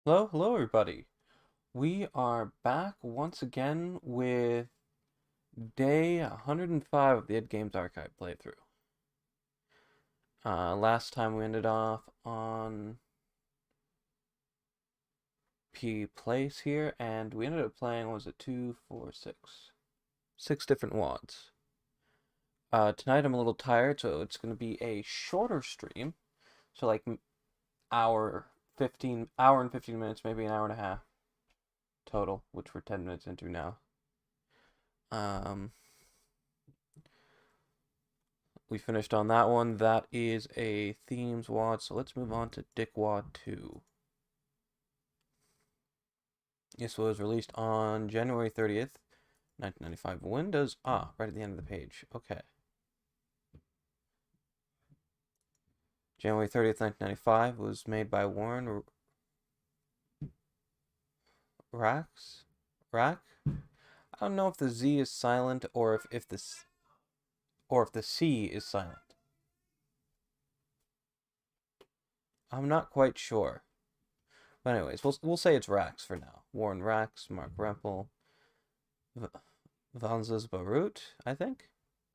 Hello everybody. We are back once again with day 105 of the idgames archive playthrough. Last time we ended off on P place here, and we ended up playing, was it 2, 4, 6? 6 different wads. Tonight I'm a little tired, so it's going to be a shorter stream. So like hour and 15 minutes, maybe an hour and a half total, which we're 10 minutes into now. We finished on that one. That is a themes wad, so let's move on to Dick Wad 2. This was released on January 30th, 1995. Windows, right at the end of the page. Okay. January 30th, 1995 was made by Warren Rax? Rack? I don't know if the Z is silent or if the C is silent. I'm not quite sure. But anyways, we'll say it's Rax for now. Warren Rax, Mark Rempel, Vanzas Barut, I think.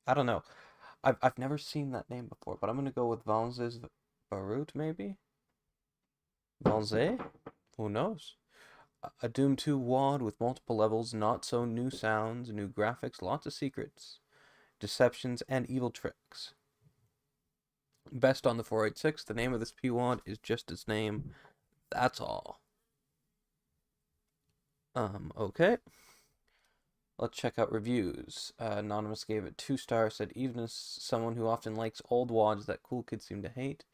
I don't know. I've never seen that name before, but I'm gonna go with Vanzas Barut maybe. Vanze? Who knows? A Doom 2 wad with multiple levels, not so new sounds, new graphics, lots of secrets, deceptions, and evil tricks. Best on the 486. The name of this P wad is just its name. That's all. Okay. Let's check out reviews. Anonymous gave it 2 stars, said, even as someone who often likes old wads that cool kids seem to hate,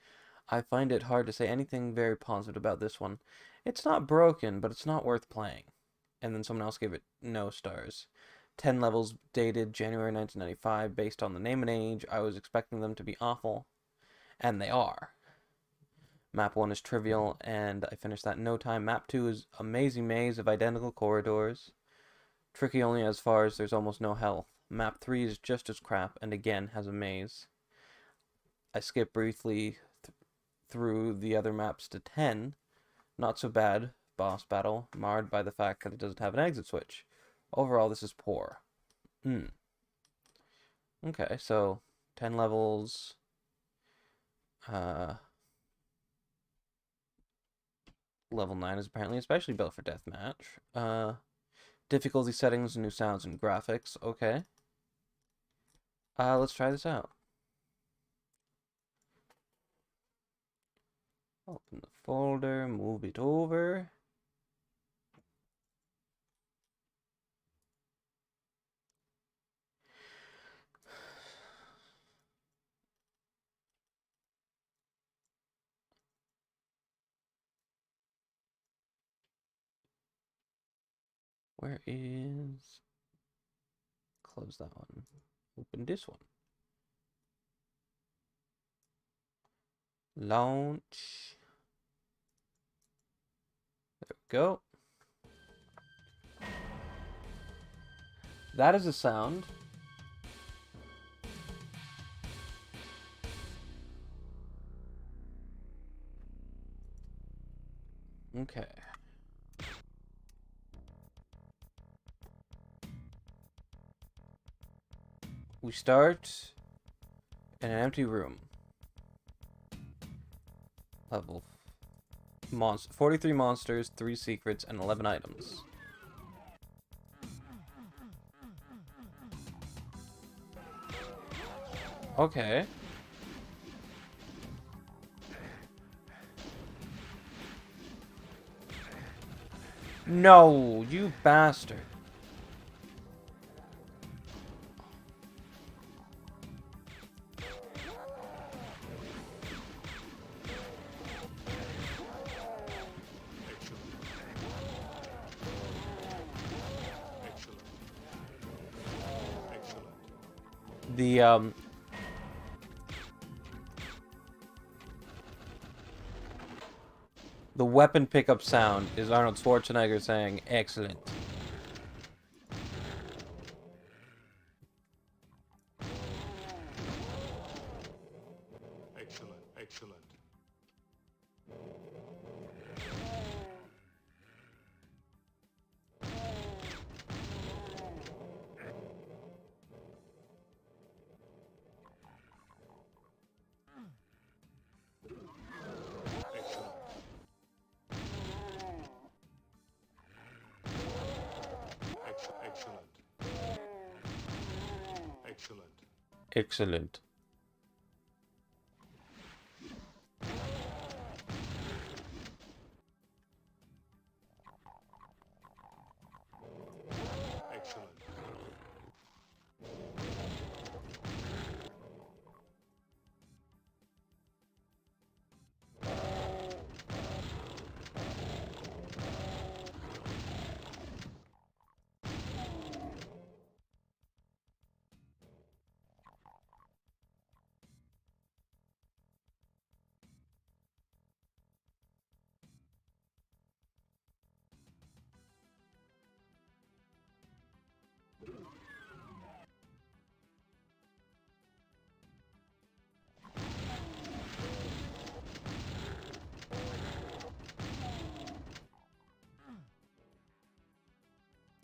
I find it hard to say anything very positive about this one. It's not broken, but it's not worth playing. And then someone else gave it no stars. 10 levels, dated January 1995, based on the name and age. I was expecting them to be awful, and they are. Map 1 is trivial, and I finished that in no time. Map 2 is amazing maze of identical corridors. Tricky only as far as there's almost no health. Map 3 is just as crap, and again has a maze. I skipped briefly through the other maps to 10. Not so bad. Boss battle, marred by the fact that it doesn't have an exit switch. Overall, this is poor. Okay, so 10 levels. Level 9 is apparently especially built for deathmatch. Difficulty settings, new sounds, and graphics. Okay. Let's try this out. Open the folder, move it over. Where is... Close that one. Open this one. Launch. There we go. That is a sound. Okay. We start in an empty room. Level 43 monsters, 3 secrets, and 11 items. Okay. No, you bastard. The weapon pickup sound is Arnold Schwarzenegger saying, excellent. Excellent, excellent. Excellent. Excellent. Excellent.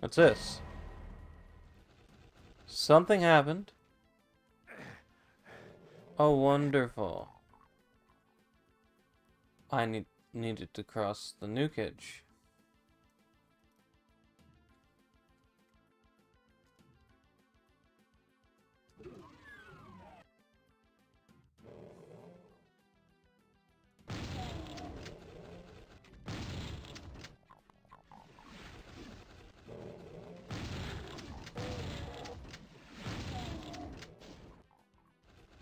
What's this? Something happened. Oh, wonderful. I needed to cross the nukage.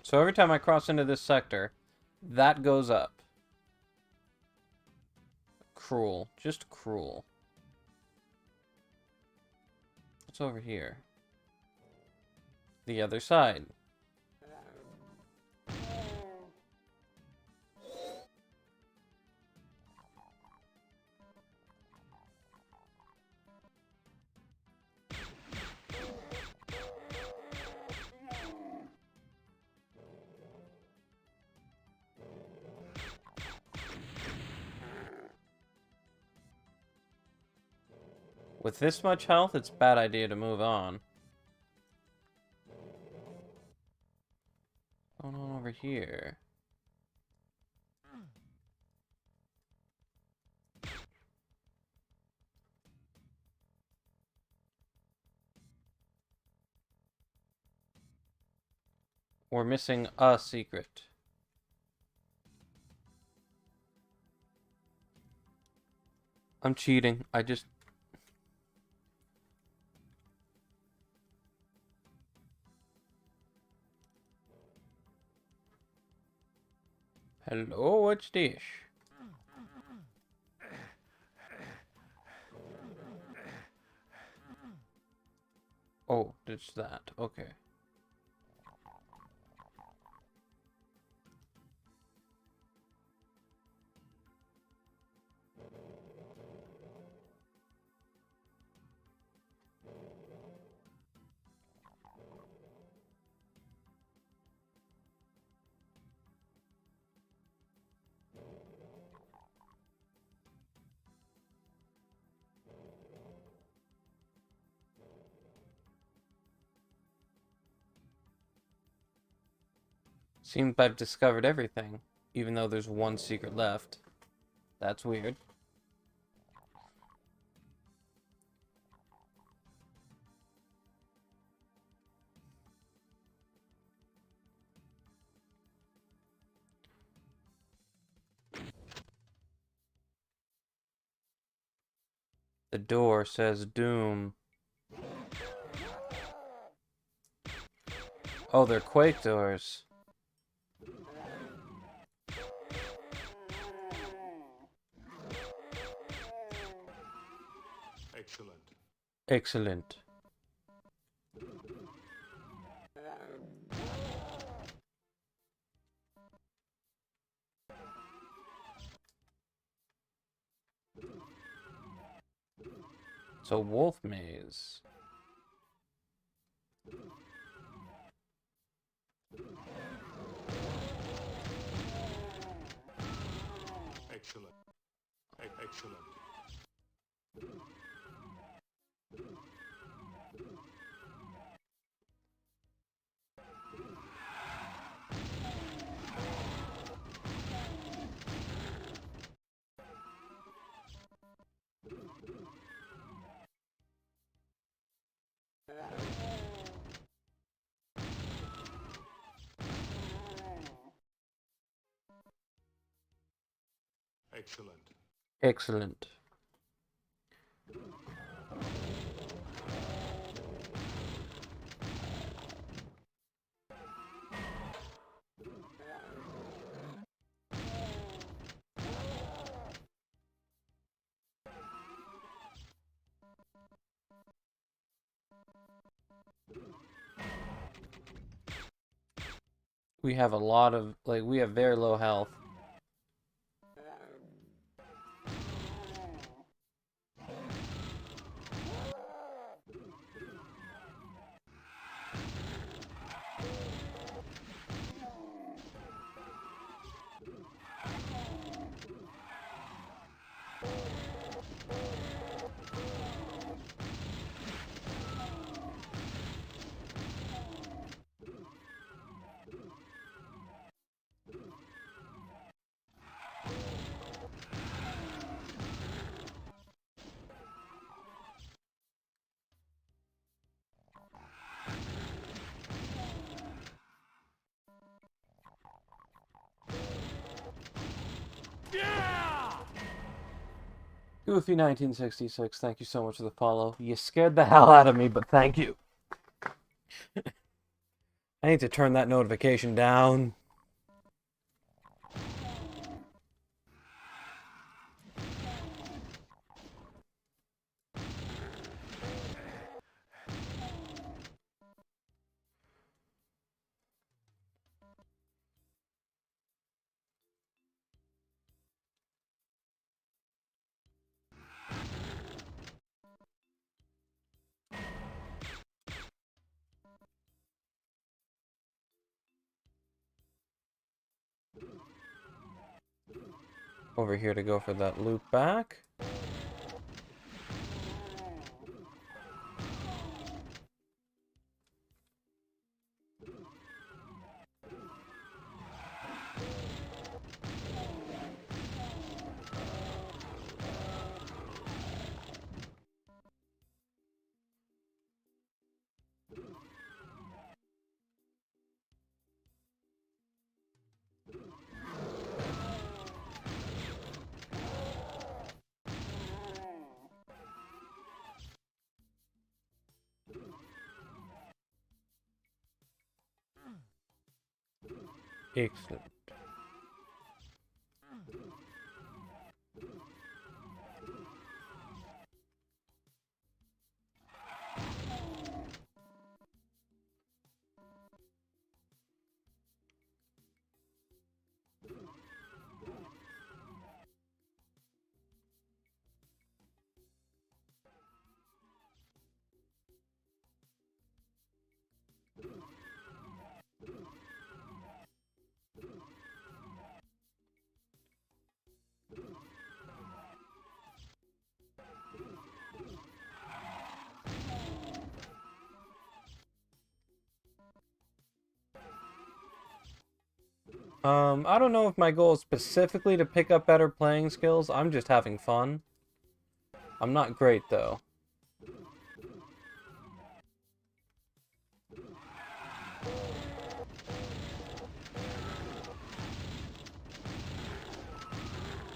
So every time I cross into this sector, that goes up. Cruel. Just cruel. What's over here? The other side. With this much health, it's a bad idea to move on. What's going on over here? We're missing a secret. I'm cheating. I just... Hello, what's this? Oh, it's that. Okay. Seems I've discovered everything, even though there's one secret left. That's weird. The door says doom. Oh, they're quake doors. Excellent. Excellent. It's a wolf maze. Excellent. Excellent. Excellent. Excellent. We have a lot of, like, we have very low health. Goofy 1966, thank you so much for the follow. You scared the hell out of me, but thank you. I need to turn that notification down. Over here to go for that loop back. Excellent. I don't know if my goal is specifically to pick up better playing skills. I'm just having fun. I'm not great, though.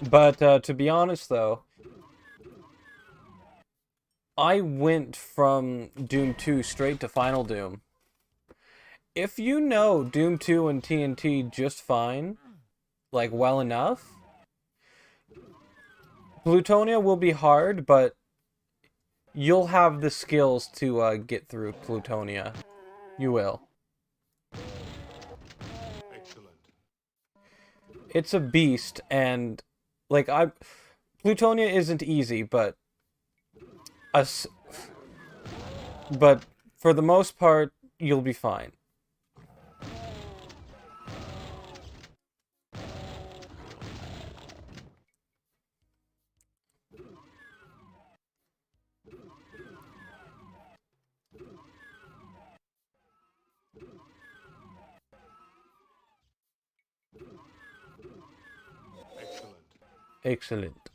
But, to be honest, though, I went from Doom 2 straight to Final Doom. If you know Doom 2 and TNT just fine, like, well enough, Plutonia will be hard, but you'll have the skills to get through Plutonia. You will. Excellent. It's a beast, and, like, Plutonia isn't easy, but but for the most part, you'll be fine. Excellent. Excellent.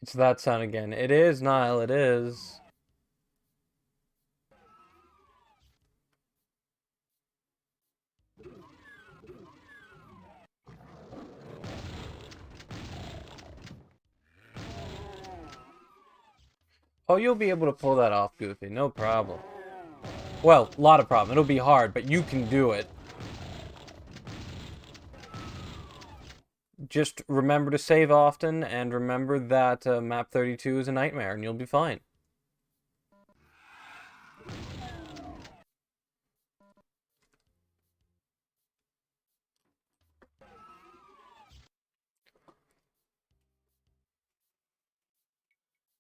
It's that sound again. It is, Niall, it is. Oh, you'll be able to pull that off, Goofy. No problem. Well, a lot of problem. It'll be hard, but you can do it. Just remember to save often, and remember that map 32 is a nightmare, and you'll be fine.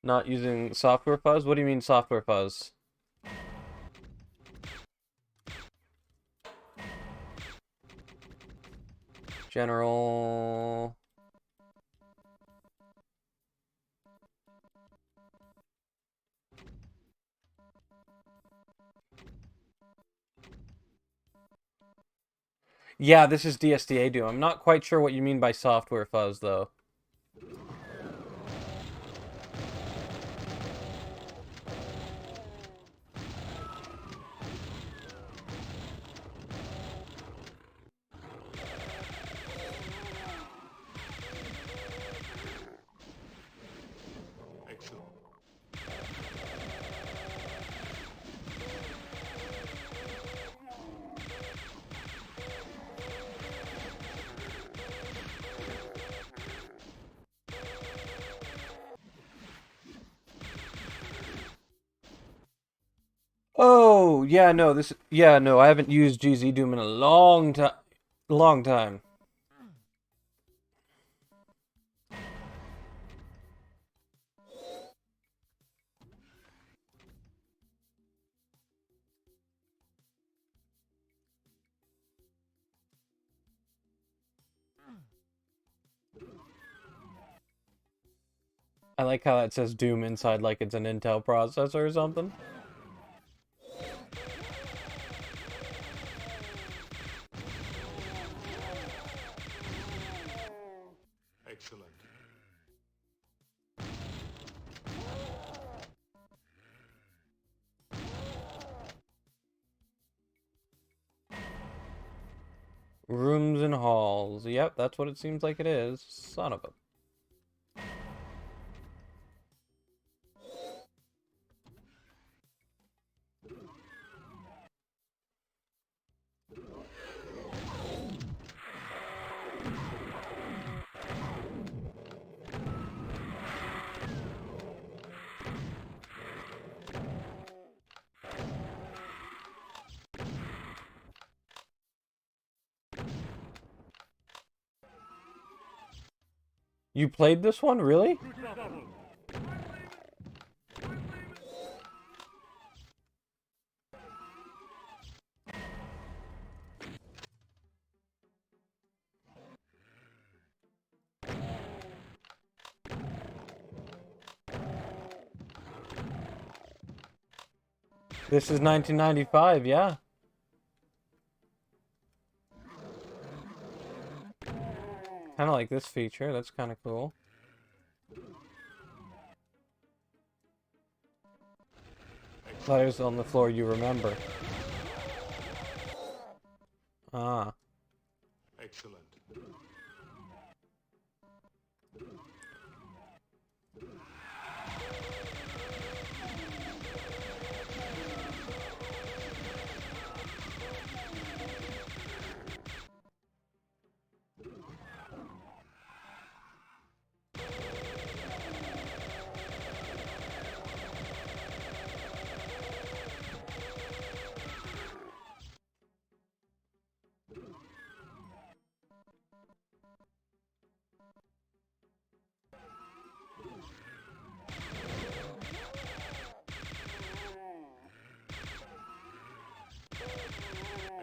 Not using software fuzz? What do you mean software fuzz? General... Yeah, this is DSDA Doom. I'm not quite sure what you mean by software fuzz, though. Excellent. Oh, yeah, no, I haven't used GZ Doom in a long time. Long time. I like how that says Doom inside like it's an Intel processor or something. Excellent. Rooms and halls. Yep, that's what it seems like it is. Son of a... You played this one, really? This is 1995, yeah. Kind of like this feature. That's kind of cool. Letters on the floor you remember. Ah. Excellent.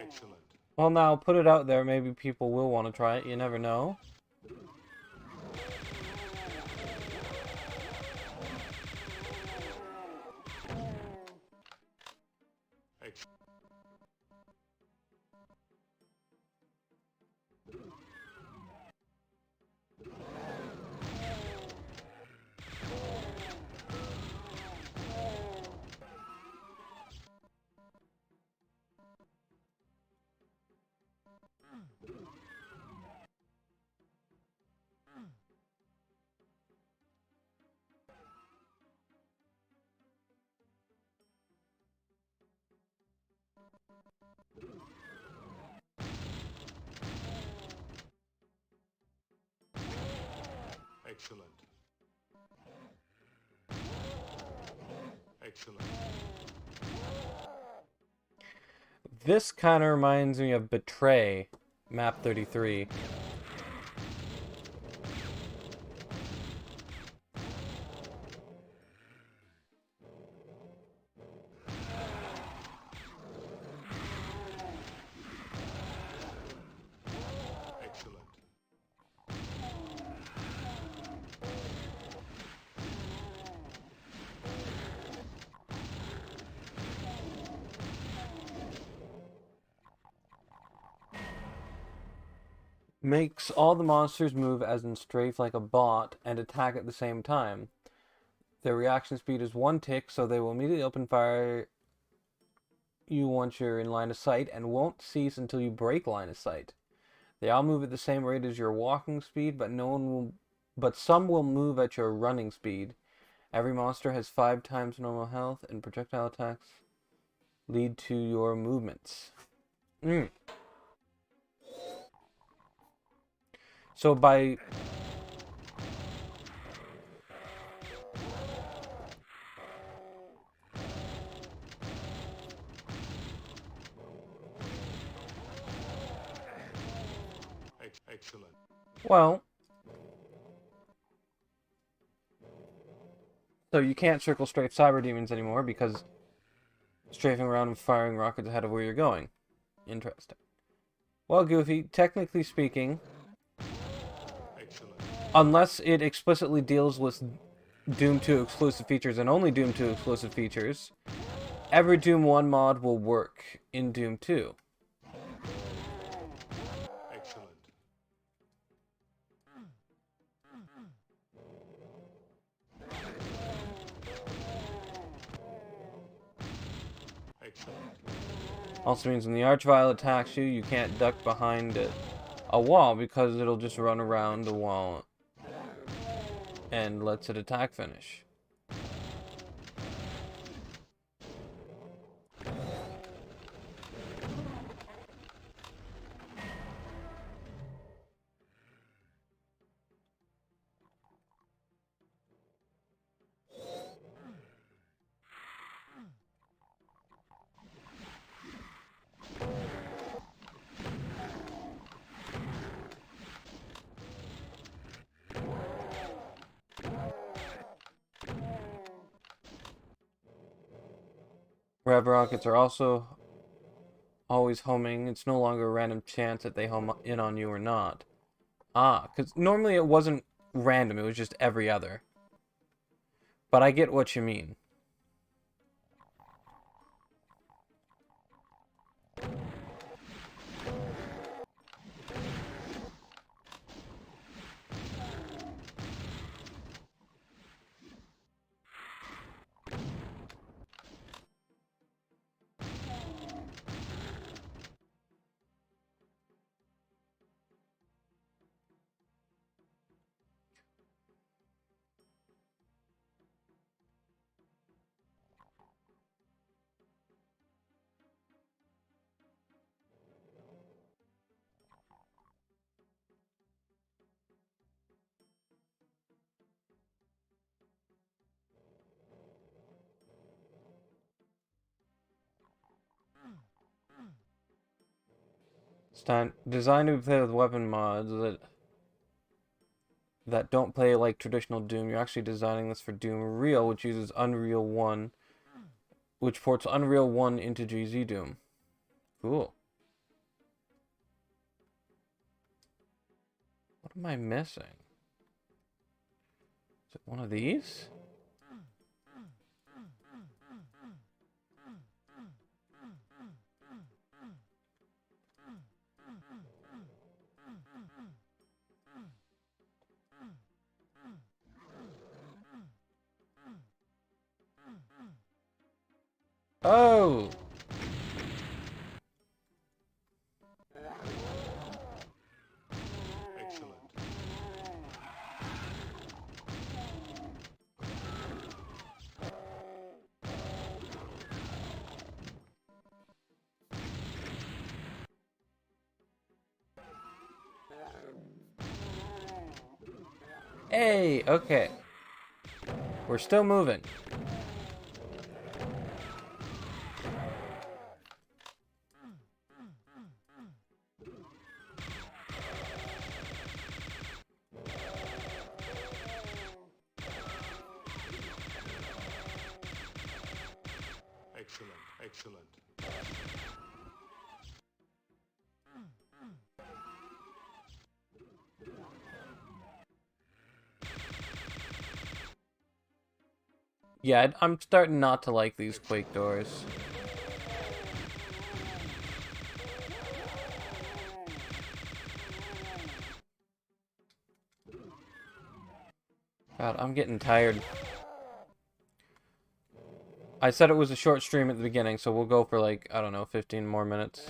Excellent. Well, now, put it out there. Maybe people will want to try it. You never know. Excellent. Excellent. Excellent. This kind of reminds me of Betray, map 33. Excellent. Makes all the monsters move as in strafe like a bot and attack at the same time. Their reaction speed is 1 tick, so they will immediately open fire you once you're in line of sight and won't cease until you break line of sight. They all move at the same rate as your walking speed, but some will move at your running speed. Every monster has 5 times normal health, and projectile attacks lead to your movements. So by Excellent. well, so you can't circle strafe cyber demons anymore because strafing around and firing rockets ahead of where you're going. Interesting. Well, Goofy, technically speaking, Excellent. unless it explicitly deals with Doom 2 exclusive features and only Doom 2 exclusive features, every Doom 1 mod will work in Doom 2. Excellent. Excellent. Also means when the Archvile attacks you, you can't duck behind a wall because it'll just run around the wall and lets it attack finish. Rev rockets are also always homing. It's no longer a random chance that they home in on you or not. Ah, because normally it wasn't random, it was just every other. But I get what you mean. Designed to play with weapon mods that don't play like traditional Doom. You're actually designing this for Doom Real, which uses Unreal 1, which ports Unreal 1 into GZ Doom. Cool. What am I missing? Is it one of these? Oh! Excellent. Hey, okay. We're still moving. Excellent. Excellent. Yeah, I'm starting not to like these Quake doors. God, I'm getting tired. I said it was a short stream at the beginning, so we'll go for like, I don't know, 15 more minutes.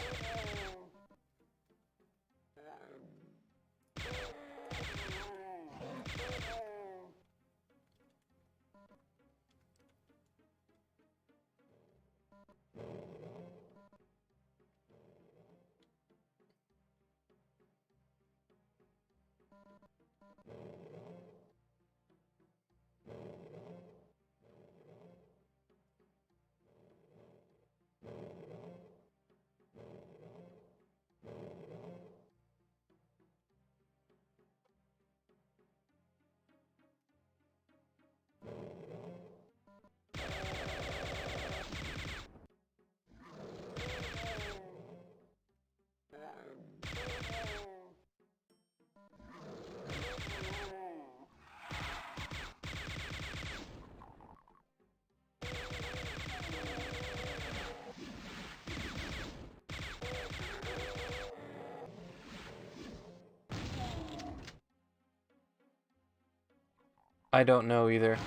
I don't know either.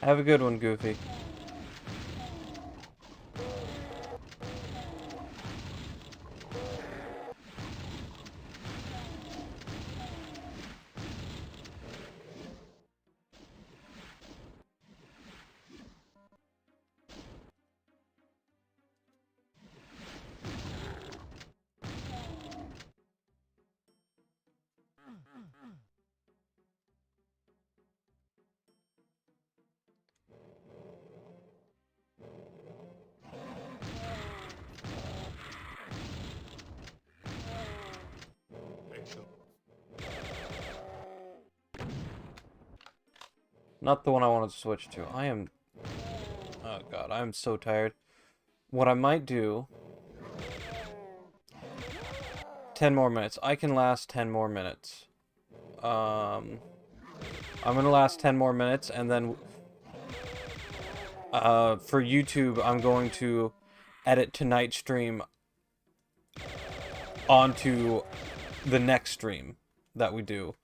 Have a good one, Goofy. Excellent. Not the one I wanted to switch to. Oh god, I'm so tired. What I might do... 10 more minutes. I can last 10 more minutes. I'm gonna last 10 more minutes, and then... for YouTube, I'm going to edit tonight's stream onto the next stream that we do.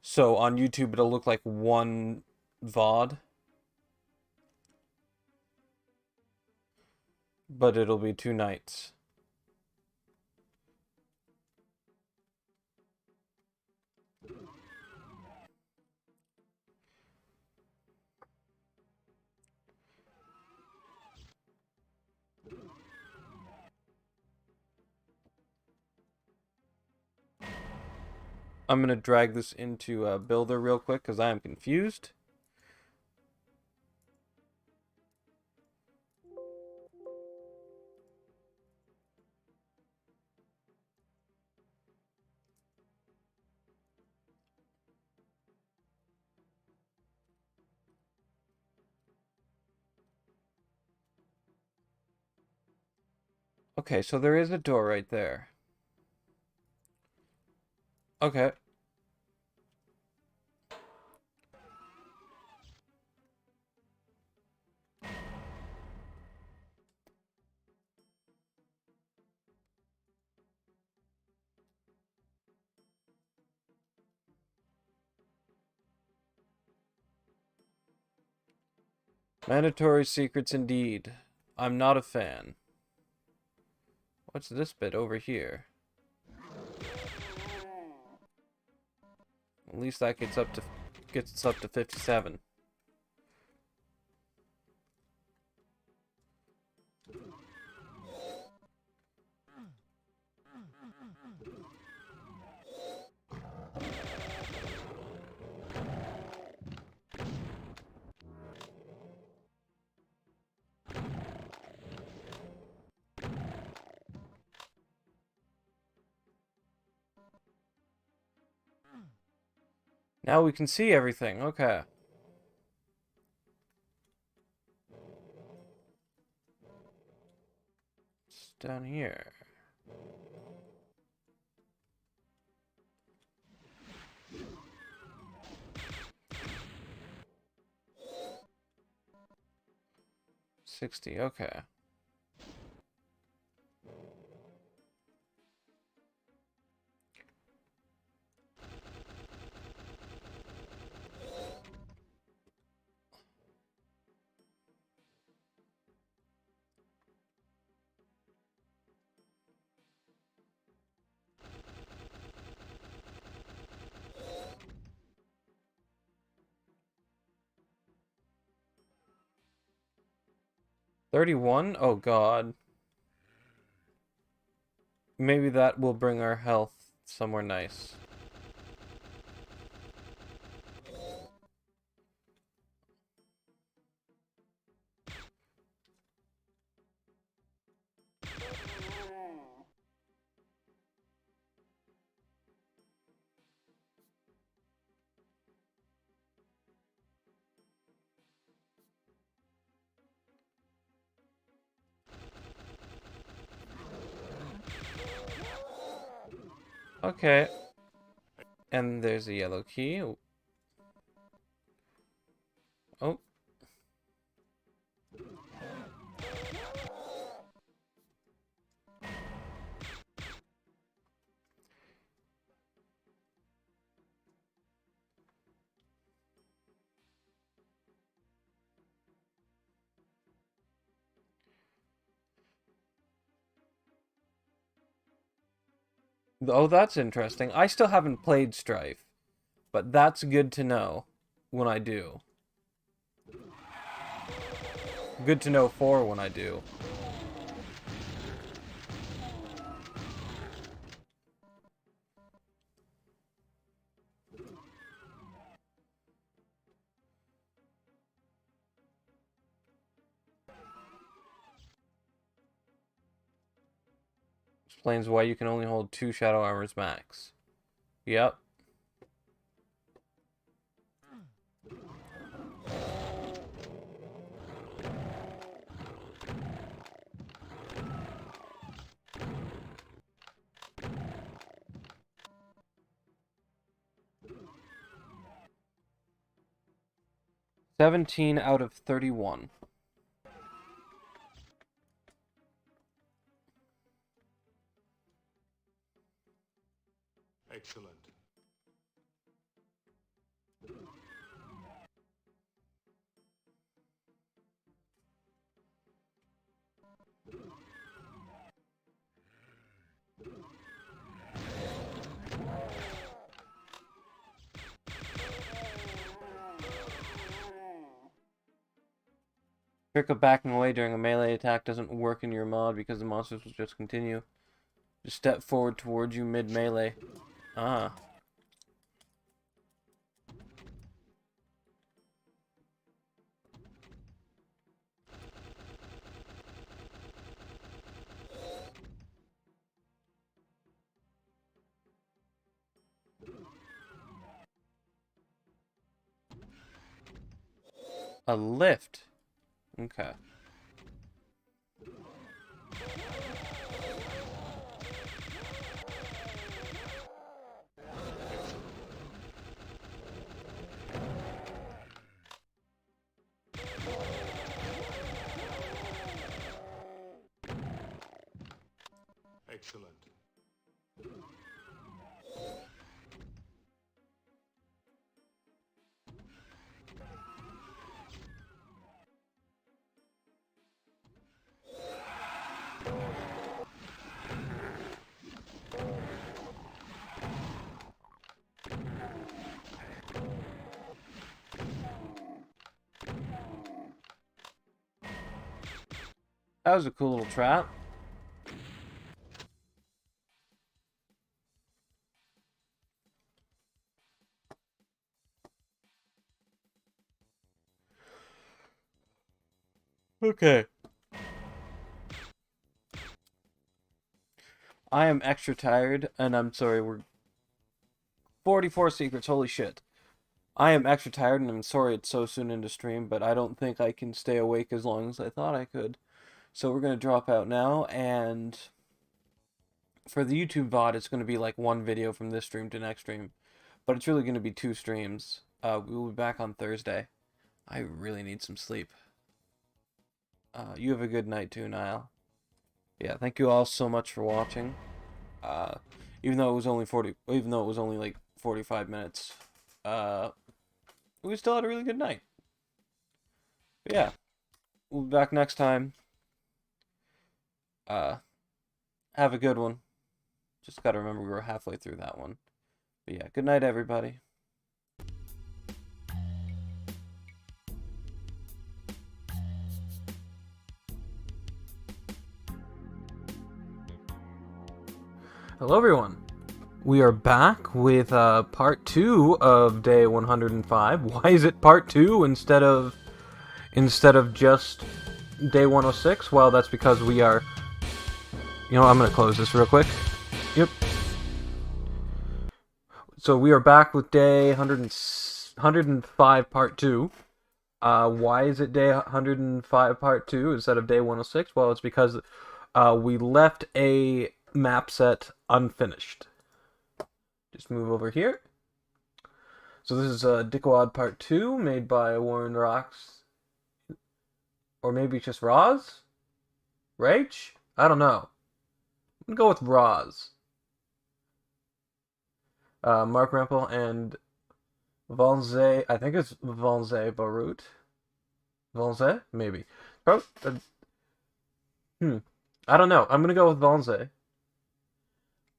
So on YouTube, it'll look like one VOD, but it'll be 2 nights. I'm gonna drag this into Builder real quick because I am confused. Okay, so there is a door right there. Okay. Mandatory secrets indeed. I'm not a fan. What's this bit over here? At least that gets us up to 57. Now we can see everything. Okay. It's down here. $60. Okay. $31? Oh God. Maybe that will bring our health somewhere nice. Okay. And there's a yellow key. Oh. Oh, that's interesting. I still haven't played Strife, but that's good to know when I do. Good to know for when I do. Explains why you can only hold 2 shadow armors max. Yep. $17 out of 31. Excellent. Trick of backing away during a melee attack doesn't work in your mod because the monsters will just continue. Just step forward towards you mid-melee. Ah. A lift. Okay. Excellent. That was a cool little trap. Okay. I am extra tired, and I'm sorry, we're 44 secrets, holy shit. I am extra tired, and I'm sorry it's so soon into stream, but I don't think I can stay awake as long as I thought I could. So we're going to drop out now, and for the YouTube VOD, it's going to be like one video from this stream to next stream. But it's really going to be 2 streams. We will be back on Thursday. I really need some sleep. You have a good night too, Niall. Yeah, thank you all so much for watching. Even though it was only like 45 minutes, we still had a really good night. But yeah, we'll be back next time. Have a good one. Just gotta remember we were halfway through that one. But yeah, good night, everybody. Hello, everyone. We are back with part 2 of day 105. Why is it part 2 instead of just day 106? Well, that's because we are... You know, I'm going to close this real quick. Yep. So we are back with day 105 part 2. Why is it day 105 part 2 instead of day 106? Well, it's because we left a map set unfinished. Just move over here. So this is Dickwad Part 2, made by Warren Rocks. Or maybe it's just Roz? Rach? I don't know. I'm gonna go with Roz. Mark Rempel and Valze, I think it's Valze Barut. Valze? Maybe. I don't know. I'm gonna go with Valze.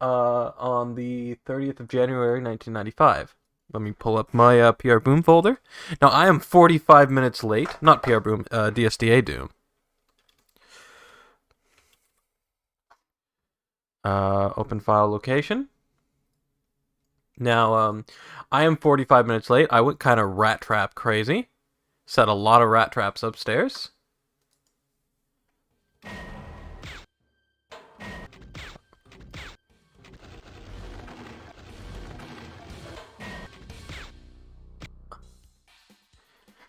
On the 30th of January, 1995. Let me pull up my PR Boom folder. Now, I am 45 minutes late. Not PR Boom, DSDA Doom. Open file location. Now, I am 45 minutes late. I went kind of rat trap crazy. Set a lot of rat traps upstairs.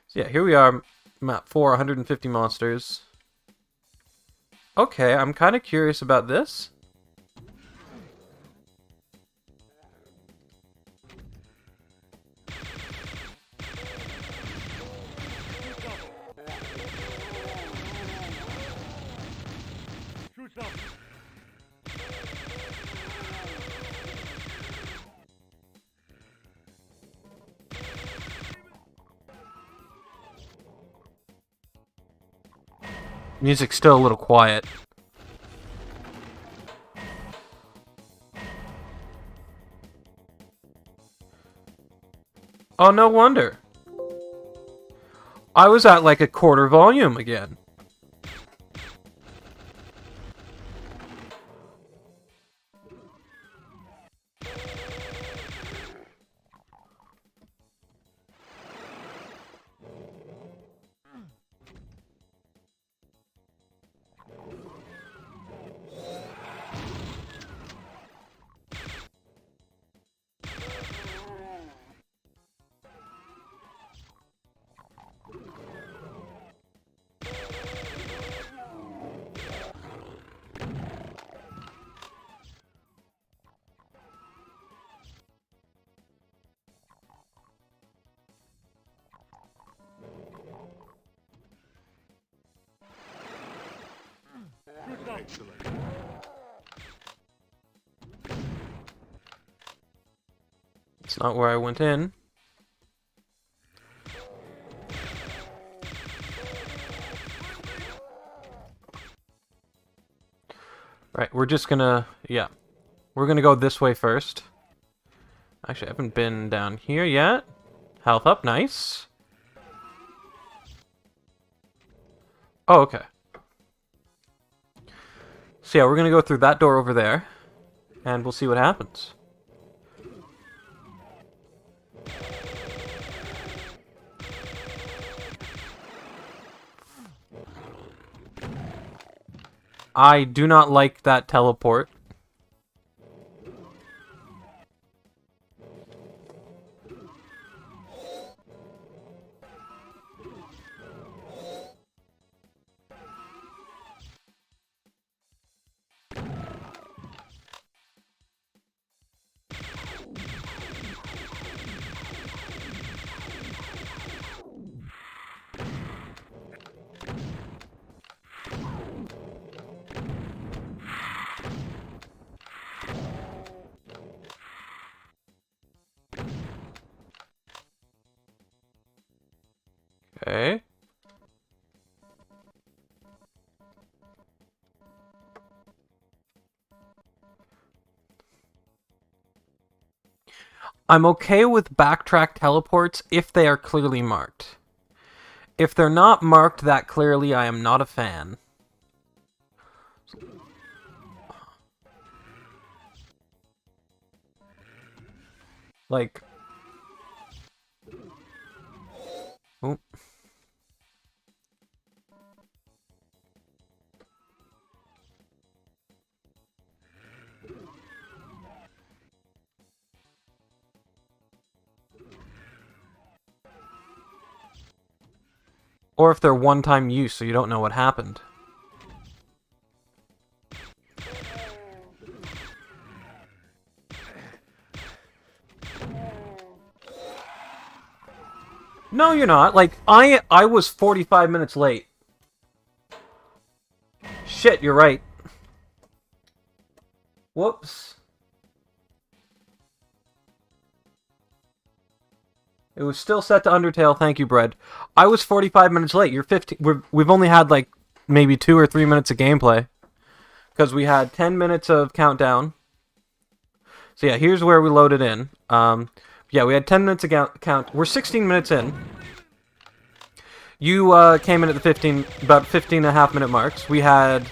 So yeah, here we are, map 4, 150 monsters. Okay, I'm kind of curious about this. Music's still a little quiet. Oh, no wonder. I was at like a quarter volume again. Excellent. That's not where I went in. Right, we're just gonna... Yeah. We're gonna go this way first. Actually, I haven't been down here yet. Health up, nice. Oh, okay. So yeah, we're gonna go through that door over there, and we'll see what happens. I do not like that teleport. Okay. I'm okay with backtrack teleports if they are clearly marked. If they're not marked that clearly, I am not a fan. Like... Oh. Or if they're one-time use, so you don't know what happened. No, you're not. Like, I was 45 minutes late. Shit, you're right. Whoops. It was still set to Undertale, thank you, Bread. I was 45 minutes late. You're 15. We've only had, like, maybe 2 or 3 minutes of gameplay. Because we had 10 minutes of countdown. So yeah, here's where we loaded in. Yeah, we had 10 minutes of count. We're 16 minutes in. You came in at the about 15 and a half minute marks. We had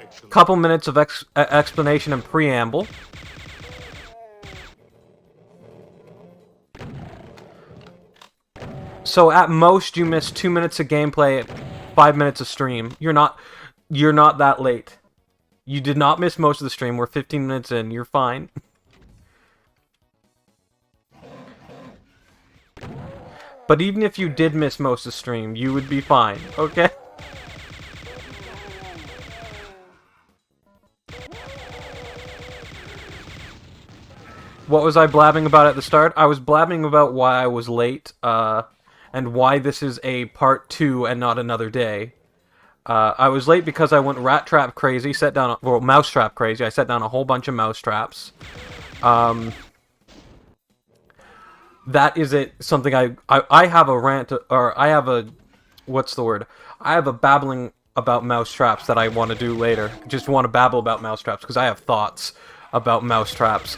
a couple minutes of explanation and preamble. So at most, you missed 2 minutes of gameplay, 5 minutes of stream. You're not that late. You did not miss most of the stream. We're 15 minutes in. You're fine. But even if you did miss most of the stream, you would be fine, okay? What was I blabbing about at the start? I was blabbing about why I was late, and why this is a part 2 and not another day. I was late because I went rat trap crazy, mouse trap crazy. I set down a whole bunch of mouse traps. That is something I have a rant, or I have a, what's the word? I have a babbling about mouse traps that I want to do later. Just want to babble about mouse traps, because I have thoughts about mouse traps.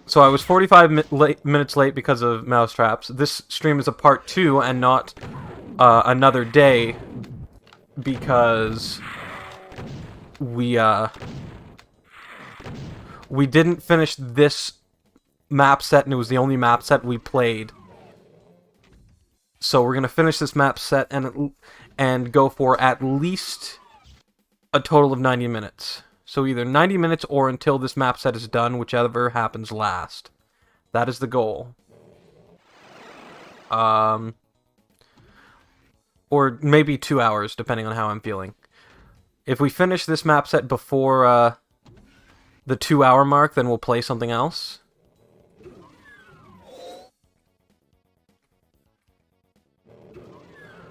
So I was 45 minutes late because of mouse traps. This stream is a part 2 and not another day, because we didn't finish this map set, and it was the only map set we played. So we're gonna finish this map set and go for at least a total of 90 minutes. So either 90 minutes or until this map set is done, whichever happens last. That is the goal. Or maybe 2 hours, depending on how I'm feeling. If we finish this map set before the 2 hour mark, then we'll play something else.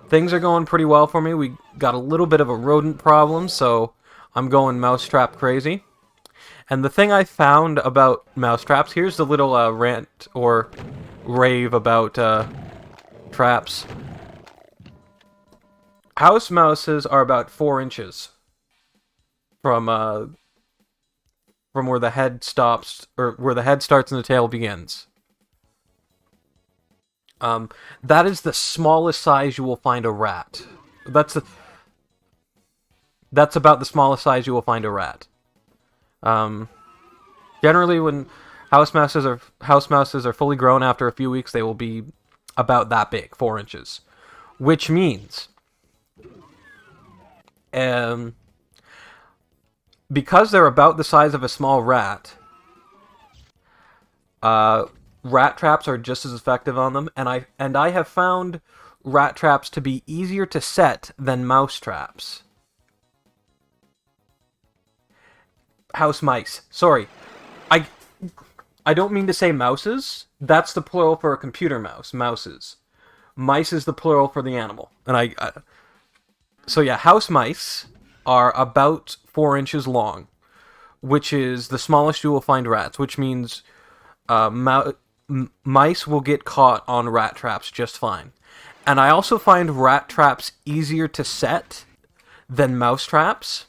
Things are going pretty well for me. We got a little bit of a rodent problem, so I'm going mousetrap crazy. And the thing I found about mouse traps, here's the little rant or rave about traps. House mouses are about 4 inches from where the head stops, or where the head starts and the tail begins. That is the smallest size you will find a rat. That's about the smallest size you will find a rat. Generally, when house mouses are fully grown after a few weeks, they will be about that big, 4 inches, which means, because they're about the size of a small rat, rat traps are just as effective on them, and I have found rat traps to be easier to set than mouse traps. House mice. Sorry. I don't mean to say mouses. That's the plural for a computer mouse. Mouses. Mice is the plural for the animal. And so yeah, house mice are about 4 inches long, which is the smallest you will find rats, which means mice will get caught on rat traps just fine. And I also find rat traps easier to set than mouse traps.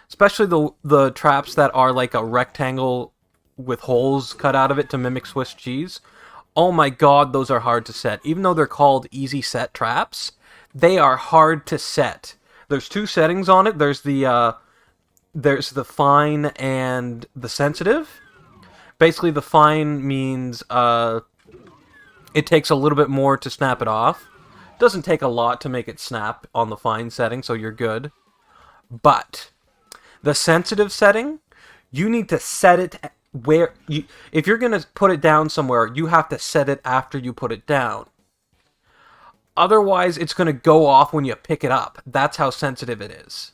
Especially the traps that are like a rectangle with holes cut out of it to mimic Swiss cheese. Oh my god, those are hard to set. Even though they're called easy set traps, they are hard to set. There's 2 settings on it. There's the fine and the sensitive. Basically, the fine means it takes a little bit more to snap it off. Doesn't take a lot to make it snap on the fine setting, so you're good. But the sensitive setting, you need to set it where if you're going to put it down somewhere, you have to set it after you put it down. Otherwise, it's going to go off when you pick it up. That's how sensitive it is.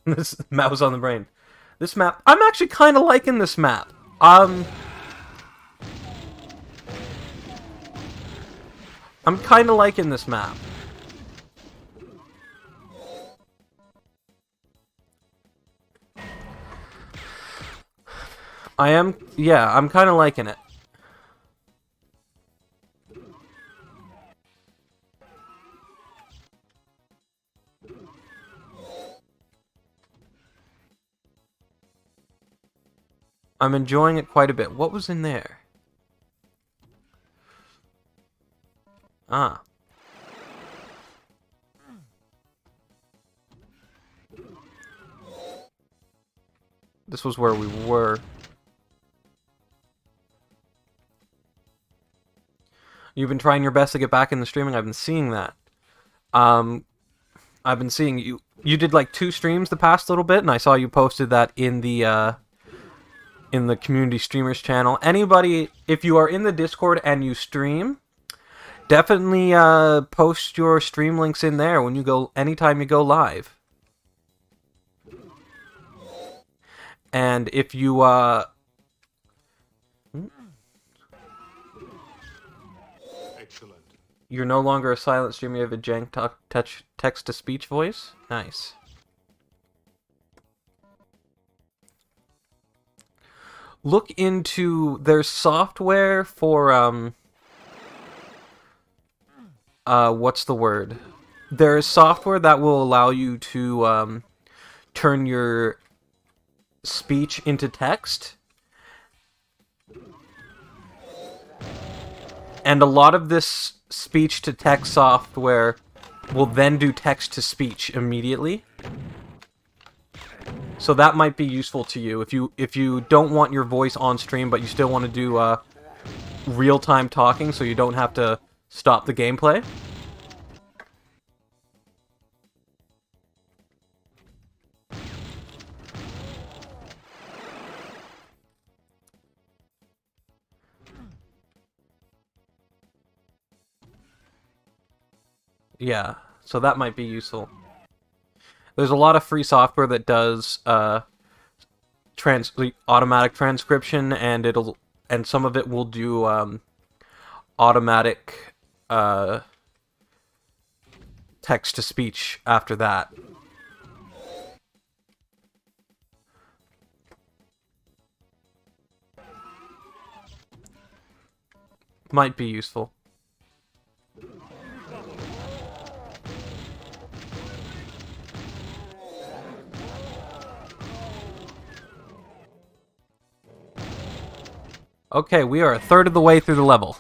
This mouse on the brain. This map, I'm actually kind of liking this map. I'm kind of liking this map. Yeah, I'm kind of liking it. I'm enjoying it quite a bit. What was in there? Ah. This was where we were. You've been trying your best to get back in the streaming. I've been seeing that. I've been seeing you. You did like 2 streams the past little bit, and I saw you posted that in the community streamers channel. Anybody, if you are in the Discord and you stream, definitely post your stream links in there when you go, anytime you go live. And if you Excellent. you're no longer a silent streamer, you have a jank text-to-speech voice. Nice. Look into, there's software for what's the word? There is software that will allow you to turn your speech into text. And a lot of this speech to text software will then do text to speech immediately. So that might be useful to you if you don't want your voice on stream, but you still want to do real-time talking, so you don't have to stop the gameplay. Yeah, so that might be useful. There's a lot of free software that does automatic transcription, and some of it will do automatic uh, text to speech after that. Might be useful. Okay, we are a third of the way through the level.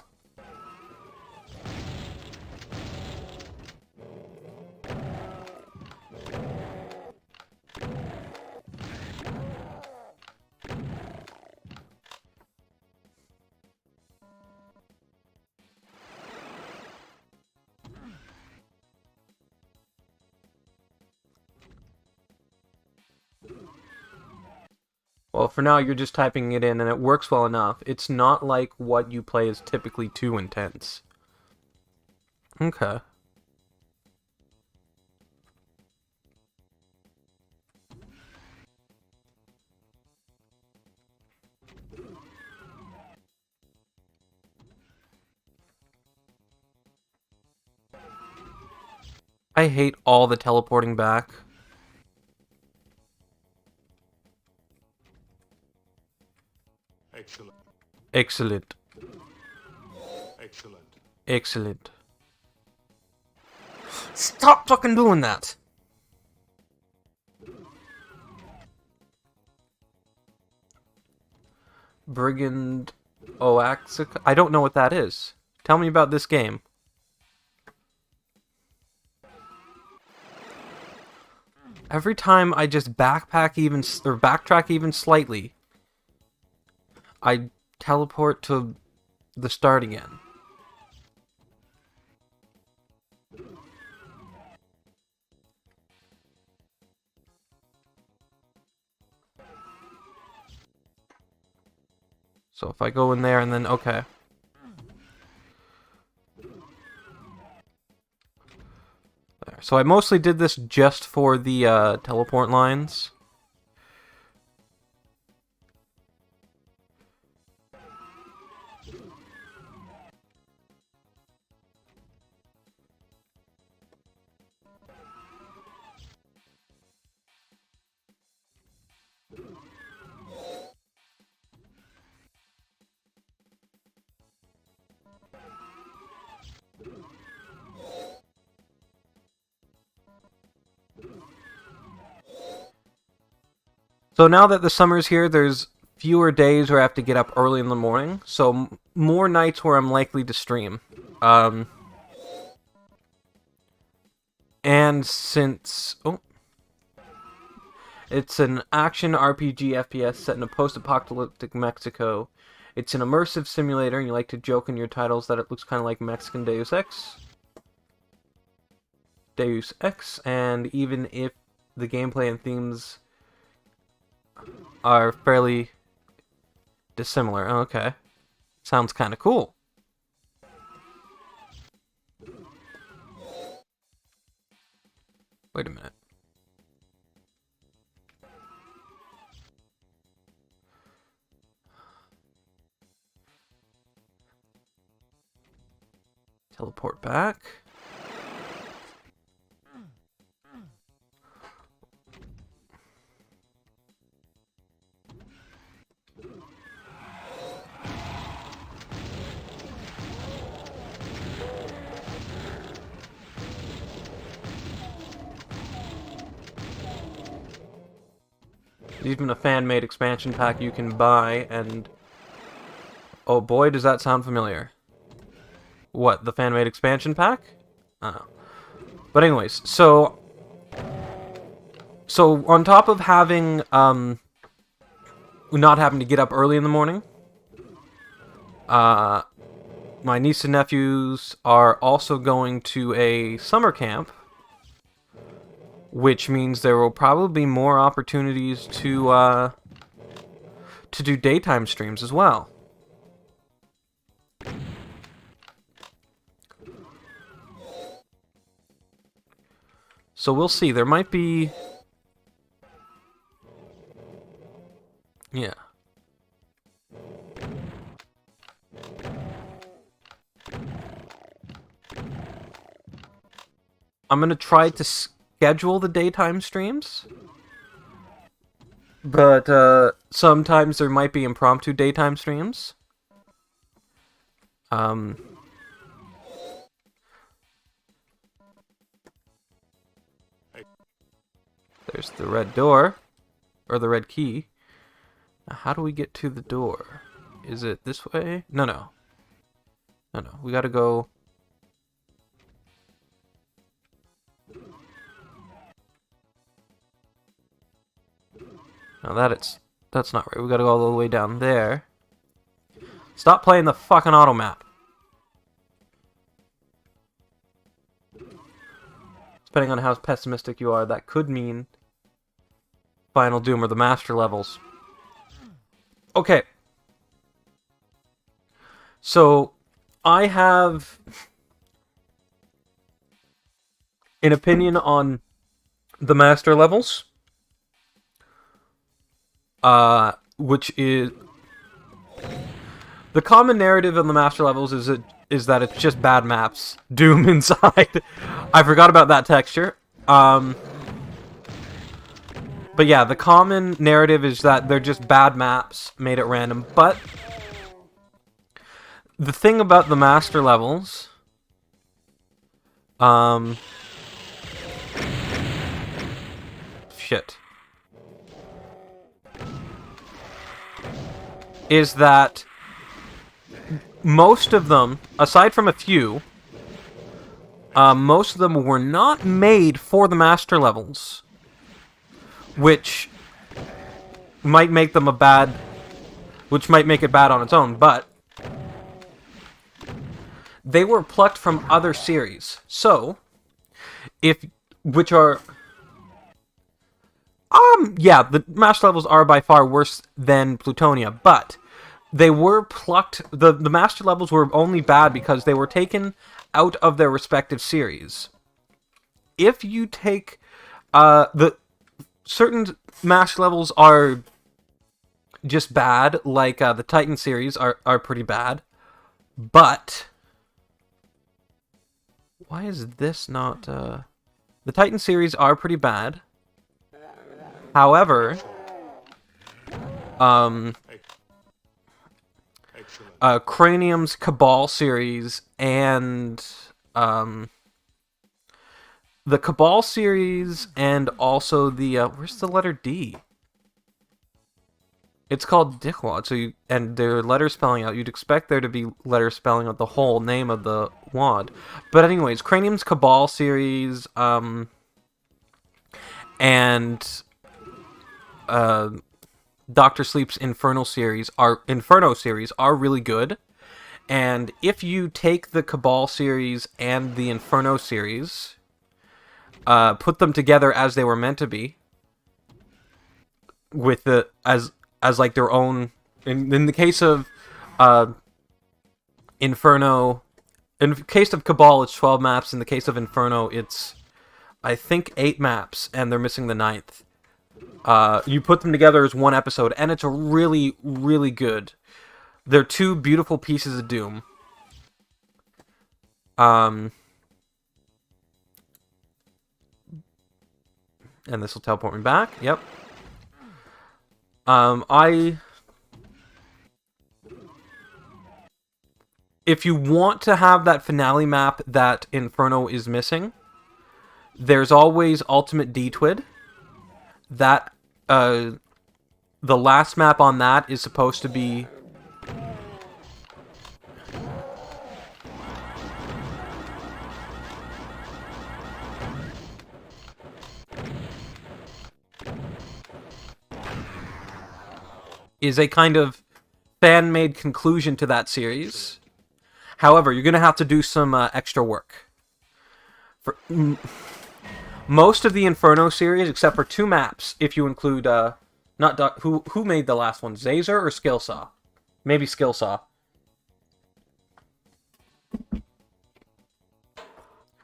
Well, for now, you're just typing it in, and it works well enough. It's not like what you play is typically too intense. Okay. I hate all the teleporting back. Excellent. Excellent. Excellent. Excellent. Stop fucking doing that! Brigand Oaxic? I don't know what that is. Tell me about this game. Every time I just backtrack even slightly, I teleport to the start again. So if I go in there and then, okay. There. So I mostly did this just for the teleport lines. So now that the summer's here, there's fewer days where I have to get up early in the morning, so more nights where I'm likely to stream. And since it's an action RPG FPS set in a post-apocalyptic Mexico, it's an immersive simulator, and you like to joke in your titles that it looks kind of like Mexican Deus Ex. Deus Ex, and even if the gameplay and themes are fairly dissimilar. Okay. Sounds kind of cool. Wait a minute. Teleport back. Even a fan-made expansion pack you can buy, and oh boy, does that sound familiar. What, the fan-made expansion pack? Oh. But anyways, so on top of having not having to get up early in the morning, my niece and nephews are also going to a summer camp, which means there will probably be more opportunities to do daytime streams as well. So we'll see. There might be... Yeah. I'm going to try to schedule the daytime streams. But sometimes there might be impromptu daytime streams. There's the red door. Or the red key. Now, how do we get to the door? Is it this way? No, no. No, no. We gotta go... No, that's not right. We gotta go all the way down there. Stop playing the fucking auto map. Depending on how pessimistic you are, that could mean Final Doom or the Master levels. Okay. So, I have an opinion on the Master levels. Which is... The common narrative in the Master levels is that it's just bad maps. Doom inside. I forgot about that texture. But yeah, the common narrative is that they're just bad maps made at random. But the thing about the Master levels... Shit. Is that most of them, aside from a few, most of them were not made for the Master levels. Which might make them which might make it bad on its own, but they were plucked from other series. So, which are... yeah, the Master levels are by far worse than Plutonia, but they were plucked... The Master levels were only bad because they were taken out of their respective series. If you take... certain Master levels are just bad, like the Titan series are pretty bad, but... Why is this not... The Titan series are pretty bad. However, Cranium's Cabal series and the Cabal series and also the where's the letter D? It's called Dickwad. So and there are letter spelling out. You'd expect there to be letter spelling out the whole name of the wad. But anyways, Cranium's Cabal series and Dr. Sleep's Inferno series are really good. And if you take the Cabal series and the Inferno series, put them together as they were meant to be, with the as like their own. In the case of Inferno, in the case of Cabal, it's 12 maps. In the case of Inferno, it's I think 8 maps, and they're missing the 9th. You put them together as one episode, and it's a really, really good. They're two beautiful pieces of Doom. And this will teleport me back. Yep. If you want to have that finale map that Inferno is missing, there's always Ultimate D-Twid. That, the last map on that is supposed to be... is a kind of fan-made conclusion to that series. However, you're going to have to do some extra work. Most of the Inferno series, except for 2 maps, if you include, who made the last one? Zazer or Skillsaw? Maybe Skillsaw.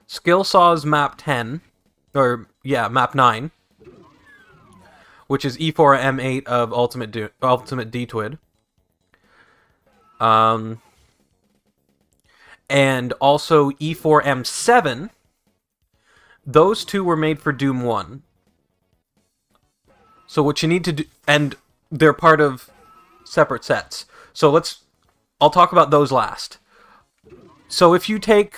Skillsaw's map 10, or yeah, map 9, which is E4M8 of Ultimate D-Twid. And also E4M7. Those two were made for Doom 1. So what you need to do, and they're part of separate sets. So I'll talk about those last. So if you take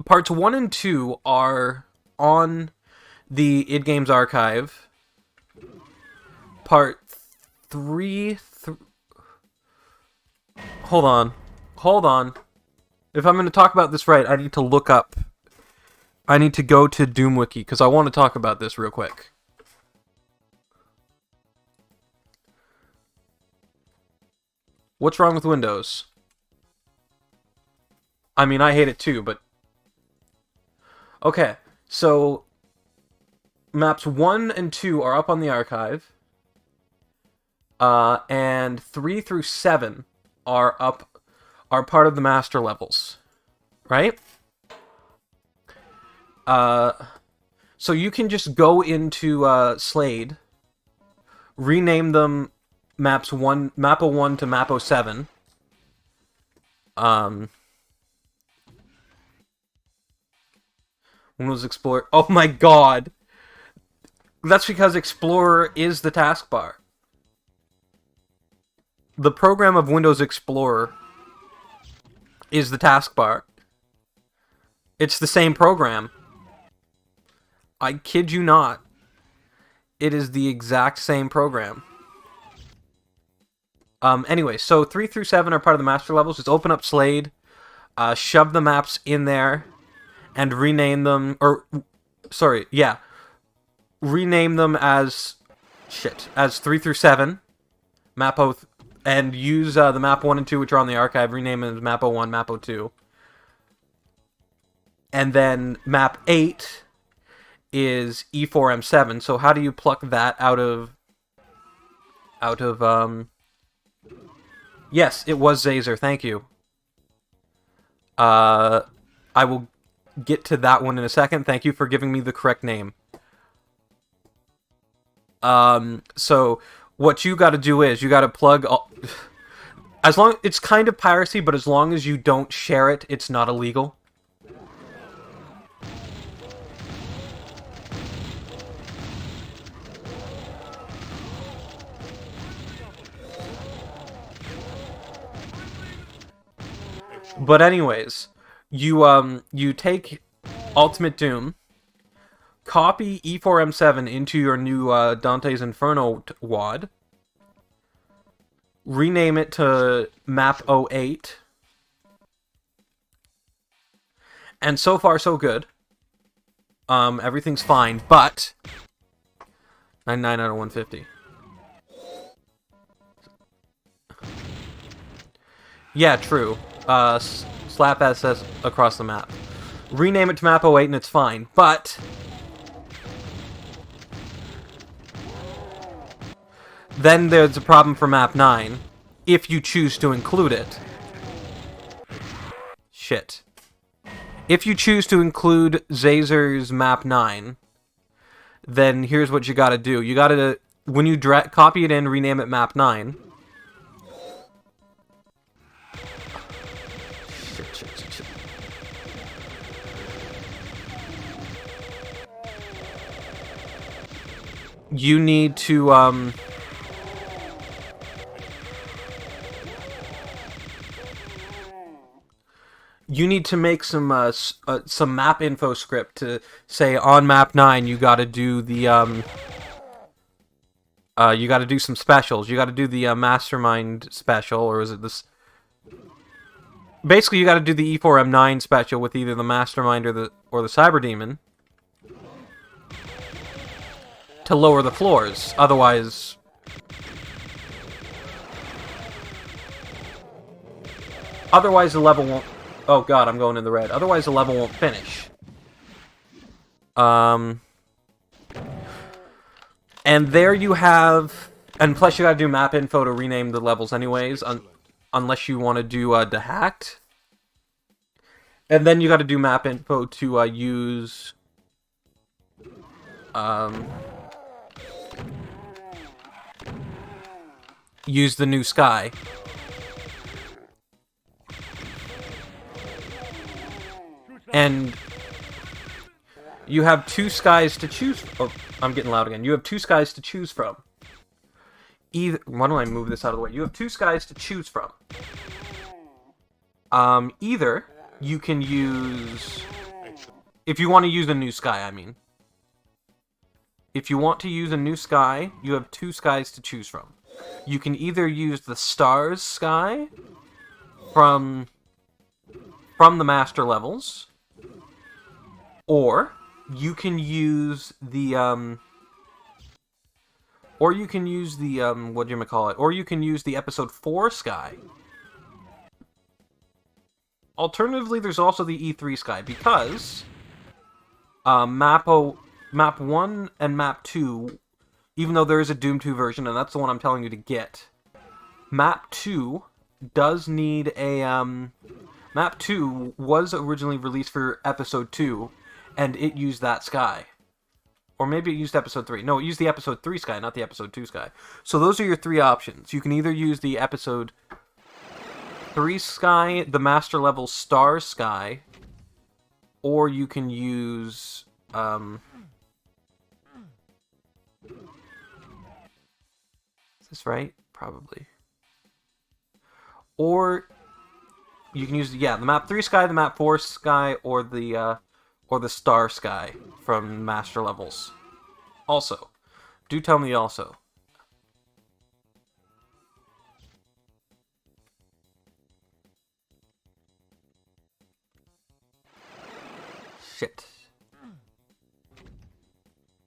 parts 1 and 2 are on the idgames archive. Part 3... Hold on. If I'm going to talk about this right, I need to look up... I need to go to DoomWiki, because I want to talk about this real quick. What's wrong with Windows? I mean, I hate it too, but... Okay, so... Maps 1 and 2 are up on the archive. And 3 through 7 are part of the master levels. Right? So you can just go into Slade, rename them Map 01 to Map 07. When was Explorer? Oh my god! That's because Explorer is the taskbar. The program of Windows Explorer is the taskbar. It's the same program. I kid you not. It is the exact same program. Anyway, so 3 through 7 are part of the master levels. Just open up Slade, shove the maps in there, and rename them, rename them as 3 through 7, and use the map 1 and 2, which are on the archive, rename them as map 01, map 02. And then map 8 is E4M7. So how do you pluck that out of Yes, it was Zazer, thank you. I will get to that one in a second. Thank you for giving me the correct name. So what you got to do is you got to plug it's kind of piracy, but as long as you don't share it, it's not illegal. But anyways, you take Ultimate Doom, copy E4M7 into your new Dante's Inferno WAD, rename it to Map 08, and so far so good. Everything's fine, but 99 out of 150. Yeah, true. Slap SS across the map. Rename it to Map 08 and it's fine, but then there's a problem for Map 9 if you choose to include it. Shit. If you choose to include Zazer's Map 9, then here's what you gotta do. You gotta, when you copy it in, rename it Map 9. Shit. You need to, you need to make some map info script to say on map 9 you got to do the you got to do some specials. You got to do the mastermind special, or is it this? Basically, you got to do the E4M9 special with either the mastermind or the cyber demon to lower the floors. Otherwise, the level won't. Oh god, I'm going in the red. Otherwise, the level won't finish. And there you have... And plus you gotta do map info to rename the levels anyways, unless you want to do dehacked. And then you gotta do map info to use um, use the new sky. And you have two skies to choose. Oh, I'm getting loud again. You have two skies to choose from. Either, why don't I move this out of the way? You have two skies to choose from. Either you can use, if you want to use a new sky, I mean. If you want to use a new sky, you have two skies to choose from. You can either use the stars sky from the master levels, or you can use the whatchamacallit, or you can use the episode 4 sky. Alternatively, there's also the E3 sky, because map 1 and map 2, even though there is a Doom 2 version, and that's the one I'm telling you to get, map 2 does need a map 2 was originally released for episode 2, and it used that sky. Or maybe it used episode 3. No, it used the episode 3 sky, not the episode 2 sky. So those are your three options. You can either use the episode 3 sky, the master level star sky, or you can use is this right? Probably. Or you can use the map 3 sky, the map 4 sky, or the star sky from master levels. Also, do tell me also. Shit.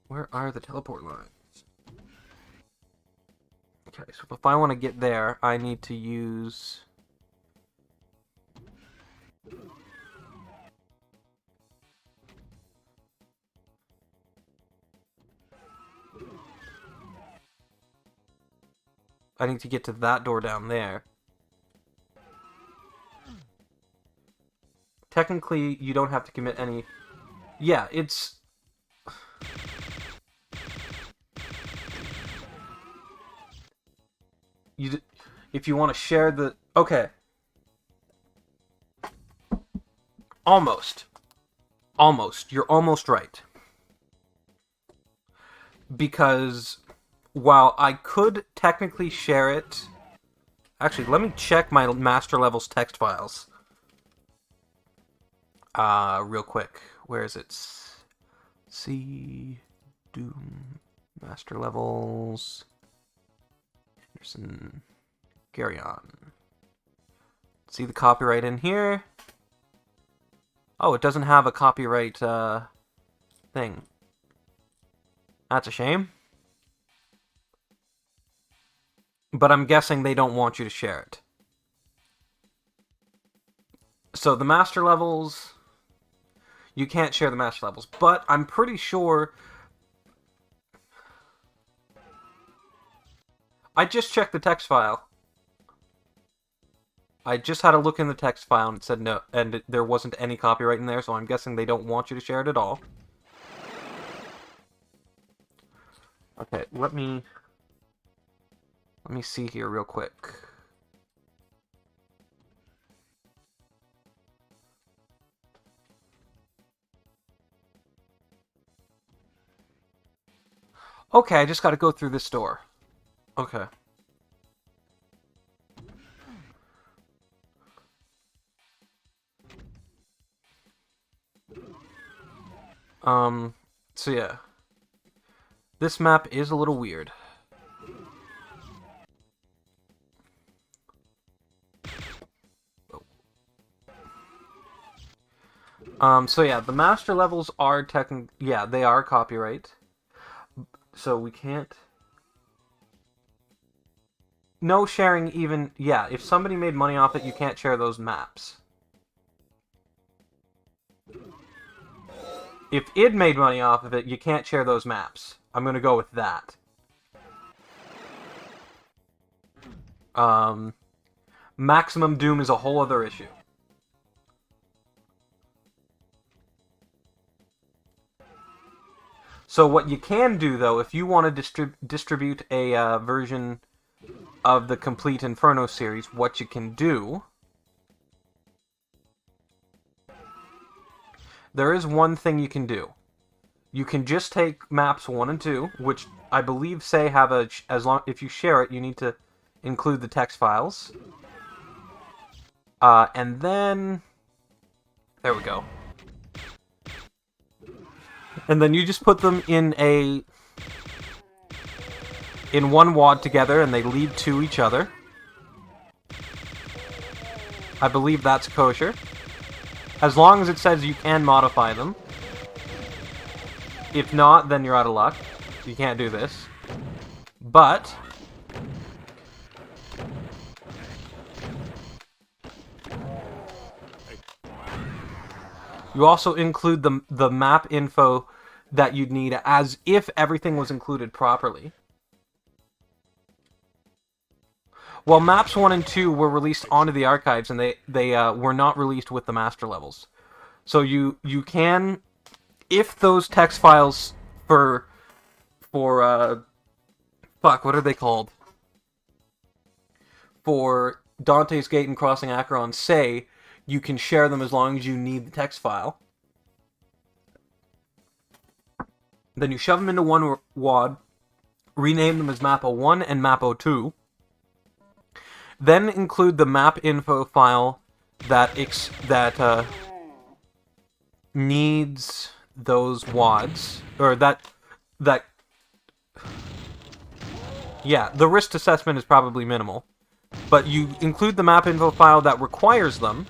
Where are the teleport lines? Okay, so if I want to get there, I need to use... I need to get to that door down there. Technically, you don't have to commit any... Yeah, it's... If you want to share the... Okay. Almost. Almost. You're almost right. Because while I could technically share it... Actually, let me check my master levels text files. Real quick. Where is it? C... Doom... Master levels... Anderson... Carry on. See the copyright in here? Oh, it doesn't have a copyright, thing. That's a shame. But I'm guessing they don't want you to share it. So the master levels... You can't share the master levels, but I'm pretty sure... I just checked the text file. I just had a look in the text file and it said no, and there wasn't any copyright in there, so I'm guessing they don't want you to share it at all. Okay, let me see here real quick. Okay, I just gotta go through this door. Okay. So yeah. This map is a little weird. So yeah, the master levels are yeah, they are copyright. So we can't... No sharing even... Yeah, if somebody made money off it, you can't share those maps. If id made money off of it, you can't share those maps. I'm gonna go with that. Maximum Doom is a whole other issue. So what you can do, though, if you want to distribute a version of the complete Inferno series, what you can do... There is one thing you can do. You can just take maps 1 and 2, which I believe say have a... if you share it, you need to include the text files. And then... There we go. And then you just put them in one wad together, and they lead to each other. I believe that's kosher. As long as it says you can modify them. If not, then you're out of luck. You can't do this. But... you also include the map info that you'd need as if everything was included properly. Well, maps 1 and 2 were released onto the archives, and they were not released with the master levels. So you can, if those text files for fuck, what are they called? For Dante's Gate and Crossing Acheron say, you can share them as long as you need the text file. Then you shove them into one wad, rename them as Map 01 and Map 02. Then include the map info file that needs those wads, or that yeah, the risk assessment is probably minimal, but you include the map info file that requires them.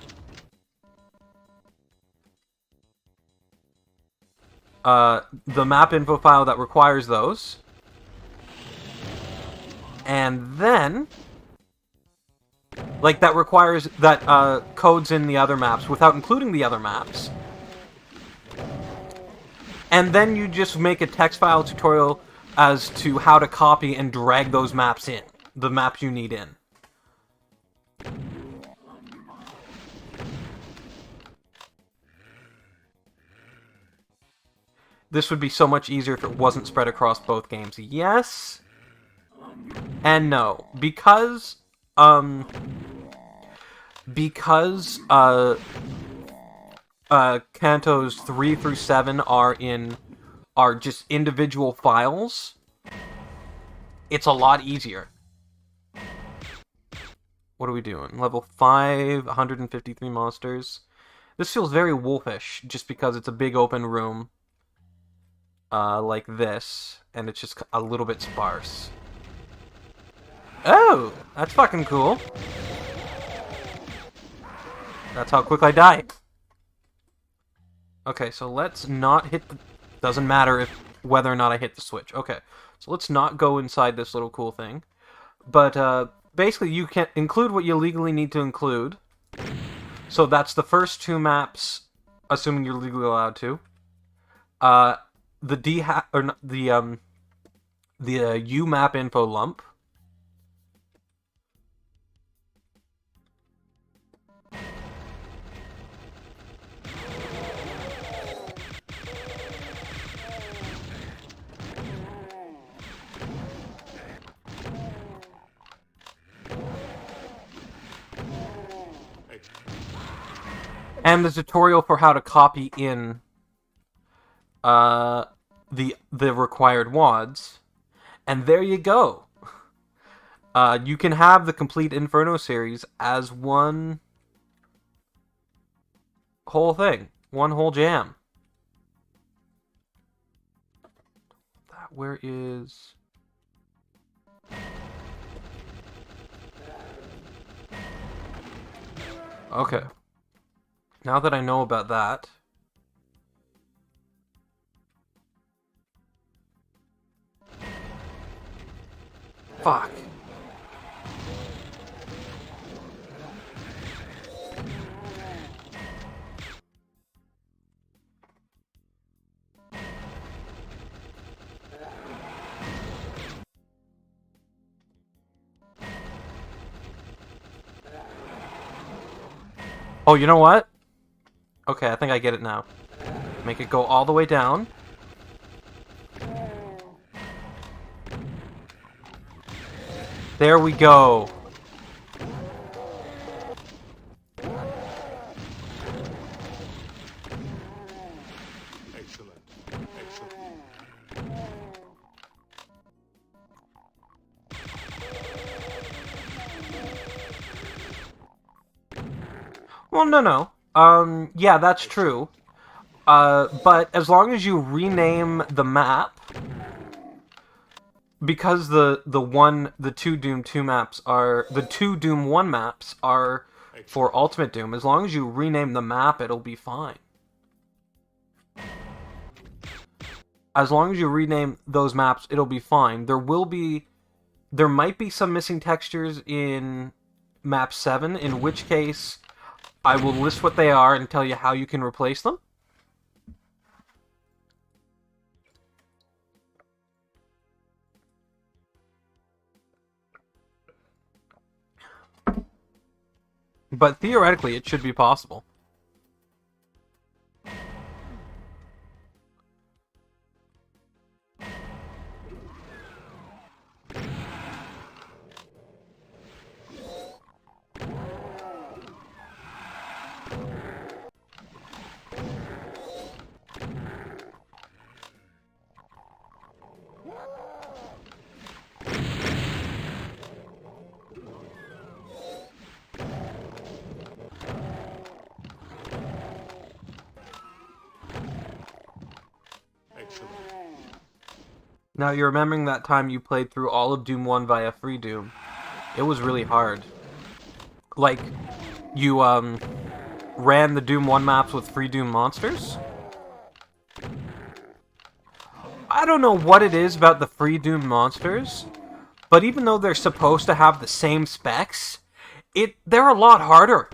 The map info file that requires those, and then, like, that requires that codes in the other maps without including the other maps. And then you just make a text file tutorial as to how to copy and drag those maps in, the maps you need in. This would be so much easier if it wasn't spread across both games. Yes and no. Because Cantos 3 through 7 are just individual files, it's a lot easier. What are we doing? Level 5, 153 monsters. This feels very wolfish, just because it's a big open room. Like this, and it's just a little bit sparse. Oh, that's fucking cool. That's how quick I die. Okay, so let's not hit the... Doesn't matter whether or not I hit the switch. Okay, so let's not go inside this little cool thing. But, basically, you can include what you legally need to include. So that's the first 2 maps, assuming you're legally allowed to. The U map info lump. And the tutorial for how to copy in the required wads, and there you go. You can have the complete Inferno series as one whole thing, one whole jam. Where is... Okay. Now that I know about that... Fuck. Oh, you know what? Okay, I think I get it now. Make it go all the way down. There we go. Excellent. Excellent. Well, no. Yeah, that's true. But as long as you rename the map, because the two Doom 2 maps are the two Doom 1 maps are for Excellent. Ultimate Doom, as long as you rename the map, it'll be fine. As long as you rename those maps, it'll be fine. There might be some missing textures in map 7, in which case I will list what they are and tell you how you can replace them. But theoretically, it should be possible. Excellent. Now, you're remembering that time you played through all of Doom 1 via Free Doom. It was really hard. Like, you, ran the Doom 1 maps with Free Doom monsters? I don't know what it is about the Free Doom monsters, but even though they're supposed to have the same specs, they're a lot harder.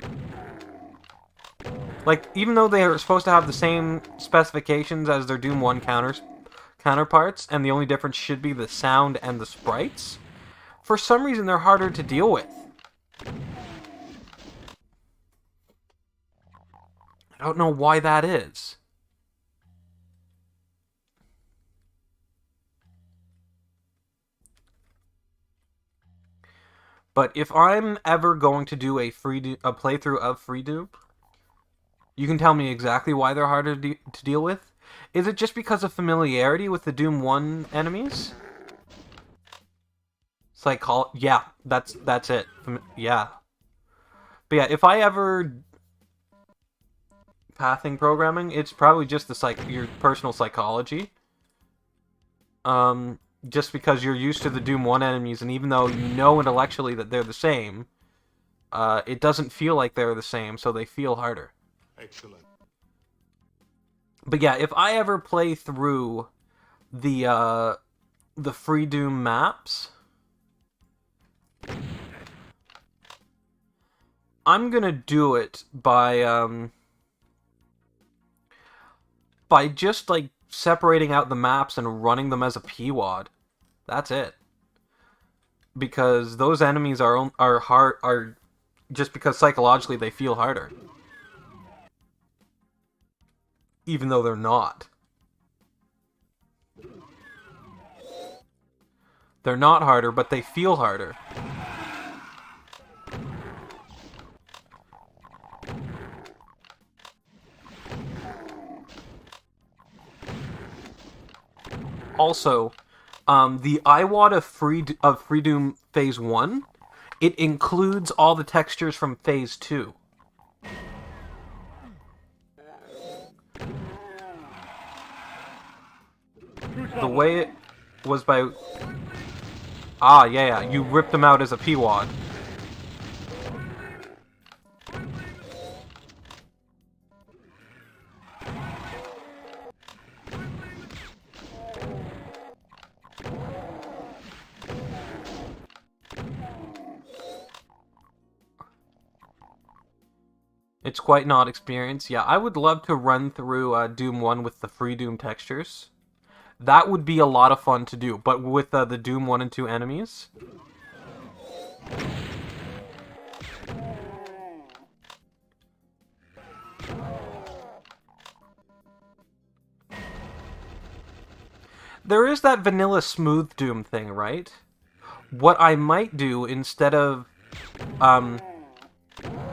Like, even though they are supposed to have the same specifications as their Doom 1 counterparts, and the only difference should be the sound and the sprites, for some reason they're harder to deal with. I don't know why that is. But if I'm ever going to do a playthrough of Free Doom, you can tell me exactly why they're harder to deal with. Is it just because of familiarity with the Doom 1 enemies? Yeah, that's it. Yeah. But yeah, if I ever pathing programming, it's probably just your personal psychology. Just because you're used to the Doom 1 enemies, and even though you know intellectually that they're the same, it doesn't feel like they're the same, so they feel harder. Excellent. But yeah, if I ever play through the Free Doom maps, I'm gonna do it by just like separating out the maps and running them as a PWAD. That's it. Because those enemies are just because psychologically they feel harder. Even though they're not. They're not harder, but they feel harder. Also, the IWAD of Free Doom Phase 1, it includes all the textures from Phase 2. The way it was by... Ah, yeah, you ripped them out as a PWAD. It's quite an odd experience. Yeah, I would love to run through Doom 1 with the Free Doom textures. That would be a lot of fun to do, but with the Doom 1 and 2 enemies. There is that vanilla smooth Doom thing, right? what I might do instead of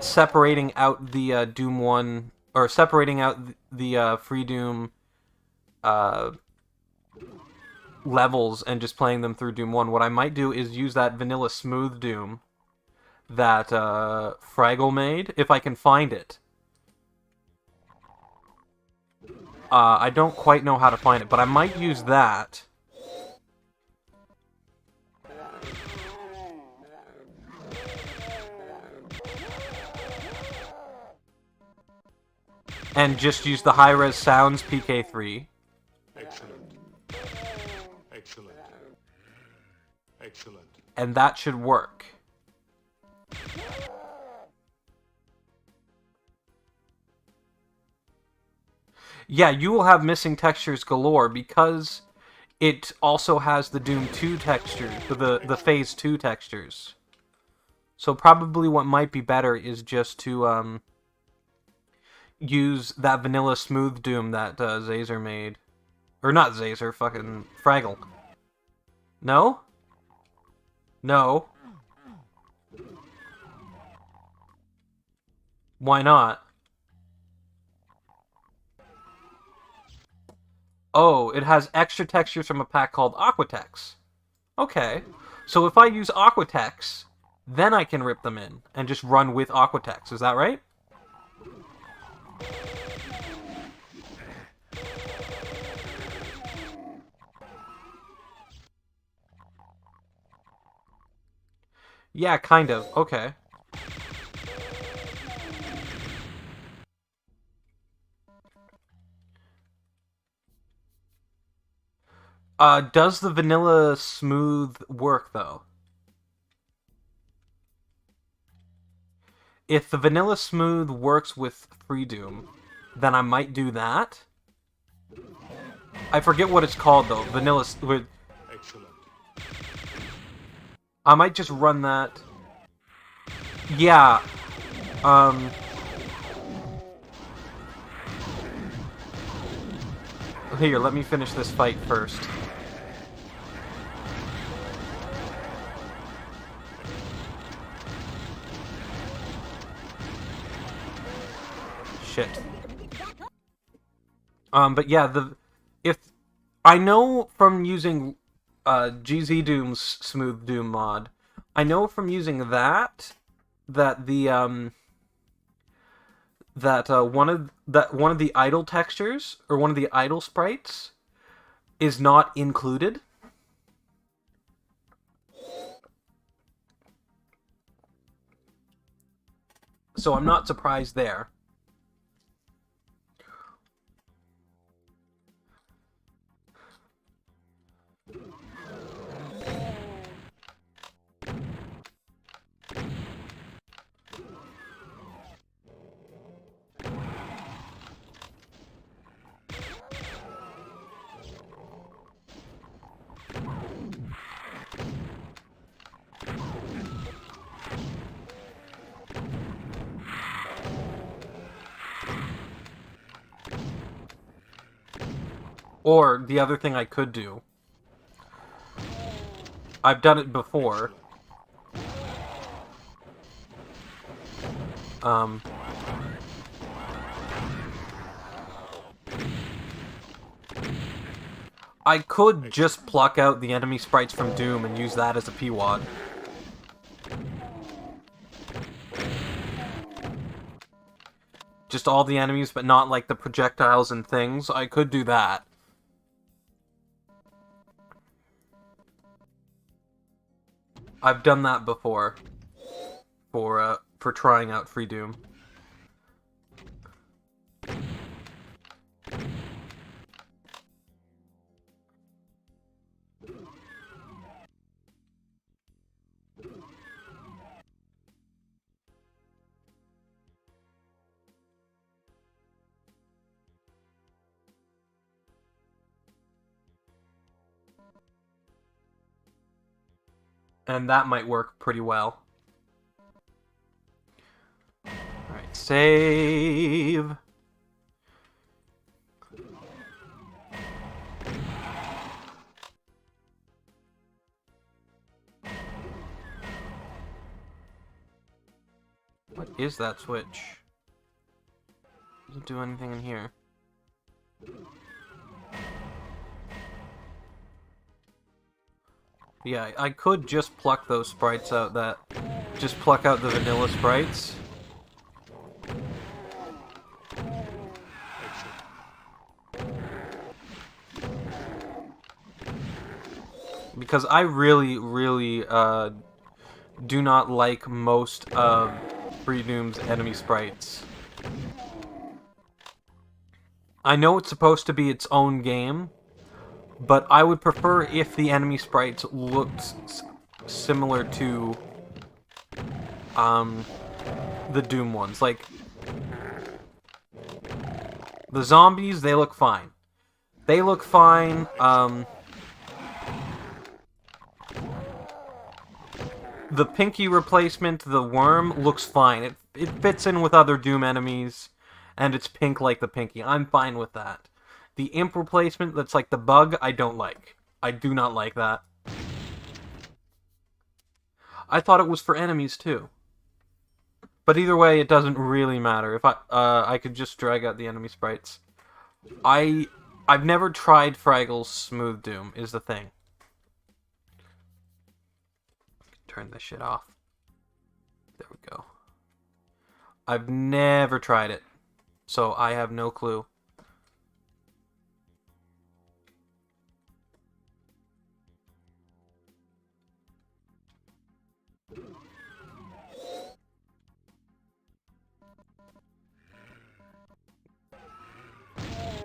separating out the Doom 1 or separating out the Free Doom levels and just playing them through Doom 1, what I might do is use that vanilla smooth Doom that Fraggle made, if I can find it. I don't quite know how to find it, but I might use that. And just use the high-res sounds PK3. Excellent. Excellent. Excellent. And that should work. Yeah, you will have missing textures galore because it also has the Doom 2 textures, the Phase 2 textures. So probably what might be better is just to use that vanilla smooth Doom that Zazer made. Or not Zazer, fucking Fraggle. No? No. Why not? Oh, it has extra textures from a pack called Aquatex. Okay. So if I use Aquatex, then I can rip them in and just run with Aquatex. Is that right? Yeah, kind of. Okay. Does the vanilla smooth work, though? If the vanilla smooth works with Free Doom, then I might do that. I forget what it's called, though. Vanilla... Excellent. I might just run that. Yeah. Here, let me finish this fight first. Shit. But yeah, if I know from using GZ Doom's Smooth Doom mod, I know from using that the one of the idle textures or one of the idle sprites is not included. So I'm not surprised there. Or the other thing I could do, I've done it before. I could just pluck out the enemy sprites from Doom and use that as a P-Wad. Just all the enemies, but not like the projectiles and things. I could do that. I've done that before. For trying out Free Doom. And that might work pretty well. Alright, save. What is that switch? Doesn't do anything in here. Yeah, I could just pluck those sprites out that... Just pluck out the vanilla sprites. Because I really, really, do not like most of Freedoom's enemy sprites. I know it's supposed to be its own game, but I would prefer if the enemy sprites looked similar to the Doom ones. Like, the zombies, they look fine. They look fine. The Pinky replacement, the worm, looks fine. It fits in with other Doom enemies, and it's pink like the Pinky. I'm fine with that. The Imp replacement that's like the bug, I don't like. I do not like that. I thought it was for enemies too. But either way, it doesn't really matter. If I could just drag out the enemy sprites. I've never tried Fraggle's Smooth Doom, is the thing. Turn this shit off. There we go. I've never tried it, so I have no clue.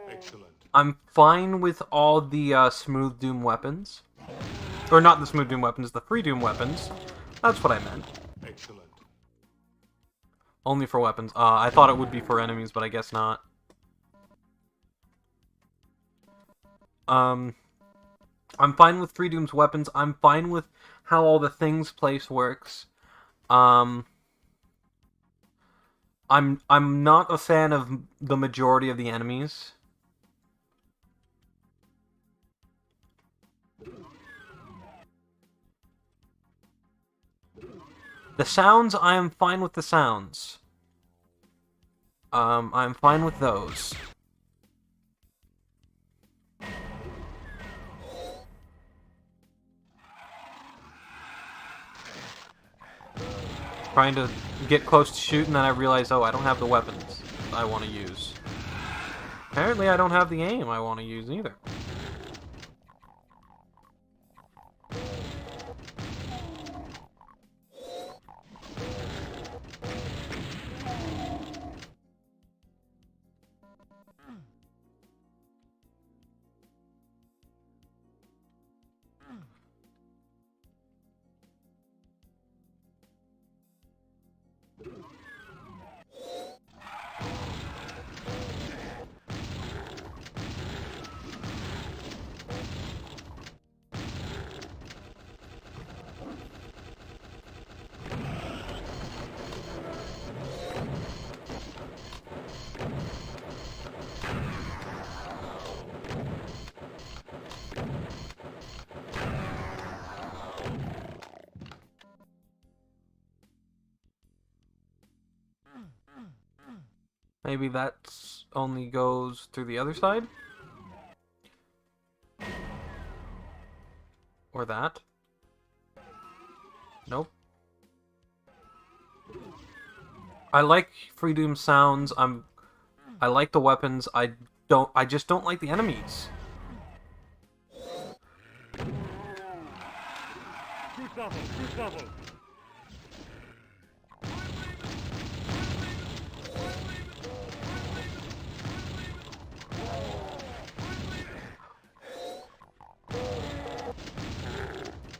Excellent. I'm fine with all the Smooth Doom weapons. Or not the Smooth Doom weapons, the Free Doom weapons. That's what I meant. Excellent. Only for weapons. I thought it would be for enemies, but I guess not. I'm fine with Free Doom's weapons. I'm fine with how all the things place works. I'm not a fan of the majority of the enemies. The sounds, I am fine with the sounds. I'm fine with those. Trying to get close to shoot, and then I realize, oh, I don't have the weapons I want to use. Apparently I don't have the aim I want to use either. Maybe that only goes through the other side? Or that? Nope. I like Free Doom sounds. I like the weapons. I just don't like the enemies. Shoot double, shoot double.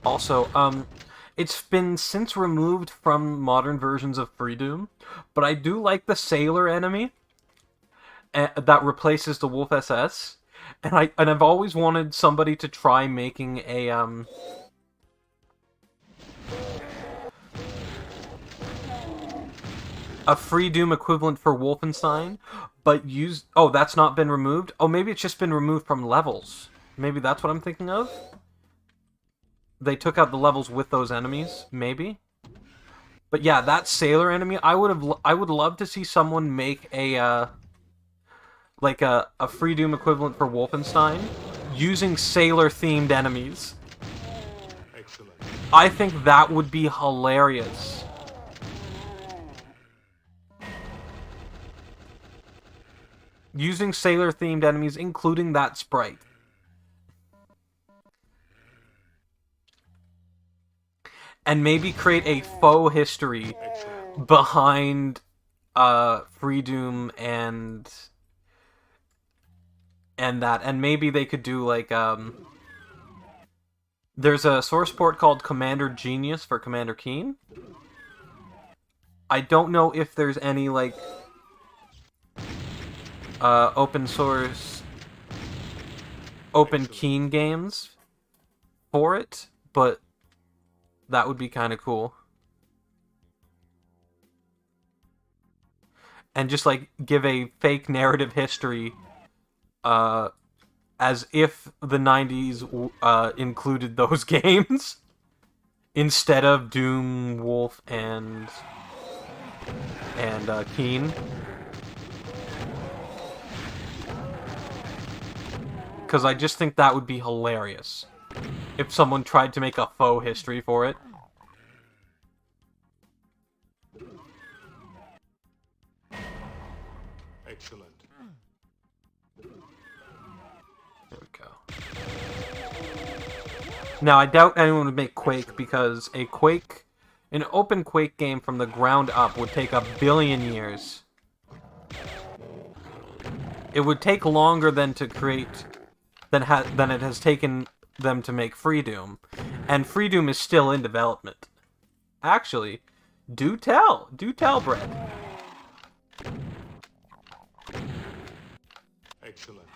Also, it's been since removed from modern versions of Free Doom, but I do like the Sailor enemy that replaces the Wolf SS, and I've always wanted somebody to try making a Free Doom equivalent for Wolfenstein, but use... Oh, that's not been removed? Oh, maybe it's just been removed from levels. Maybe that's what I'm thinking of? They took out the levels with those enemies? Maybe? But yeah, that sailor enemy, I would love to see someone make a like a Free Doom equivalent for Wolfenstein using sailor themed enemies. Excellent. I think that would be hilarious. Using sailor themed enemies, including that sprite. And maybe create a faux history behind Free Doom and that. And maybe they could do like there's a source port called Commander Genius for Commander Keen. I don't know if there's any like open source open Keen games for it, but that would be kind of cool. And just like give a fake narrative history as if the 90s included those games instead of Doom, Wolf, and Keen. Because I just think that would be hilarious if someone tried to make a faux history for it. Excellent. There we go. Now, I doubt anyone would make Quake because an open Quake game from the ground up would take 1,000,000,000 years. It would take longer than to create than it has taken them to make Free Doom, and Free Doom is still in development. Actually, do tell, Brett. Excellent.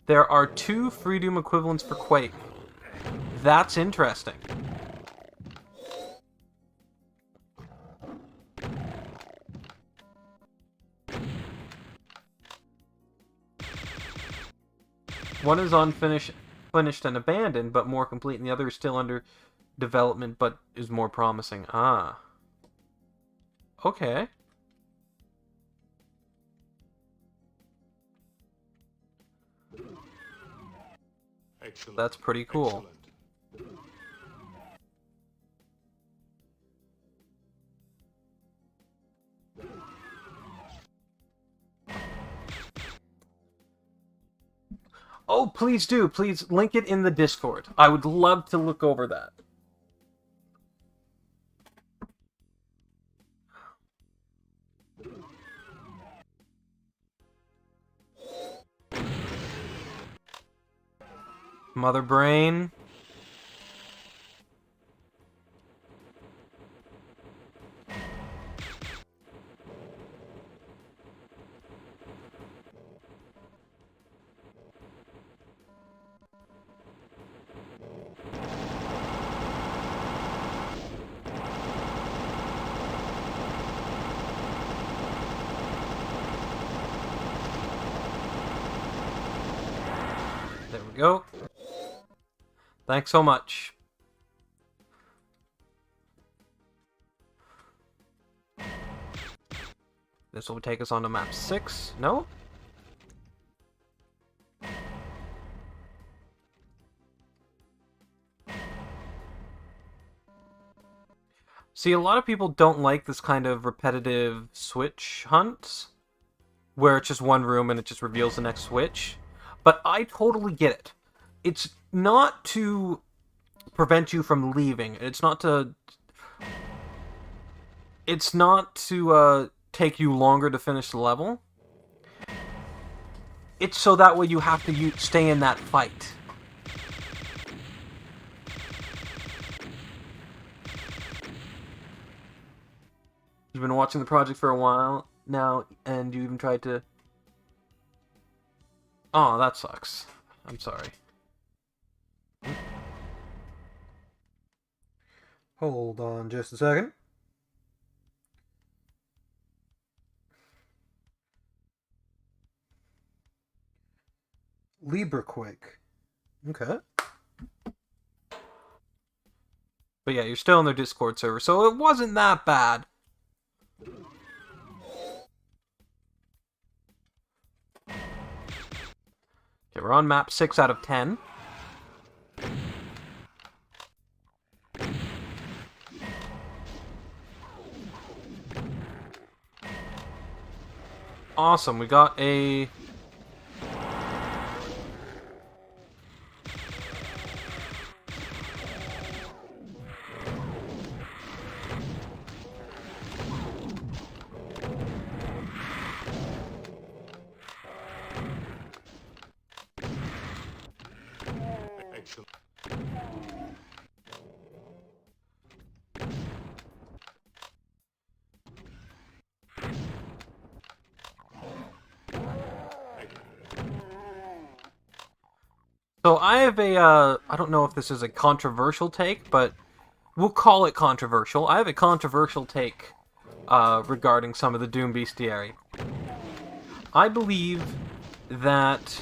There are 2 Free Doom equivalents for Quake. That's interesting. One is finished and abandoned, but more complete, and the other is still under development, but is more promising. Ah. Okay. Excellent. That's pretty cool. Excellent. Oh, please do. Please link it in the Discord. I would love to look over that. Mother Brain. There we go. Thanks so much. This will take us on to map 6. No? See, a lot of people don't like this kind of repetitive switch hunt, where it's just one room and it just reveals the next switch. But I totally get it. It's not to prevent you from leaving. It's not to take you longer to finish the level. It's so that way you have to stay in that fight. You've been watching the project for a while now, and you even tried to... Oh, that sucks. I'm sorry. Hold on just a second. LibraQuake. Okay. But yeah, you're still on their Discord server, so it wasn't that bad. Okay, we're on map 6 out of 10. Awesome, we got a... Excellent. So I have a, I don't know if this is a controversial take, but we'll call it controversial. I have a controversial take regarding some of the Doom Bestiary. I believe that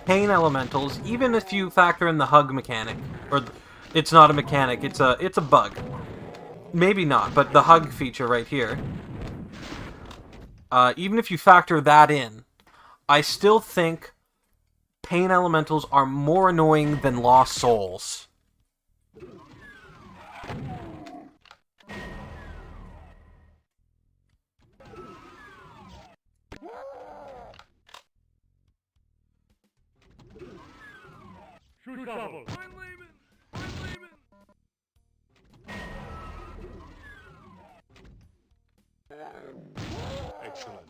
pain elementals, even if you factor in the hug mechanic, or it's not a mechanic, it's a bug. Maybe not, but the hug feature right here. Even if you factor that in, I still think pain elementals are more annoying than lost souls. Shoot double. Excellent.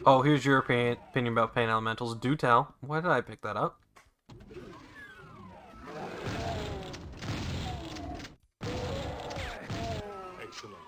Oh, here's your opinion about pain elementals. Do tell. Why did I pick that up? Excellent.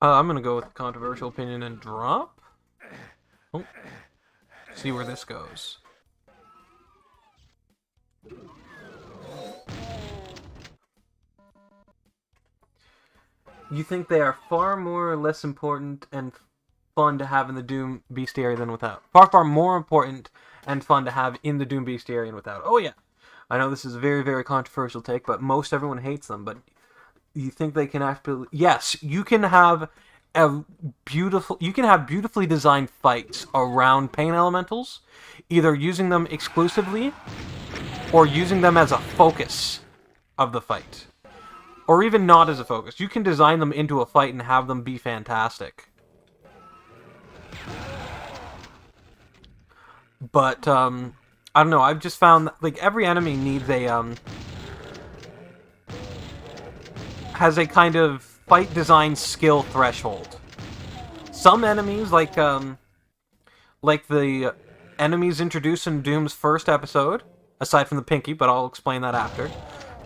I'm gonna go with controversial opinion and drop. Oh. See where this goes. You think they are far more or less important and fun to have in the Doom Bestiary than without? Far more important and fun to have in the Doom Bestiary and without. Oh yeah. I know this is a very, very controversial take, but most everyone hates them, but you think they can actually... Yes, you can have beautifully designed fights around pain elementals, either using them exclusively or using them as a focus of the fight. Or even not as a focus. You can design them into a fight and have them be fantastic. But, I don't know, I've just found that, like, every enemy needs a, has a kind of fight design skill threshold. Some enemies, like the enemies introduced in Doom's first episode, aside from the Pinky, but I'll explain that after,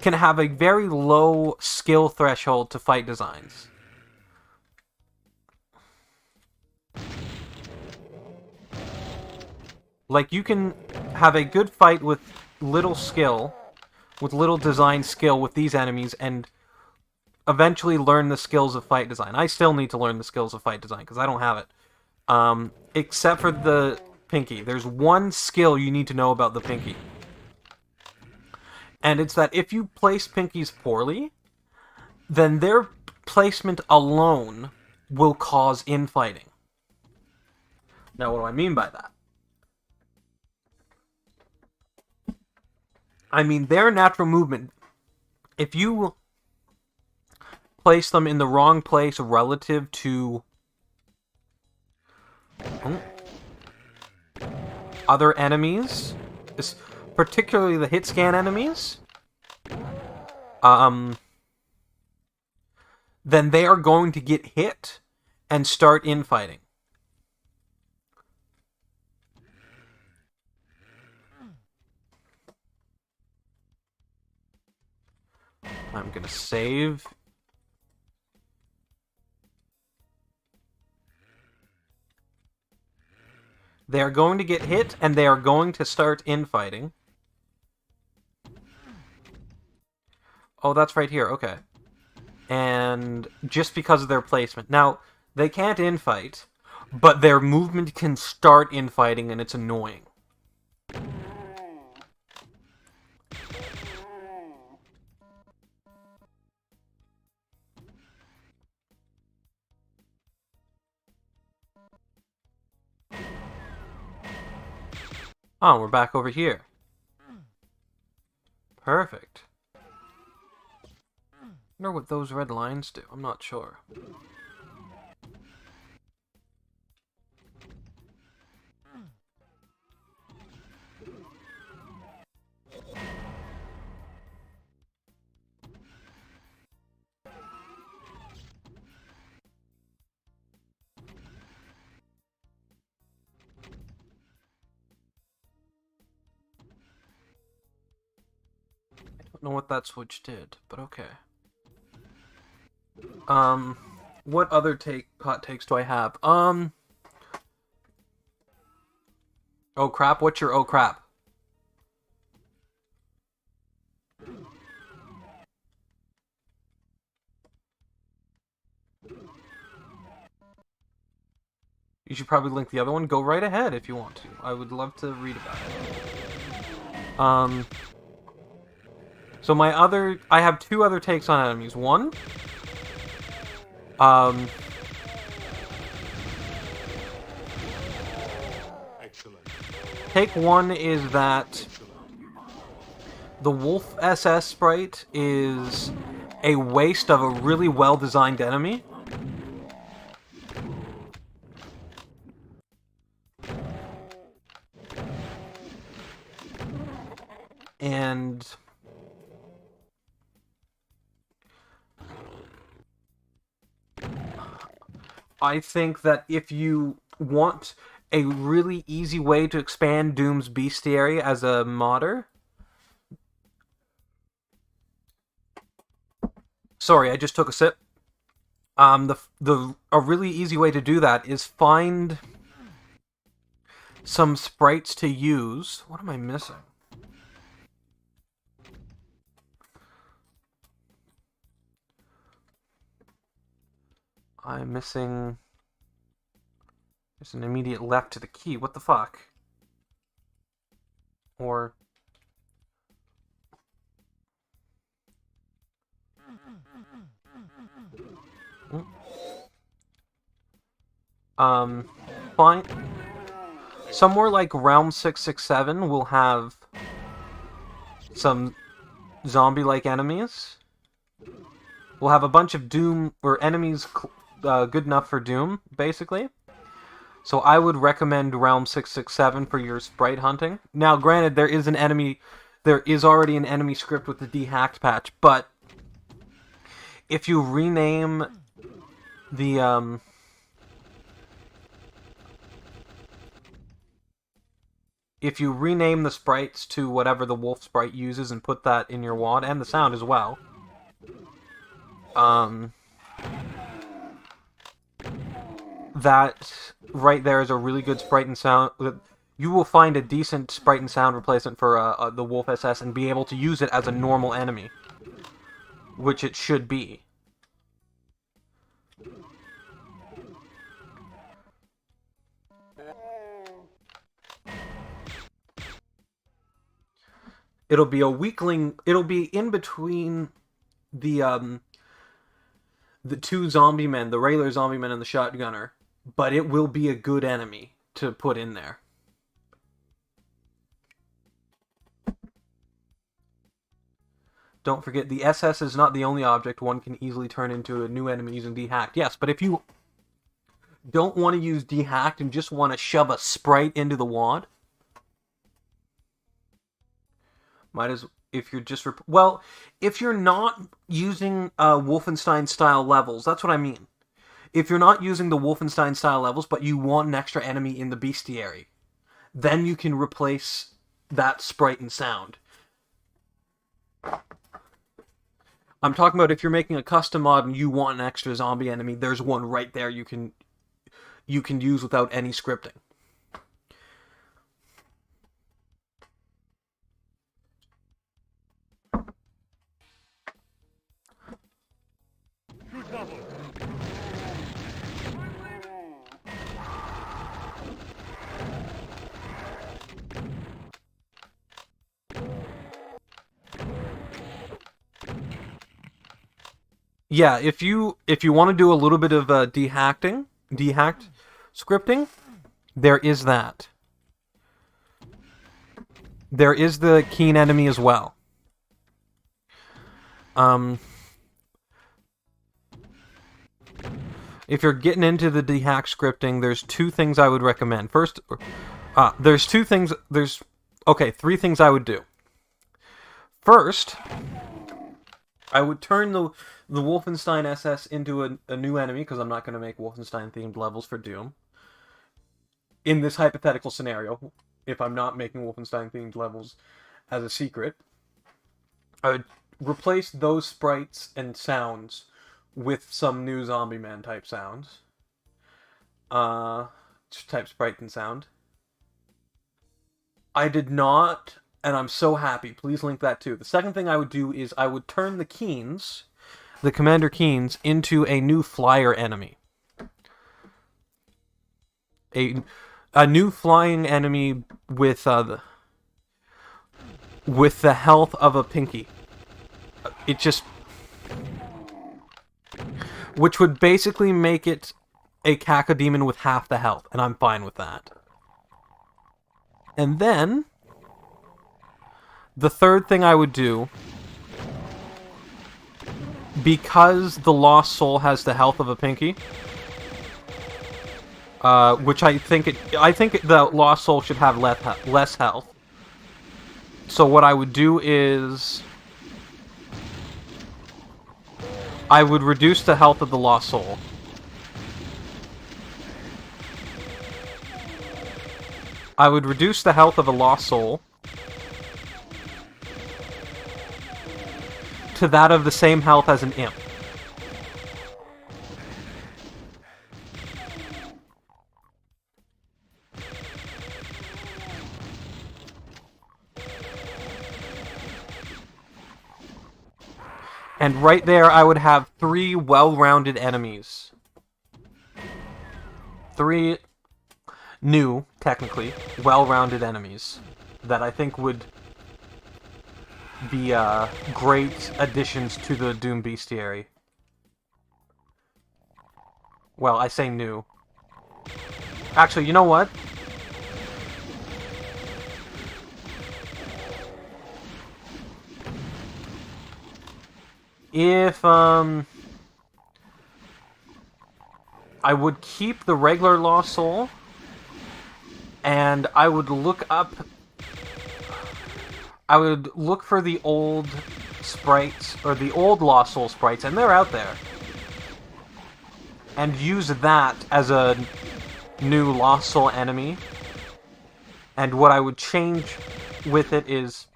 can have a very low skill threshold to fight designs. Like, you can have a good fight with little skill, with little design skill with these enemies, and eventually learn the skills of fight design. I still need to learn the skills of fight design, because I don't have it. Except for the Pinky. There's one skill you need to know about the Pinky. And it's that if you place Pinkies poorly, then their placement alone will cause infighting. Now, what do I mean by that? I mean, their natural movement, if you place them in the wrong place relative to other enemies, particularly the hit scan enemies, then they are going to get hit and start infighting. I'm going to save. They are going to get hit, and they are going to start infighting. Oh, that's right here. Okay. And just because of their placement. Now, they can't infight, but their movement can start infighting, and it's annoying. Oh, we're back over here. Perfect. I wonder what those red lines do. I'm not sure. I don't know what that switch did, but okay. What other hot takes do I have? Oh crap, what's your oh crap? You should probably link the other one. Go right ahead if you want to. I would love to read about it. So I have two other takes on enemies. One, Excellent. take one is that Excellent. the Wolf SS sprite is a waste of a really well-designed enemy. And I think that if you want a really easy way to expand Doom's bestiary as a modder... Sorry, I just took a sip. A really easy way to do that is find some sprites to use. What am I missing? I'm missing... There's an immediate left to the key. What the fuck? Or... Fine. Somewhere like Realm 667 will have some zombie-like enemies. We'll have a bunch of Doom, or enemies good enough for Doom, basically. So I would recommend Realm 667 for your sprite hunting. Now, granted, there is already an enemy script with the dehacked patch, but if you rename the, if you rename the sprites to whatever the wolf sprite uses and put that in your wad, and the sound as well, that right there is a really good sprite and sound. You will find a decent sprite and sound replacement for the Wolf SS and be able to use it as a normal enemy, which it should be. It'll be a weakling. It'll be in between the two zombie men, the regular zombie men and the shotgunner, but it will be a good enemy to put in there. Don't forget, the SS is not the only object one can easily turn into a new enemy using dehacked. Yes, but if you don't want to use dehacked and just want to shove a sprite into the wad, if you're just well, if you're not using Wolfenstein style levels, that's what I mean. If you're not using the Wolfenstein style levels, but you want an extra enemy in the bestiary, then you can replace that sprite and sound. I'm talking about if you're making a custom mod and you want an extra zombie enemy, there's one right there you can use without any scripting. Shoot double. Yeah, if you want to do a little bit of dehacked scripting, there is that. There is the keen enemy as well. If you're getting into the dehack scripting, there's two things I would recommend. First, there's two things. Three things I would do. First, I would turn the Wolfenstein SS into a new enemy, because I'm not going to make Wolfenstein-themed levels for Doom. In this hypothetical scenario, if I'm not making Wolfenstein-themed levels as a secret, I would replace those sprites and sounds with some new Zombie Man type sounds. Type sprite and sound. I did not, and I'm so happy. Please link that too. The second thing I would do is I would turn the Keens, the Commander Keens, into a new flyer enemy. A new flying enemy with the health of a Pinky. It just... Which would basically make it a Cacodemon with half the health, and I'm fine with that. And then, the third thing I would do, because the Lost Soul has the health of a Pinky, which I think the Lost Soul should have less health. So what I would do is, I would reduce the health of the Lost Soul. I would reduce the health of a Lost Soul to that of the same health as an Imp. And right there, I would have 3 well-rounded enemies. 3 new, technically, well-rounded enemies that I think would be great additions to the Doom Bestiary. Well, I say new. Actually, you know what? If, I would keep the regular Lost Soul, and I would look for the old sprites, or the old Lost Soul sprites, and they're out there, and use that as a new Lost Soul enemy. And what I would change with it is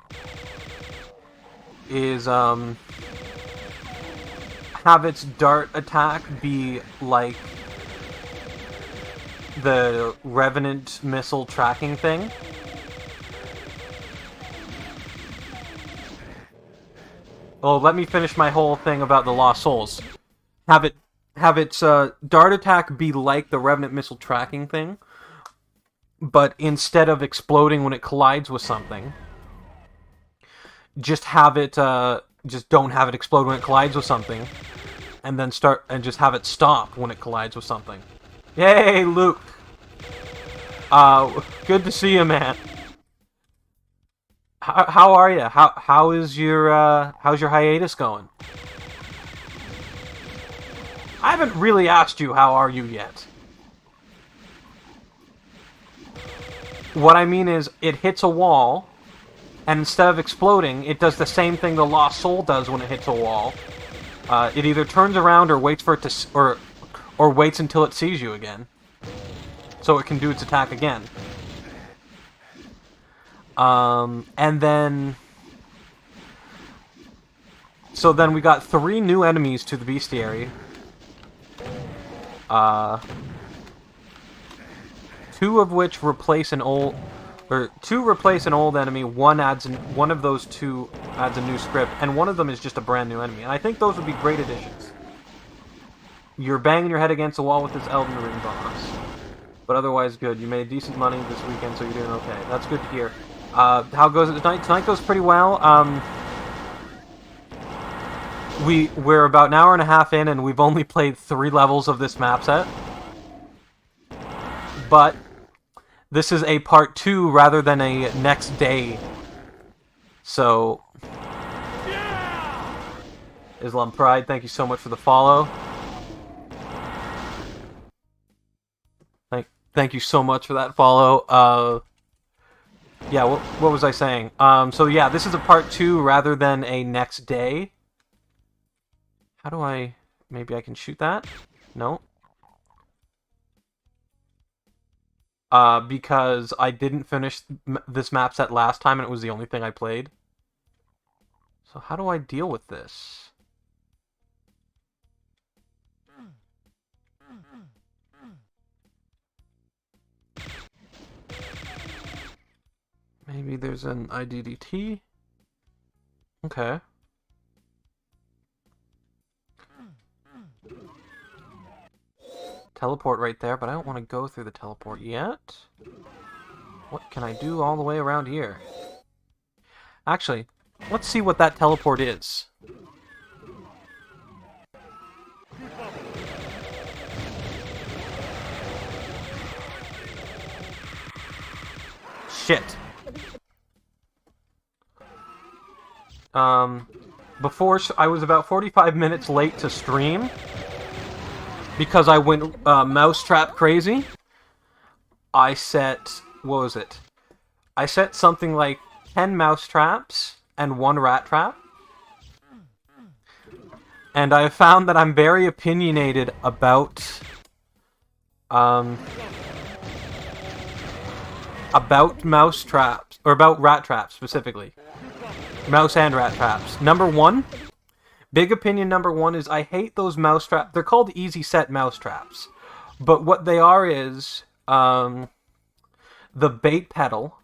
have its dart attack be like the Revenant missile tracking thing. Oh, let me finish my whole thing about the Lost Souls. Have its dart attack be like the Revenant missile tracking thing, but instead of exploding when it collides with something, just have it just don't have it explode when it collides with something, and then just have it stop when it collides with something. Yay, Luke! Good to see you, man. How are you? How's your hiatus going? I haven't really asked you how are you yet. What I mean is, it hits a wall, and instead of exploding, it does the same thing the Lost Soul does when it hits a wall. It either turns around or waits for it to, or waits until it sees you again, so it can do its attack again. And then, so then we got 3 new enemies to the bestiary. 2 of which replace an old, or 2 replace an old enemy. One of those 2 adds a new script, and one of them is just a brand new enemy. And I think those would be great additions. You're banging your head against the wall with this Elden Ring boss, but otherwise good. You made decent money this weekend, so you're doing okay. That's good to hear. How goes it tonight? Tonight goes pretty well. We're about an hour and a half in, and we've only played 3 levels of this map set. But this is a part 2 rather than a next day. So, Islam Pride, thank you so much for the follow. Thank you so much for that follow. Yeah, what was I saying? So yeah, this is a part 2 rather than a next day. How do I... Maybe I can shoot that? No. Because I didn't finish this map set last time and it was the only thing I played. So how do I deal with this? Maybe there's an IDDT? Okay. Teleport right there, but I don't want to go through the teleport yet. What can I do all the way around here? Actually, let's see what that teleport is. Shit. Before I was about 45 minutes late to stream because I went mousetrap crazy. I set, what was it? I set something like 10 mousetraps and 1 rat trap. And I found that I'm very opinionated about mouse traps, or about rat traps specifically. Mouse and rat traps. Number 1, big opinion number 1 is I hate those mouse traps. They're called easy set mouse traps. But what they are is the bait pedal,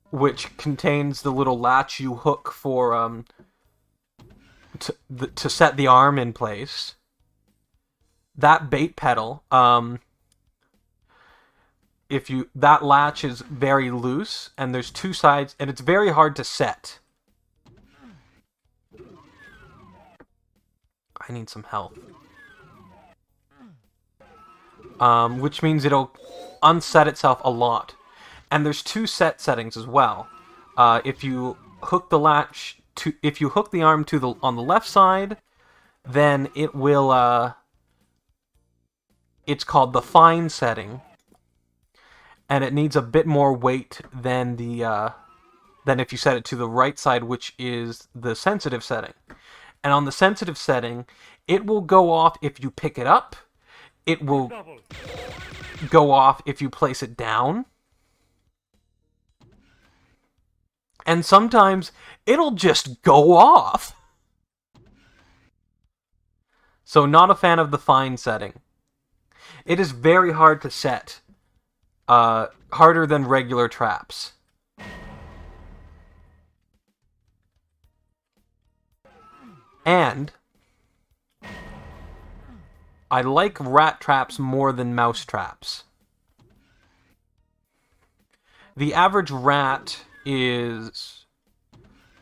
which contains the little latch you hook for to set the arm in place. That bait pedal, that latch is very loose, and there's 2 sides, and it's very hard to set. I need some health. Which means it'll unset itself a lot. And there's 2 set settings as well. If you hook the latch if you hook the arm on the left side, then it will it's called the fine setting. And it needs a bit more weight than than if you set it to the right side, which is the sensitive setting. And on the sensitive setting, it will go off if you pick it up. It will go off if you place it down. And sometimes it'll just go off. So not a fan of the fine setting. It is very hard to set. Harder than regular traps. And I like rat traps more than mouse traps. The average rat is...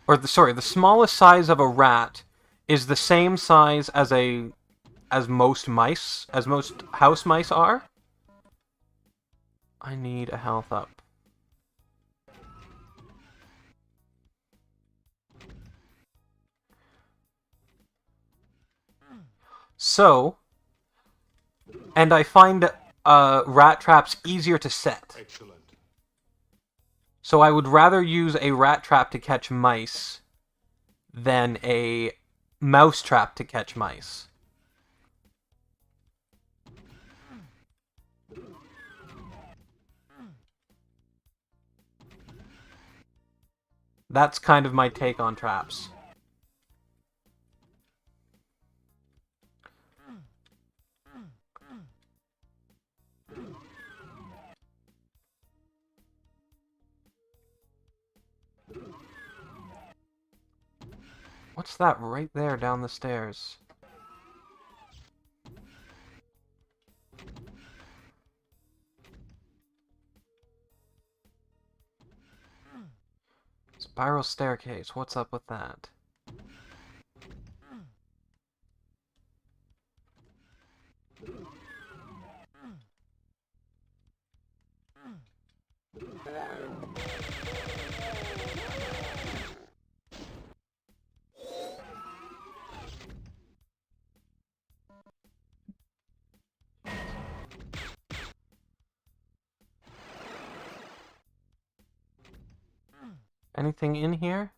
the smallest size of a rat is the same size as most house mice are. I need a health up. So, and I find rat traps easier to set. Excellent. So I would rather use a rat trap to catch mice than a mouse trap to catch mice. That's kind of my take on traps. What's that right there down the stairs? Spiral staircase, what's up with that? Anything in here?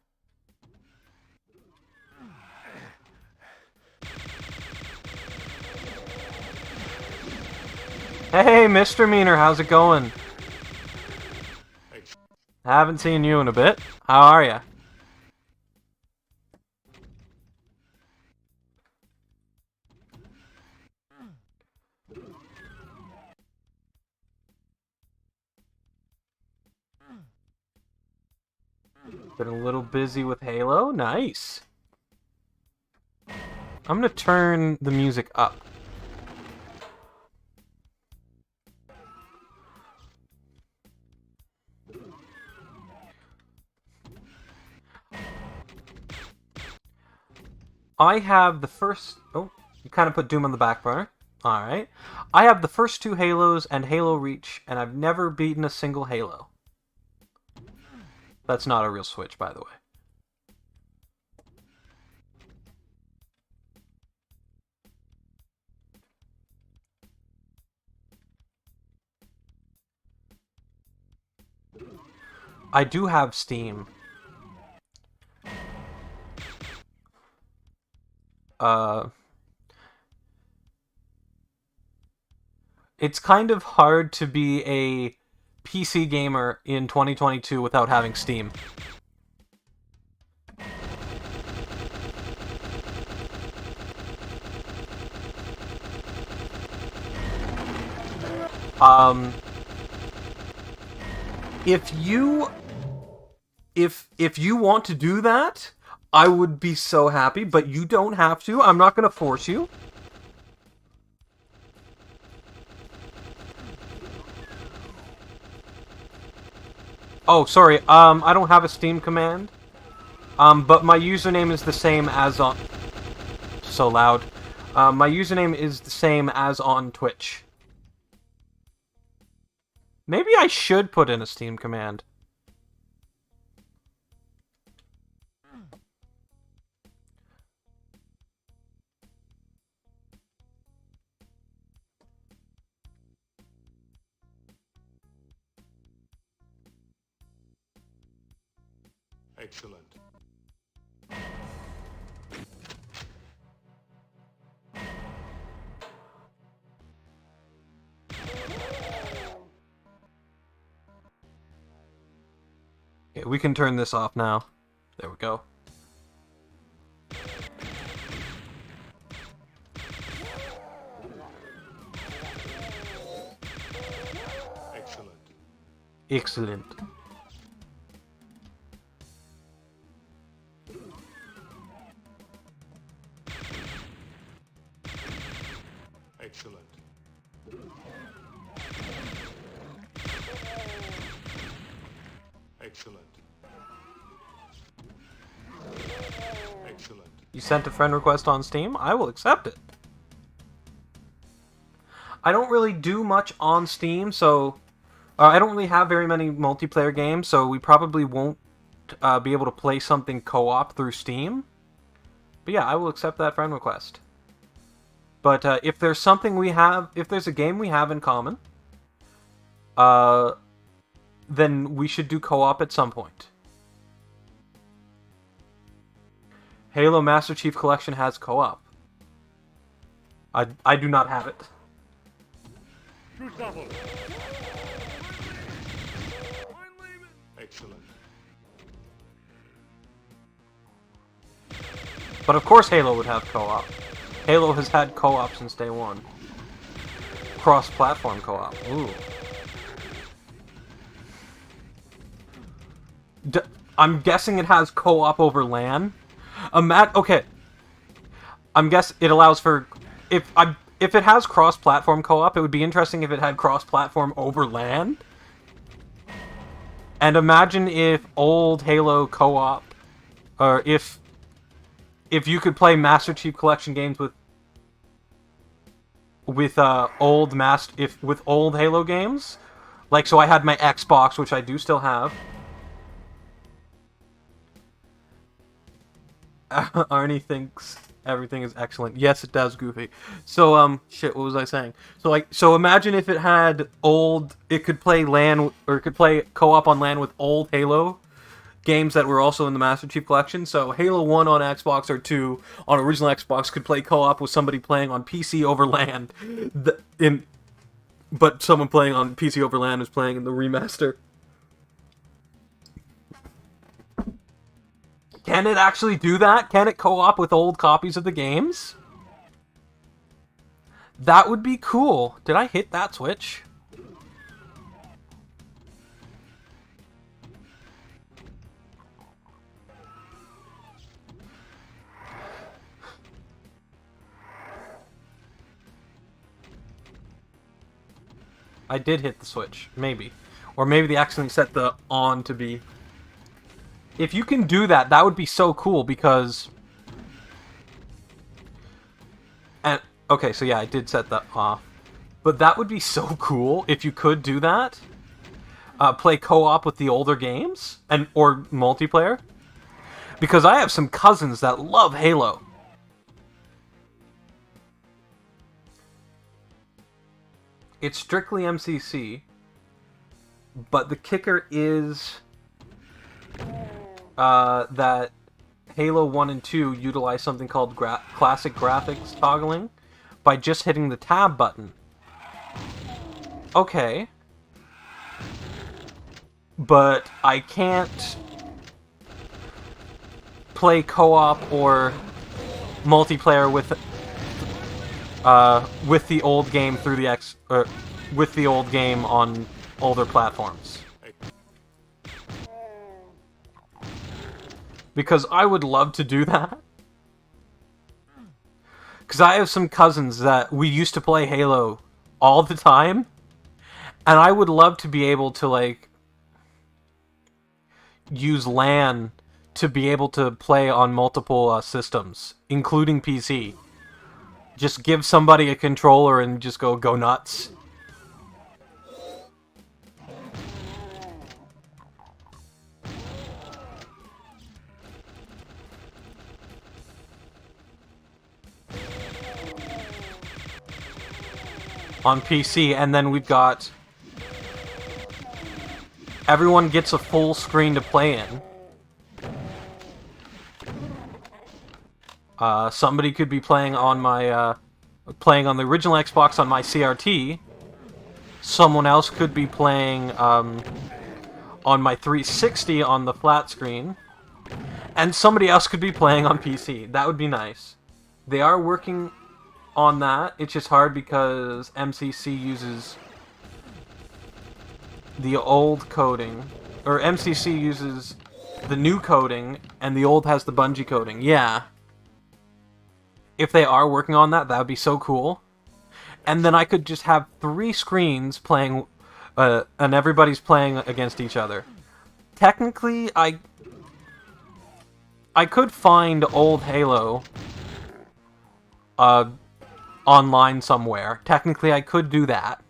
Hey, Mr. Meaner, how's it going? Haven't seen you in a bit. How are ya? Been a little busy with Halo? Nice. I'm gonna turn the music up. I have the first... Oh, you kind of put Doom on the back burner. Alright. I have the first 2 Halos and Halo Reach, and I've never beaten a single Halo. That's not a real Switch, by the way. I do have Steam. It's kind of hard to be a PC gamer in 2022 without having Steam. If you want to do that, I would be so happy, but you don't have to. I'm not gonna force you. Oh, sorry. I don't have a Steam command. But my username is the same as on... So loud. My username is the same as on Twitch. Maybe I should put in a Steam command. Excellent. Okay, we can turn this off now. There we go. Excellent. Excellent. Excellent. Excellent. Excellent. You sent a friend request on Steam? I will accept it. I don't really do much on Steam, so... I don't really have very many multiplayer games, so we probably won't be able to play something co-op through Steam. But yeah, I will accept that friend request. But if there's something we have... If there's a game we have in common... then we should do co-op at some point. Halo Master Chief Collection has co-op. I do not have it. Excellent. But of course Halo would have co-op. Halo has had co-op since day one. Cross-platform co-op. Ooh. I'm guessing it has co-op over LAN. Okay. I'm guessing it allows for... If it has cross-platform co-op, it would be interesting if it had cross-platform over LAN. And imagine if old Halo co-op... Or if you could play Master Chief Collection games with old Halo games, like, so I had my Xbox, which I do still have. Arnie thinks everything is excellent. Yes, it does, Goofy. So, shit, what was I saying? So imagine if it had it could play LAN, or it could play co-op on LAN with old Halo games that were also in the Master Chief Collection. So Halo 1 on Xbox or 2 on original Xbox could play co-op with somebody playing on PC over LAN. But someone playing on PC over LAN is playing in the remaster. Can it actually do that? Can it co-op with old copies of the games? That would be cool. Did I hit that switch? I did hit the switch. Maybe. Or maybe they accidentally set the on to be... If you can do that, that would be so cool, because... Okay, so yeah, I did set that off. But that would be so cool if you could do that. Play co-op with the older games, or multiplayer. Because I have some cousins that love Halo. It's strictly MCC, but the kicker is that Halo 1 and 2 utilize something called classic graphics toggling by just hitting the tab button. Okay. But I can't play co-op or multiplayer with the old game through the with the old game on older platforms. Because I would love to do that. Because I have some cousins that we used to play Halo all the time. And I would love to be able to, like, use LAN to be able to play on multiple systems, including PC. Just give somebody a controller and just go nuts. On PC, and then we've got... Everyone gets a full screen to play in. Somebody could be playing on my, playing on the original Xbox on my CRT. Someone else could be playing, on my 360 on the flat screen. And somebody else could be playing on PC. That would be nice. They are working on that. It's just hard because MCC uses the old coding. Or MCC uses the new coding, and the old has the Bungie coding. Yeah. If they are working on that, that would be so cool. And then I could just have 3 screens playing, and everybody's playing against each other. Technically, I could find old Halo online somewhere. Technically, I could do that.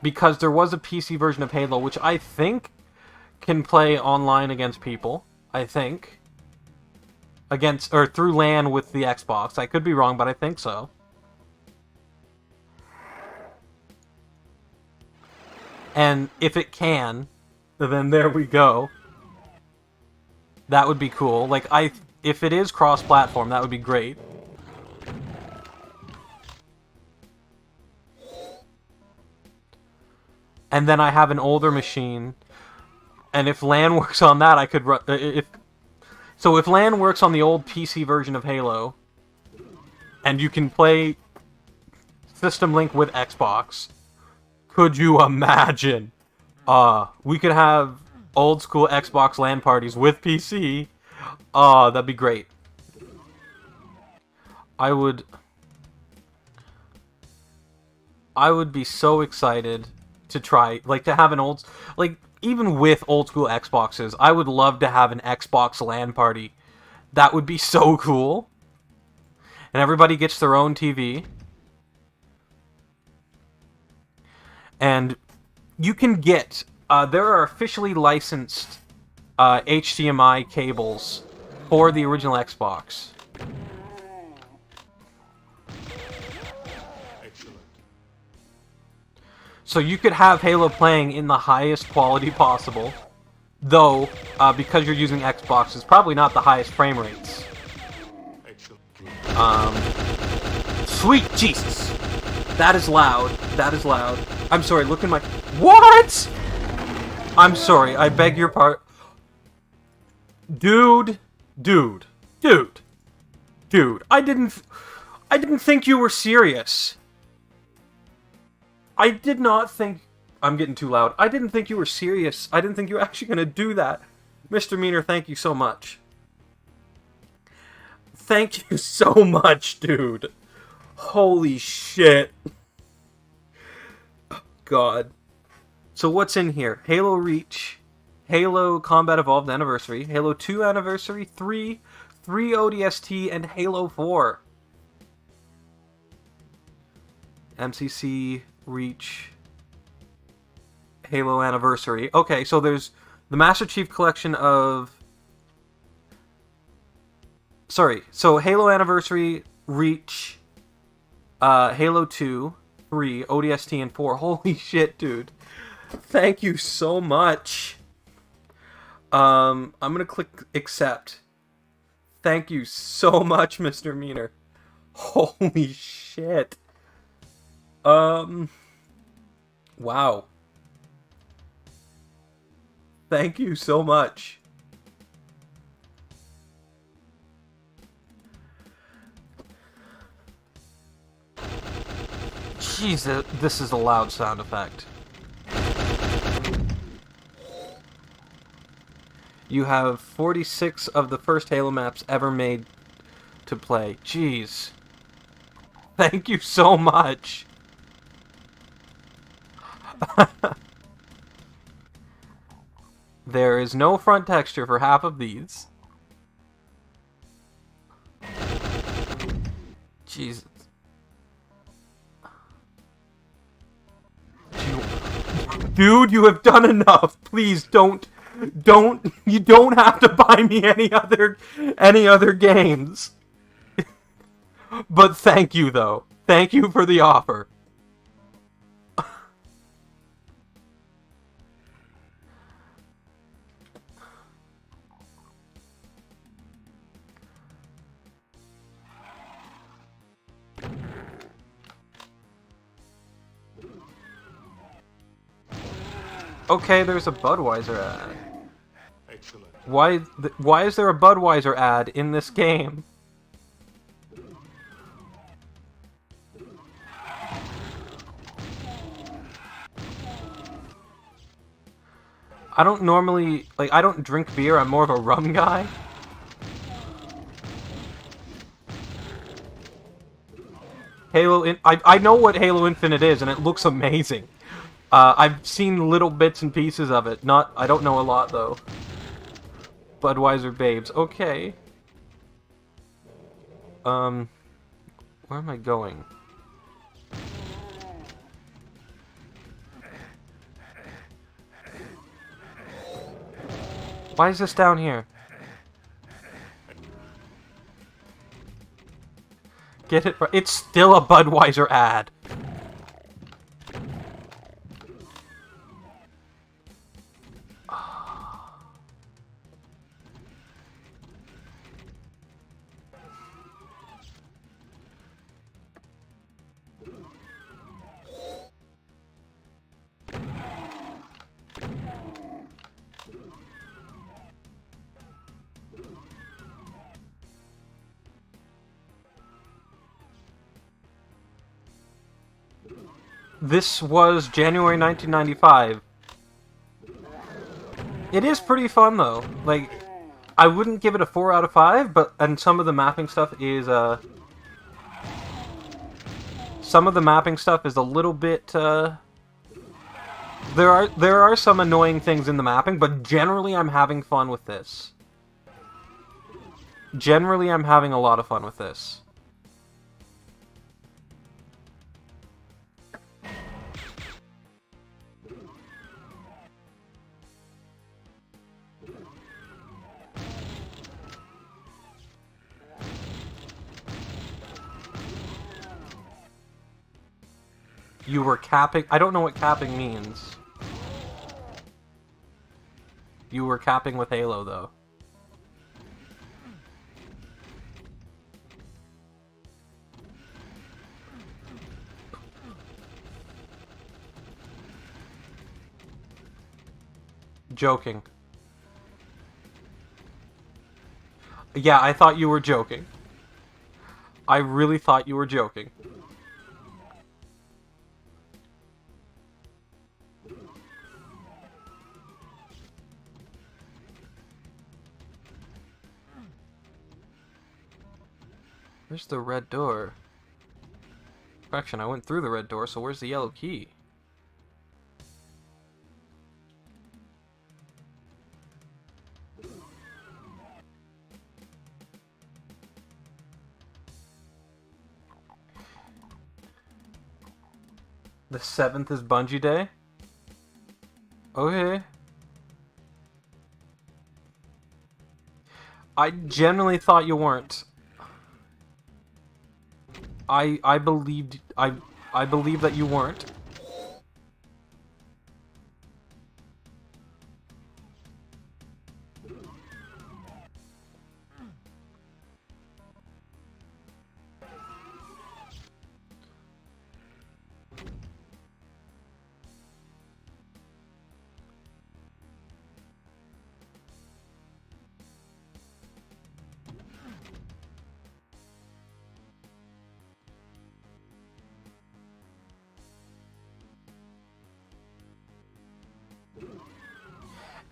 Because there was a PC version of Halo, which I think can play online against people. I think. Or through LAN with the Xbox. I could be wrong, but I think so. And if it can, then there we go. That would be cool. Like, if it is cross-platform, that would be great. And then I have an older machine, and if LAN works on that, I could run... So if LAN works on the old PC version of Halo, and you can play System Link with Xbox, could you imagine? We could have old school Xbox LAN parties with PC. That'd be great. I would be so excited to try, like, to have an old, like, even with old school Xboxes, I would love to have an Xbox LAN party. That would be so cool. And everybody gets their own TV. And you can get, there are officially licensed HDMI cables for the original Xbox. Excellent. So you could have Halo playing in the highest quality possible, though, because you're using Xbox, it's probably not the highest frame rates. Excellent. Sweet Jesus! That is loud. That is loud. I'm sorry, look in my... What?! I'm sorry, I beg your pardon. Dude. I didn't think you were serious. I did not think... I'm getting too loud. I didn't think you were serious. I didn't think you were actually going to do that. Mr. Meaner, thank you so much. Thank you so much, dude. Holy shit. Oh, God. So what's in here? Halo Reach, Halo Combat Evolved Anniversary, Halo 2 Anniversary, 3 ODST, and Halo 4. MCC, Reach, Halo Anniversary. Okay, so there's the Master Chief Collection of... Sorry, so Halo Anniversary, Reach, Halo 2, 3, ODST, and 4. Holy shit, dude. Thank you so much. I'm gonna click accept. Thank you so much, Mr. Meaner. Holy shit. Wow. Thank you so much. Jeez, this is a loud sound effect. You have 46 of the first Halo maps ever made to play. Jeez. Thank you so much. There is no front texture for half of these. Jesus. Dude, you have done enough. Please don't, you don't have to buy me any other games. But thank you, though. Thank you for the offer. Okay, there's a Budweiser ad. Excellent. Why is there a Budweiser ad in this game? I don't normally, like, I don't drink beer, I'm more of a rum guy. I know what Halo Infinite is, and it looks amazing. I've seen little bits and pieces of it. I don't know a lot, though. Budweiser Babes. Okay. Where am I going? Why is this down here? Get it right. It's still a Budweiser ad. This was January 1995. It is pretty fun though. Like, I wouldn't give it a 4 out of 5, and some of the mapping stuff is a little bit there are some annoying things in the mapping, but generally I'm having fun with this. Generally I'm having a lot of fun with this. You were capping... I don't know what capping means. You were capping with Halo, though. Joking. Yeah, I thought you were joking. I really thought you were joking. Where's the red door? Correction, I went through the red door, so where's the yellow key? The 7th is Bungie Day? Okay. I genuinely thought you weren't. I believed I believe that you weren't.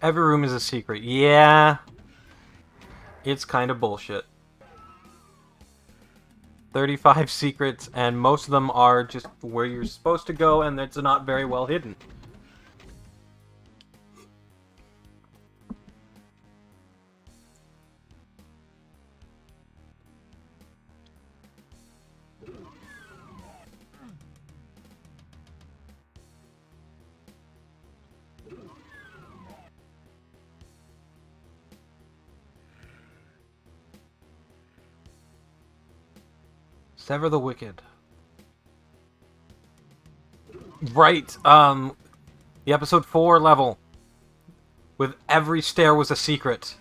Every room is a secret. Yeah. It's kind of bullshit. 35 secrets, and most of them are just where you're supposed to go, and it's not very well hidden. Sever the Wicked. Right, the episode 4 level. With every stair was a secret.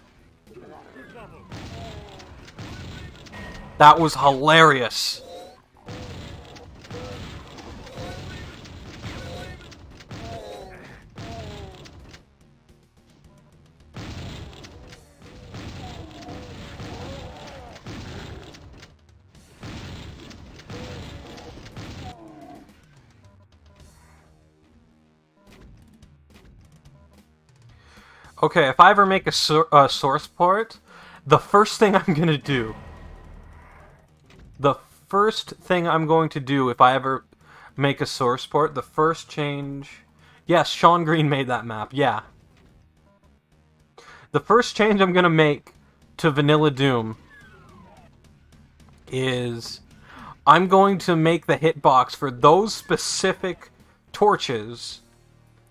That was hilarious. Okay, if I ever make a source port, the first thing I'm gonna do... The first thing I'm going to do if I ever make a source port, the first change... Yes, Sean Green made that map, yeah. The first change I'm gonna make to Vanilla Doom is... I'm going to make the hitbox for those specific torches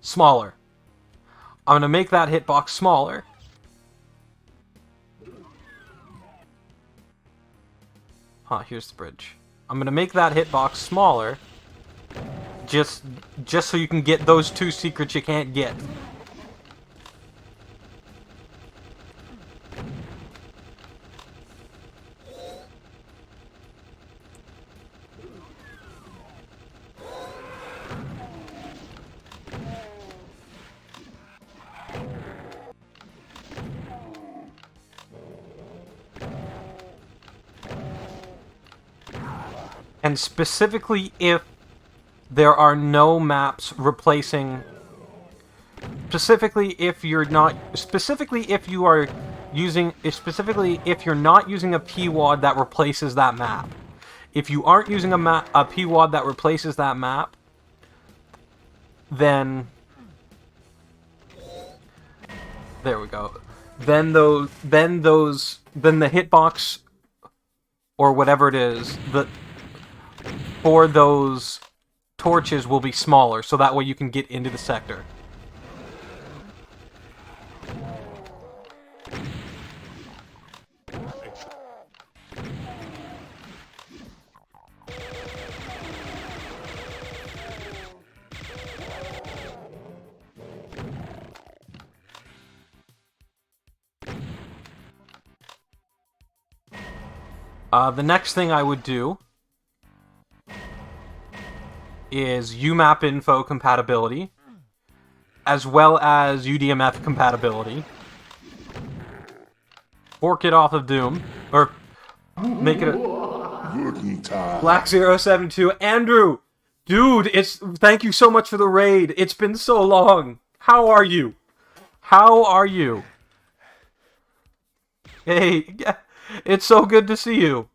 smaller. I'm going to make that hitbox smaller. Here's the bridge. I'm going to make that hitbox smaller. Just so you can get those 2 secrets you can't get. And specifically if there are no maps replacing. Specifically, if you're not if you're not using a PWAD that replaces that map. If you aren't using a PWAD that replaces that map, then there we go. Then the hitbox or whatever it is for those torches will be smaller, so that way you can get into the sector. The next thing I would do is UMAP info compatibility, as well as UDMF compatibility. Fork it off of Doom, or make it a Black072. Andrew, dude, thank you so much for the raid. It's been so long. How are you? How are you? Hey, it's so good to see you.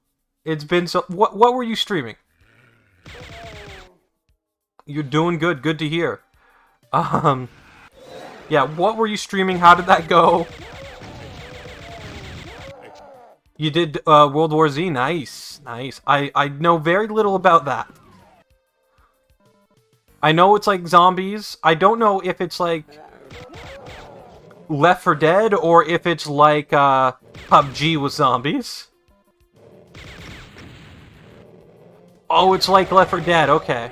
It's been so... What were you streaming? You're doing good. Good to hear. Yeah, what were you streaming? How did that go? You did World War Z. Nice. Nice. I know very little about that. I know it's like zombies. I don't know if it's like Left 4 Dead or if it's like PUBG with zombies. Oh, it's like Left 4 Dead. Okay.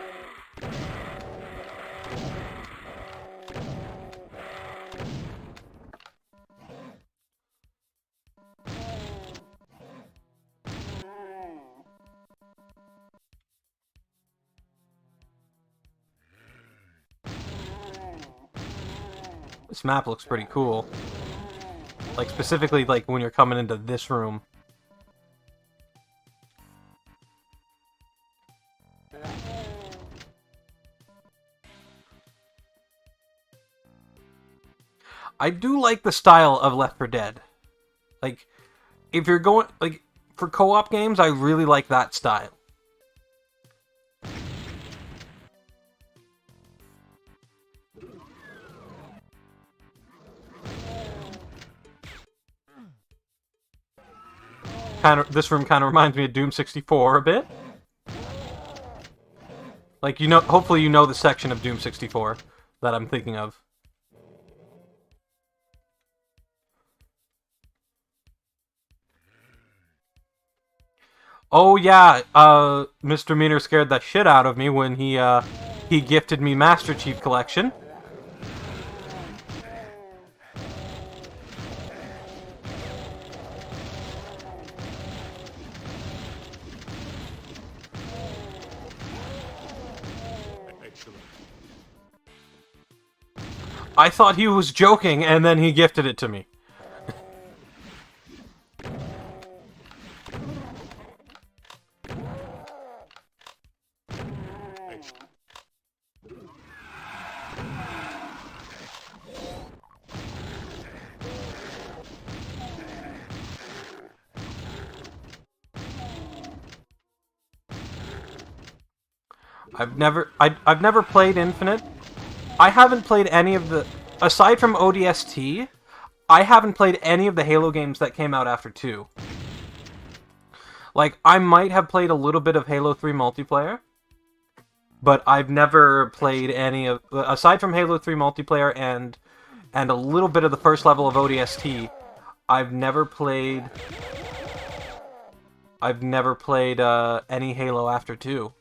This map looks pretty cool. Like, specifically, like, when you're coming into this room. I do like the style of Left 4 Dead. Like, if you're going, like, for co-op games, I really like that style. This room kind of reminds me of Doom 64 a bit. Like, you know, hopefully you know the section of Doom 64 that I'm thinking of. Oh yeah, Mr. Meter scared the shit out of me when he gifted me Master Chief Collection. I thought he was joking, and then he gifted it to me. I've never played Infinite. I haven't played any of the... Aside from ODST, I haven't played any of the Halo games that came out after 2. Like, I might have played a little bit of Halo 3 multiplayer, but I've never played any of... Aside from Halo 3 multiplayer and a little bit of the first level of ODST, I've never played any Halo after 2.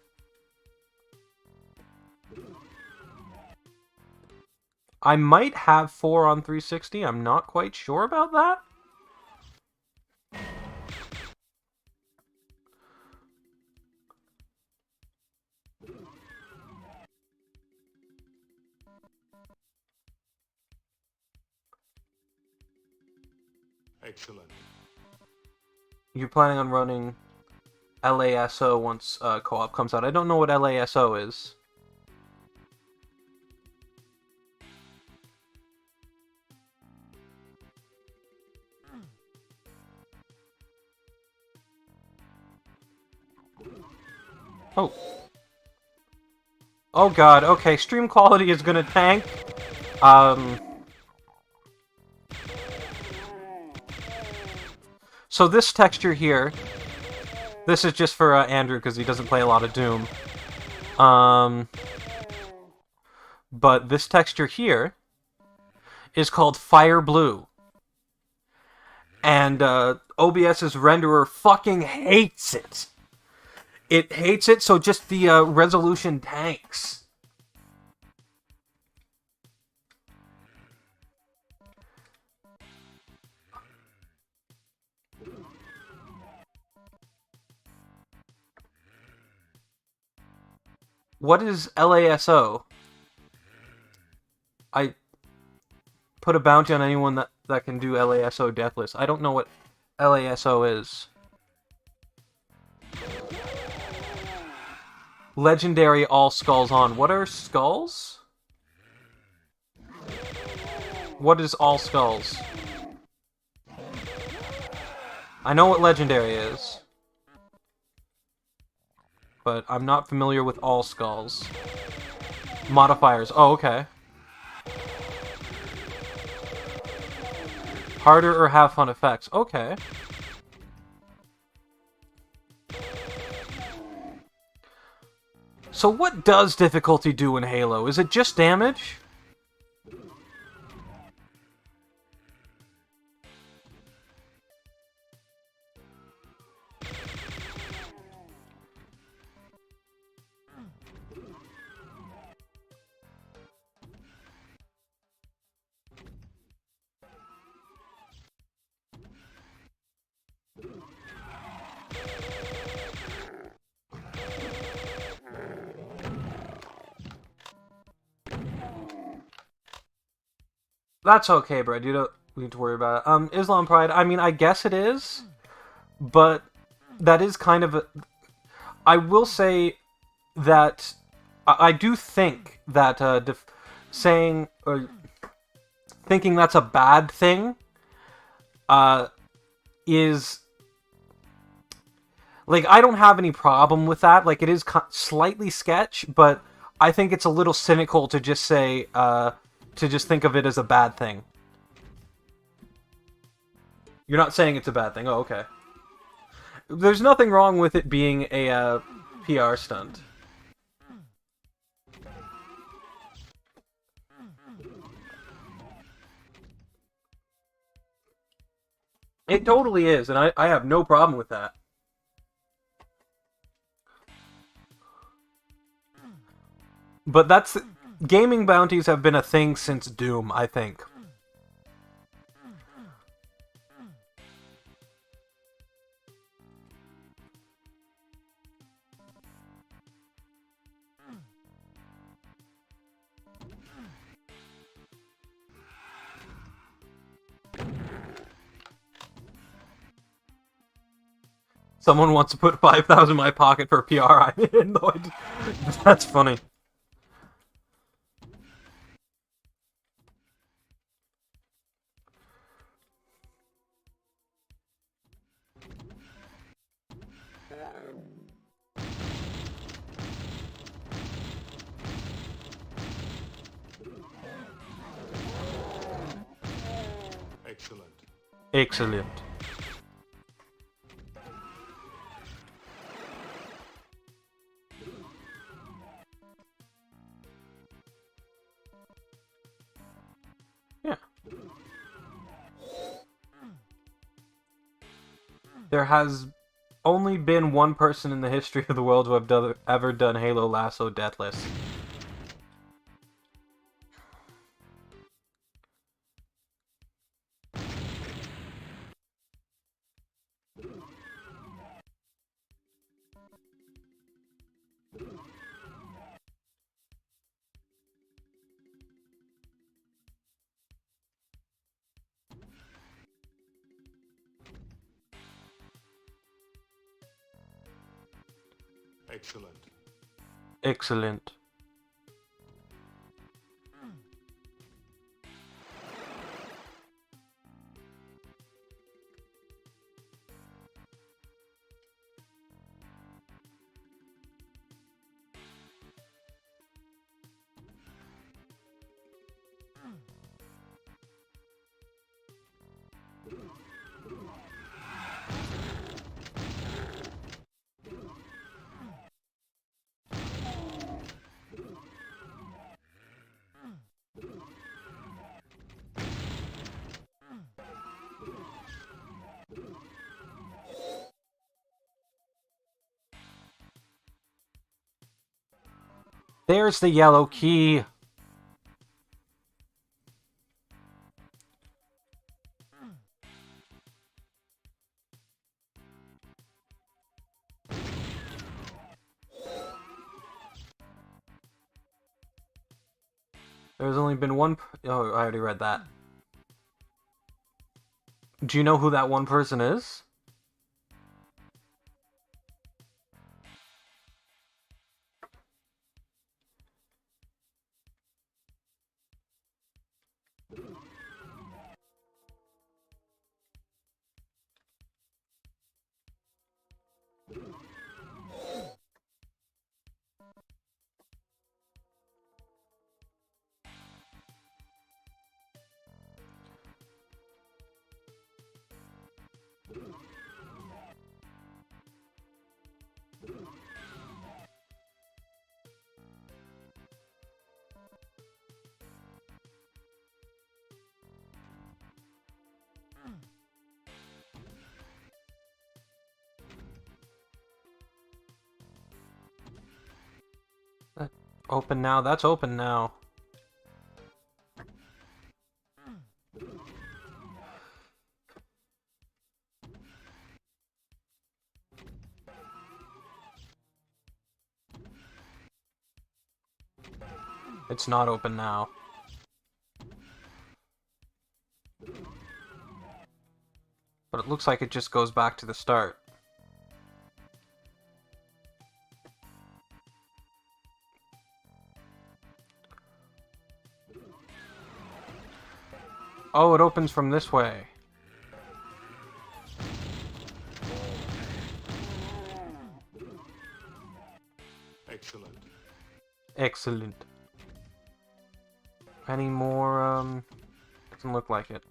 I might have 4 on 360. I'm not quite sure about that. Excellent. You're planning on running LASO once co-op comes out. I don't know what LASO is. Oh. Oh god, okay, stream quality is gonna tank. So this texture here, this is just for Andrew because he doesn't play a lot of Doom. But this texture here is called Fire Blue. And OBS's renderer fucking hates it. It hates it, so just the resolution tanks. What is LASO? I put a bounty on anyone that can do LASO deathless. I don't know what LASO is. Legendary all skulls on. What are skulls? What is all skulls? I know what legendary is. But I'm not familiar with all skulls. Modifiers. Oh, okay. Harder or have fun effects. Okay. So what does difficulty do in Halo? Is it just damage? That's okay, Brad. You don't need to worry about it. Islam Pride, I mean, I guess it is, but that is kind of a... I will say that I do think that saying or thinking that's a bad thing is... Like, I don't have any problem with that. Like, it is slightly sketch, but I think it's a little cynical to just say... to just think of it as a bad thing. You're not saying it's a bad thing. Oh, okay. There's nothing wrong with it being a PR stunt. It totally is, and I have no problem with that. But that's... Gaming bounties have been a thing since Doom, I think. Someone wants to put 5,000 in my pocket for PR. I'm in. That's funny. Excellent. Excellent. Yeah. There has only been one person in the history of the world who have ever done Halo Lasso deathless. Excellent. Excellent. There's the yellow key. There's only been one... Oh, I already read that. Do you know who that one person is? Open now. That's open now. It's not open now. But it looks like it just goes back to the start. Oh, it opens from this way. Excellent. Excellent. Any more, doesn't look like it.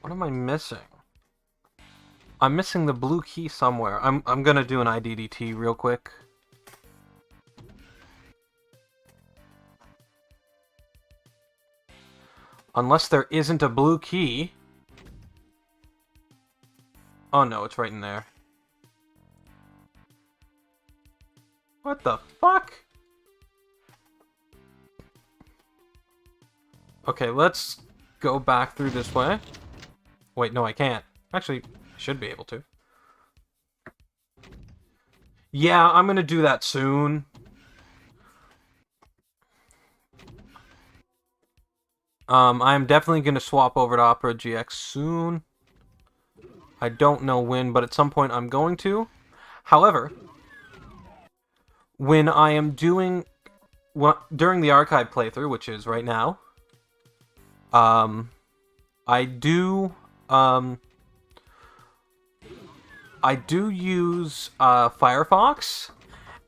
What am I missing? I'm missing the blue key somewhere. I'm gonna do an IDDT real quick. Unless there isn't a blue key. Oh no, it's right in there. What the fuck? Okay, let's go back through this way. Wait, no, I can't. Actually, I should be able to. Yeah, I'm gonna do that soon. I'm definitely gonna swap over to Opera GX soon. I don't know when, but at some point I'm going to. However, when I am doing... during the archive playthrough, which is right now, I do use Firefox,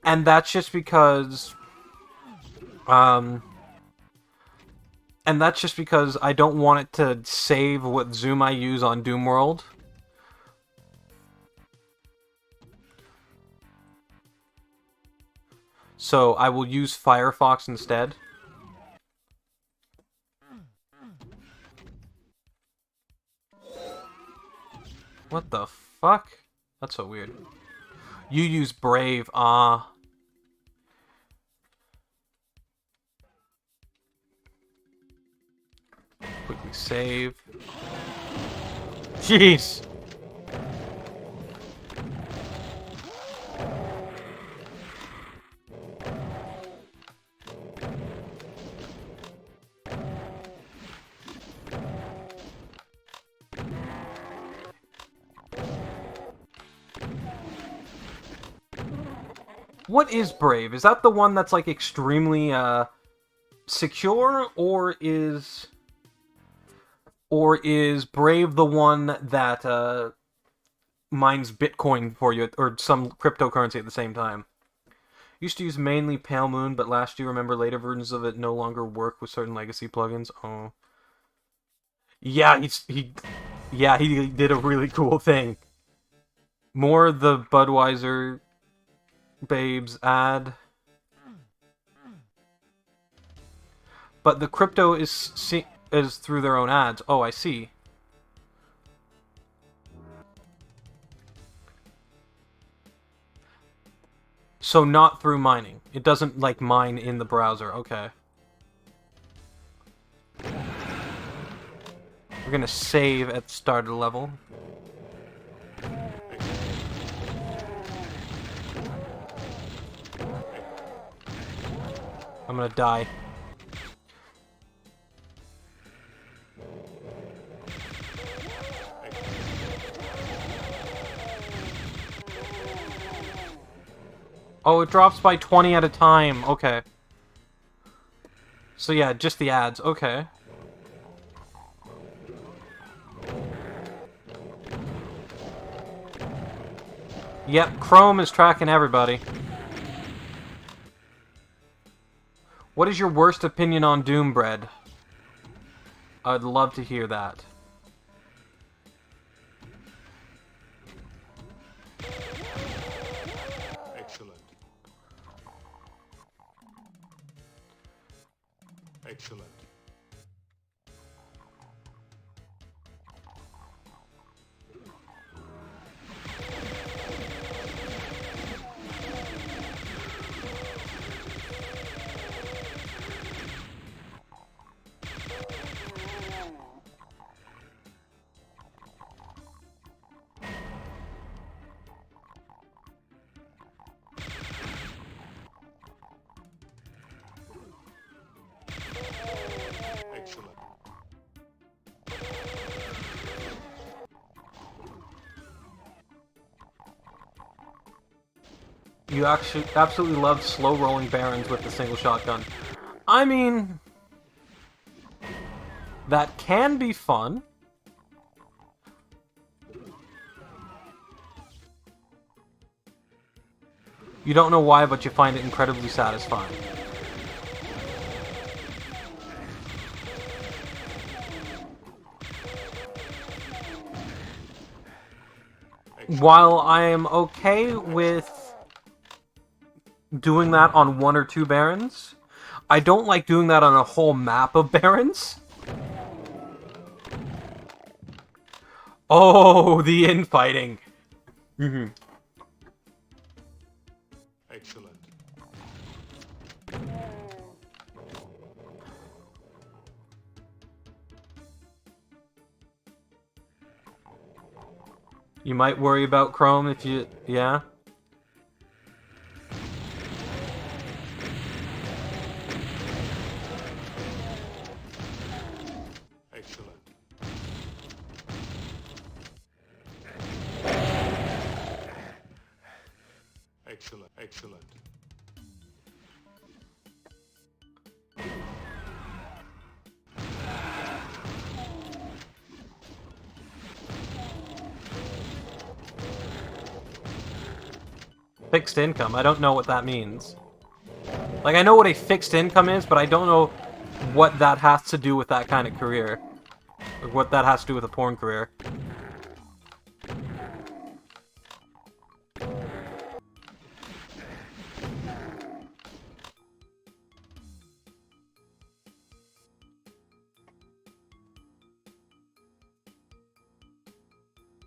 and that's just because I don't want it to save what zoom I use on Doom World. So I will use Firefox instead. What the fuck? That's so weird. You use Brave, ah. Quickly save. Jeez! What is Brave? Is that the one that's like extremely secure, or is Brave the one that mines Bitcoin for you, or some cryptocurrency at the same time? Used to use mainly Pale Moon, but last year, remember, later versions of it no longer work with certain legacy plugins. Oh, yeah, he did a really cool thing. More the Budweiser babes ad, but the crypto is through their own ads. Oh, I see. So not through mining. It doesn't, like, mine in the browser. Okay. We're gonna save at the start of the level. I'm gonna die. Oh, it drops by 20 at a time. Okay. So yeah, just the ads. Okay. Yep, Chrome is tracking everybody. What is your worst opinion on Doombread? I'd love to hear that. Excellent. Excellent. Excellent. You actually absolutely loved slow rolling barons with the single shotgun. I mean, that can be fun. You don't know why, but you find it incredibly satisfying. While I am okay with doing that on one or two barons, I don't like doing that on a whole map of barons. Oh, the infighting. Excellent. You might worry about Chrome if you... yeah? Excellent. Excellent. Excellent. Fixed income. I don't know what that means. Like, I know what a fixed income is, but I don't know what that has to do with that kind of career. Or what that has to do with a porn career.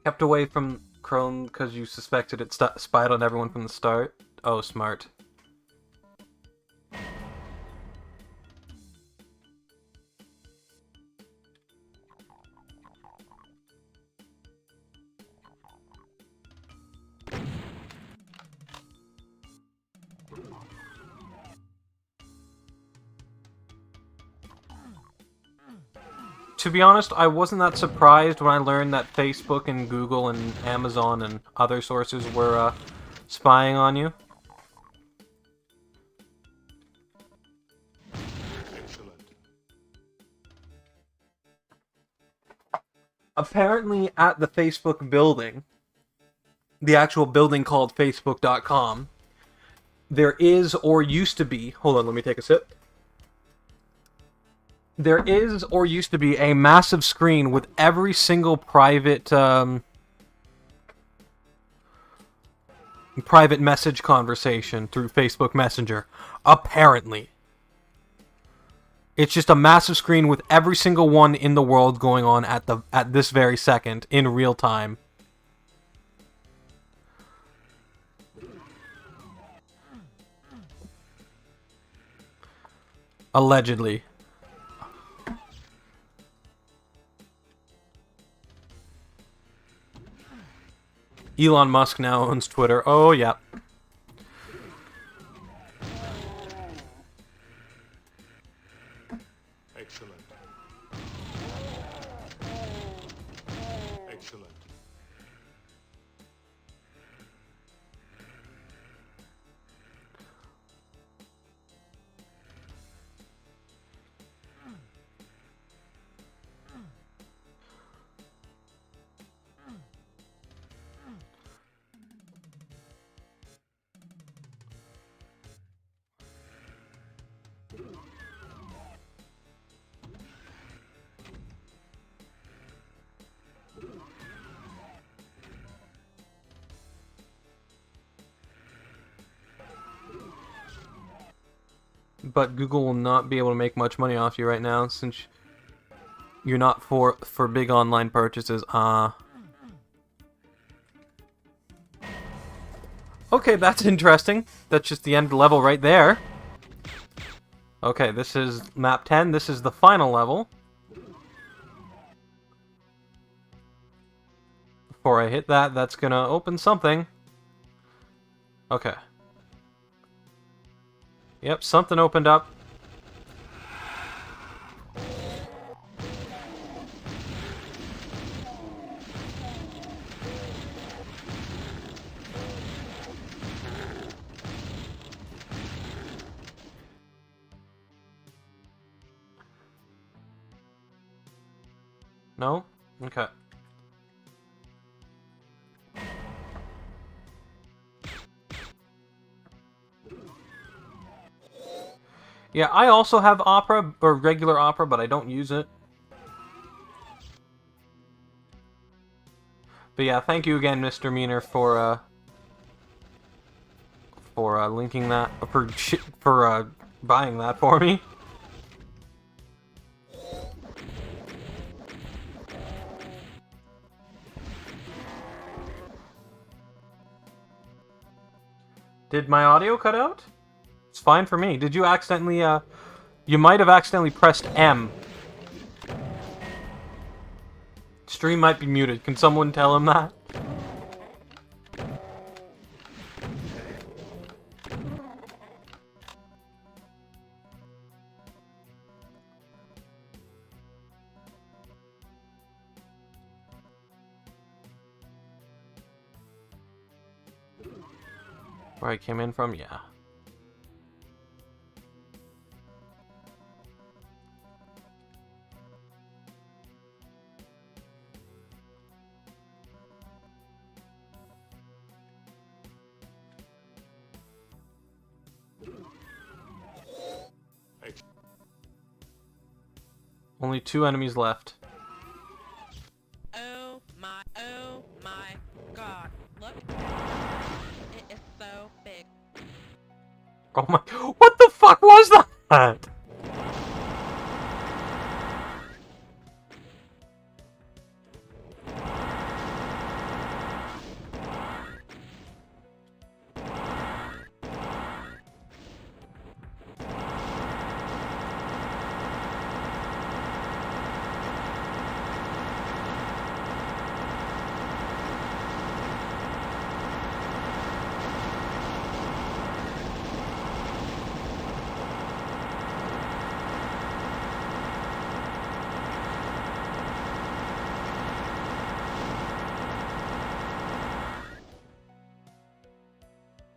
Kept away from Chrome because you suspected it spied on everyone from the start? Oh, smart. To be honest, I wasn't that surprised when I learned that Facebook and Google and Amazon and other sources were spying on you. Apparently at the Facebook building, the actual building called Facebook.com, there is or used to be, hold on, let me take a sip. There is or used to be a massive screen with every single private message conversation through Facebook Messenger. Apparently. It's just a massive screen with every single one in the world going on at this very second in real time. Allegedly. Elon Musk now owns Twitter. Oh, yeah. Excellent. Excellent. But Google will not be able to make much money off you right now since you're not for big online purchases. Okay, that's interesting. That's just the end level right there. Okay, this is map 10. This is the final level. Before I hit that, that's gonna open something. Okay. Yep, something opened up. No? Okay. Yeah, I also have Opera, or regular Opera, but I don't use it. But yeah, thank you again, Mr. Meaner, for linking that, for buying that for me. Did my audio cut out? It's fine for me. Did you accidentally, you might have accidentally pressed M. Stream might be muted. Can someone tell him that? Where I came in from? Yeah. Only 2 enemies left. Oh my god. Look. It is so big. Oh my... What the fuck was that?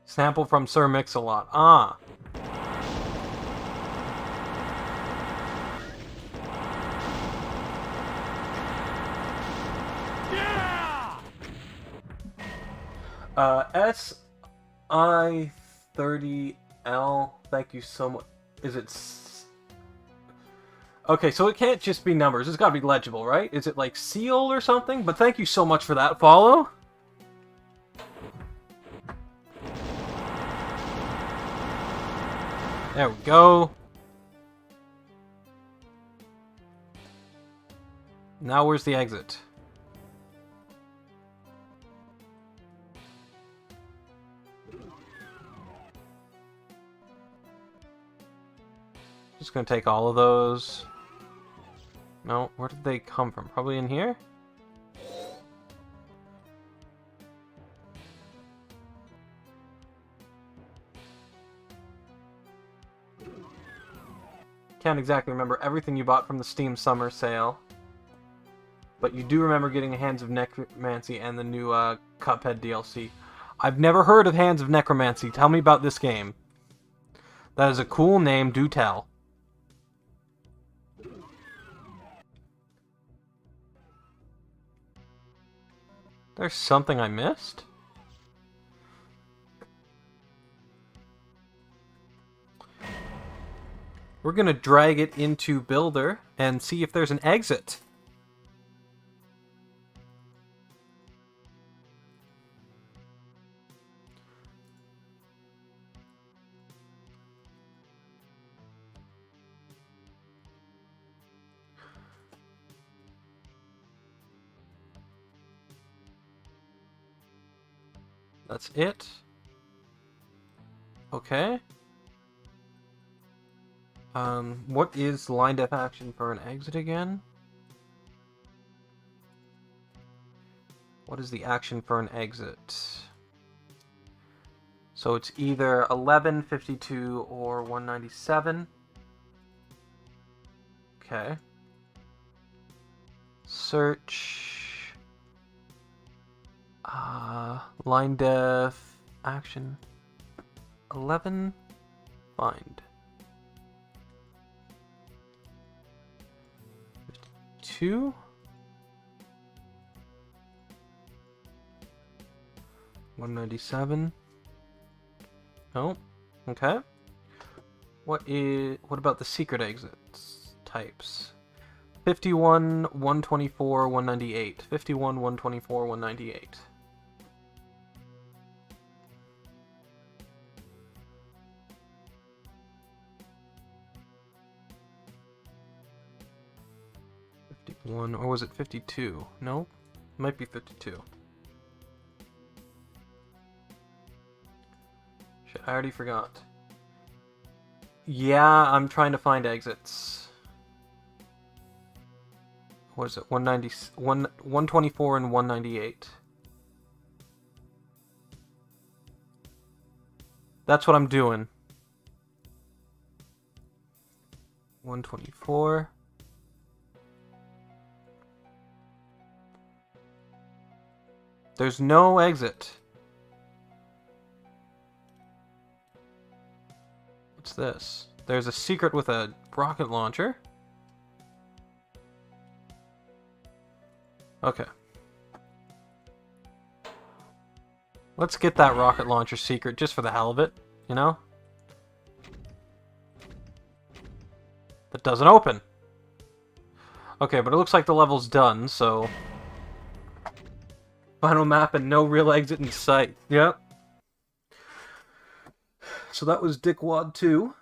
Sample from Sir Mix-a-Lot. Ah. SI30L. Thank you so much. Is it? Okay, so it can't just be numbers. It's got to be legible, right? Is it like seal or something? But thank you so much for that follow. There we go. Now where's the exit? Just gonna take all of those. No, where did they come from? Probably in here? Can't exactly remember everything you bought from the Steam Summer Sale. But you do remember getting Hands of Necromancy and the new Cuphead DLC. I've never heard of Hands of Necromancy. Tell me about this game. That is a cool name, do tell. There's something I missed? We're gonna drag it into Builder and see if there's an exit. That's it. Okay. What is line def action for an exit again? What is the action for an exit? So it's either 11, 52, or 197. Okay. Search. Line def action 11. Find 2. $197. Oh, okay. What about the secret exits types? 51, 124, 198. 51, 124, 198. One, or was it 52? No, it might be 52. Shit, I already forgot. Yeah, I'm trying to find exits. What is it? 124 and 198. That's what I'm doing. 124. There's no exit. What's this? There's a secret with a rocket launcher. Okay. Let's get that rocket launcher secret just for the hell of it, you know? That doesn't open. Okay, but it looks like the level's done, so... Final map and no real exit in sight. Yep. So that was Dickwad 2.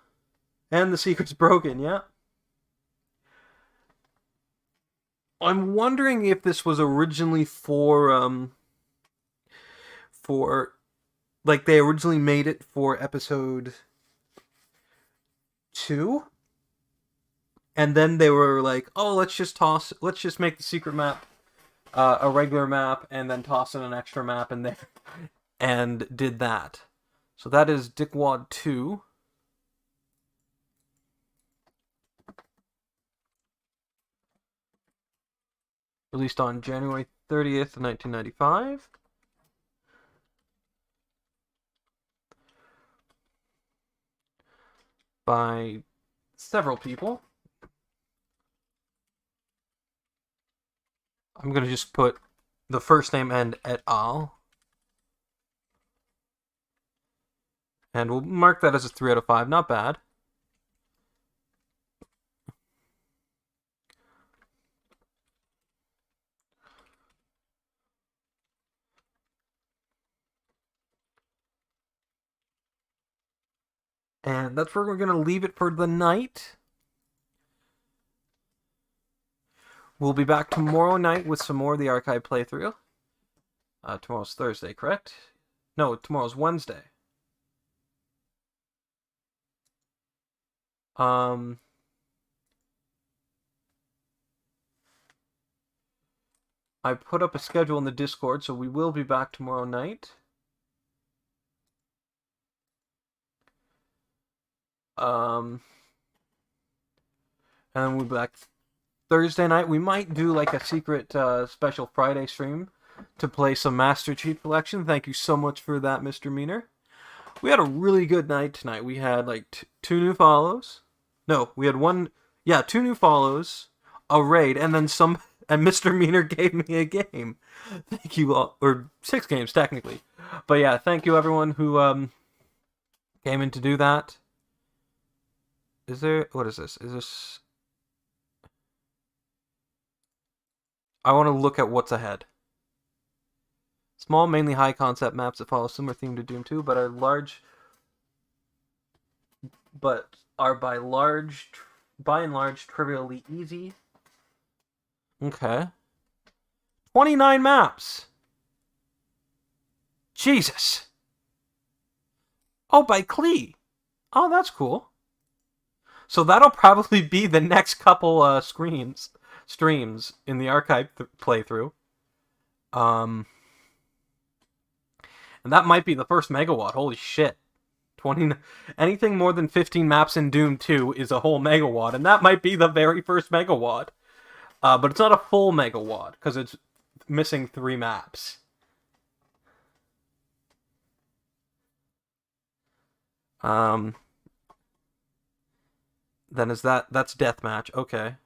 And the secret's broken, yeah. I'm wondering if this was originally for like they originally made it for episode 2. And then they were like, oh, let's just make the secret map a regular map and then toss in an extra map in there. And did that. So that is Dickwad 2. Released on January 30th, 1995. By several people. I'm going to just put the first name and et al. And we'll mark that as a 3 out of 5. Not bad. And that's where we're going to leave it for the night. We'll be back tomorrow night with some more of the archive playthrough. Tomorrow's Thursday, correct? No, tomorrow's Wednesday. I put up a schedule in the Discord, so we will be back tomorrow night. And then we'll be back Thursday night. We might do like a secret special Friday stream to play some Master Chief Collection. Thank you so much for that, Mr. Meaner. We had a really good night tonight. We had like 2 new follows. No, we had 2 new follows, a raid, and then some. And Mr. Meaner gave me a game. Thank you all, or 6 games technically. But yeah, thank you everyone who came in to do that. What is this? Is this... I want to look at what's ahead. Small, mainly high concept maps that follow a similar theme to Doom 2, but are by and large trivially easy. Okay. 29 maps. Jesus. Oh, by Klee. Oh, that's cool. So that'll probably be the next couple streams in the archive playthrough. And that might be the first megawatt. Holy shit. Anything more than 15 maps in Doom 2 is a whole megawatt, and that might be the very first megawatt. But it's not a full megawatt, because it's missing 3 maps. Then that's deathmatch. Okay.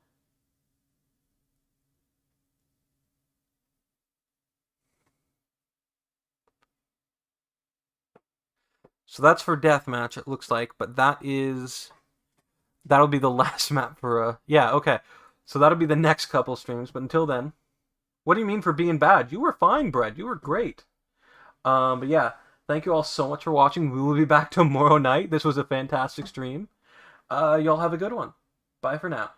So that's for deathmatch, it looks like, but that'll be the last map for yeah, okay. So that'll be the next couple streams, but until then, what do you mean for being bad? You were fine, Brett. You were great. But yeah, thank you all so much for watching. We will be back tomorrow night. This was a fantastic stream. Y'all have a good one. Bye for now.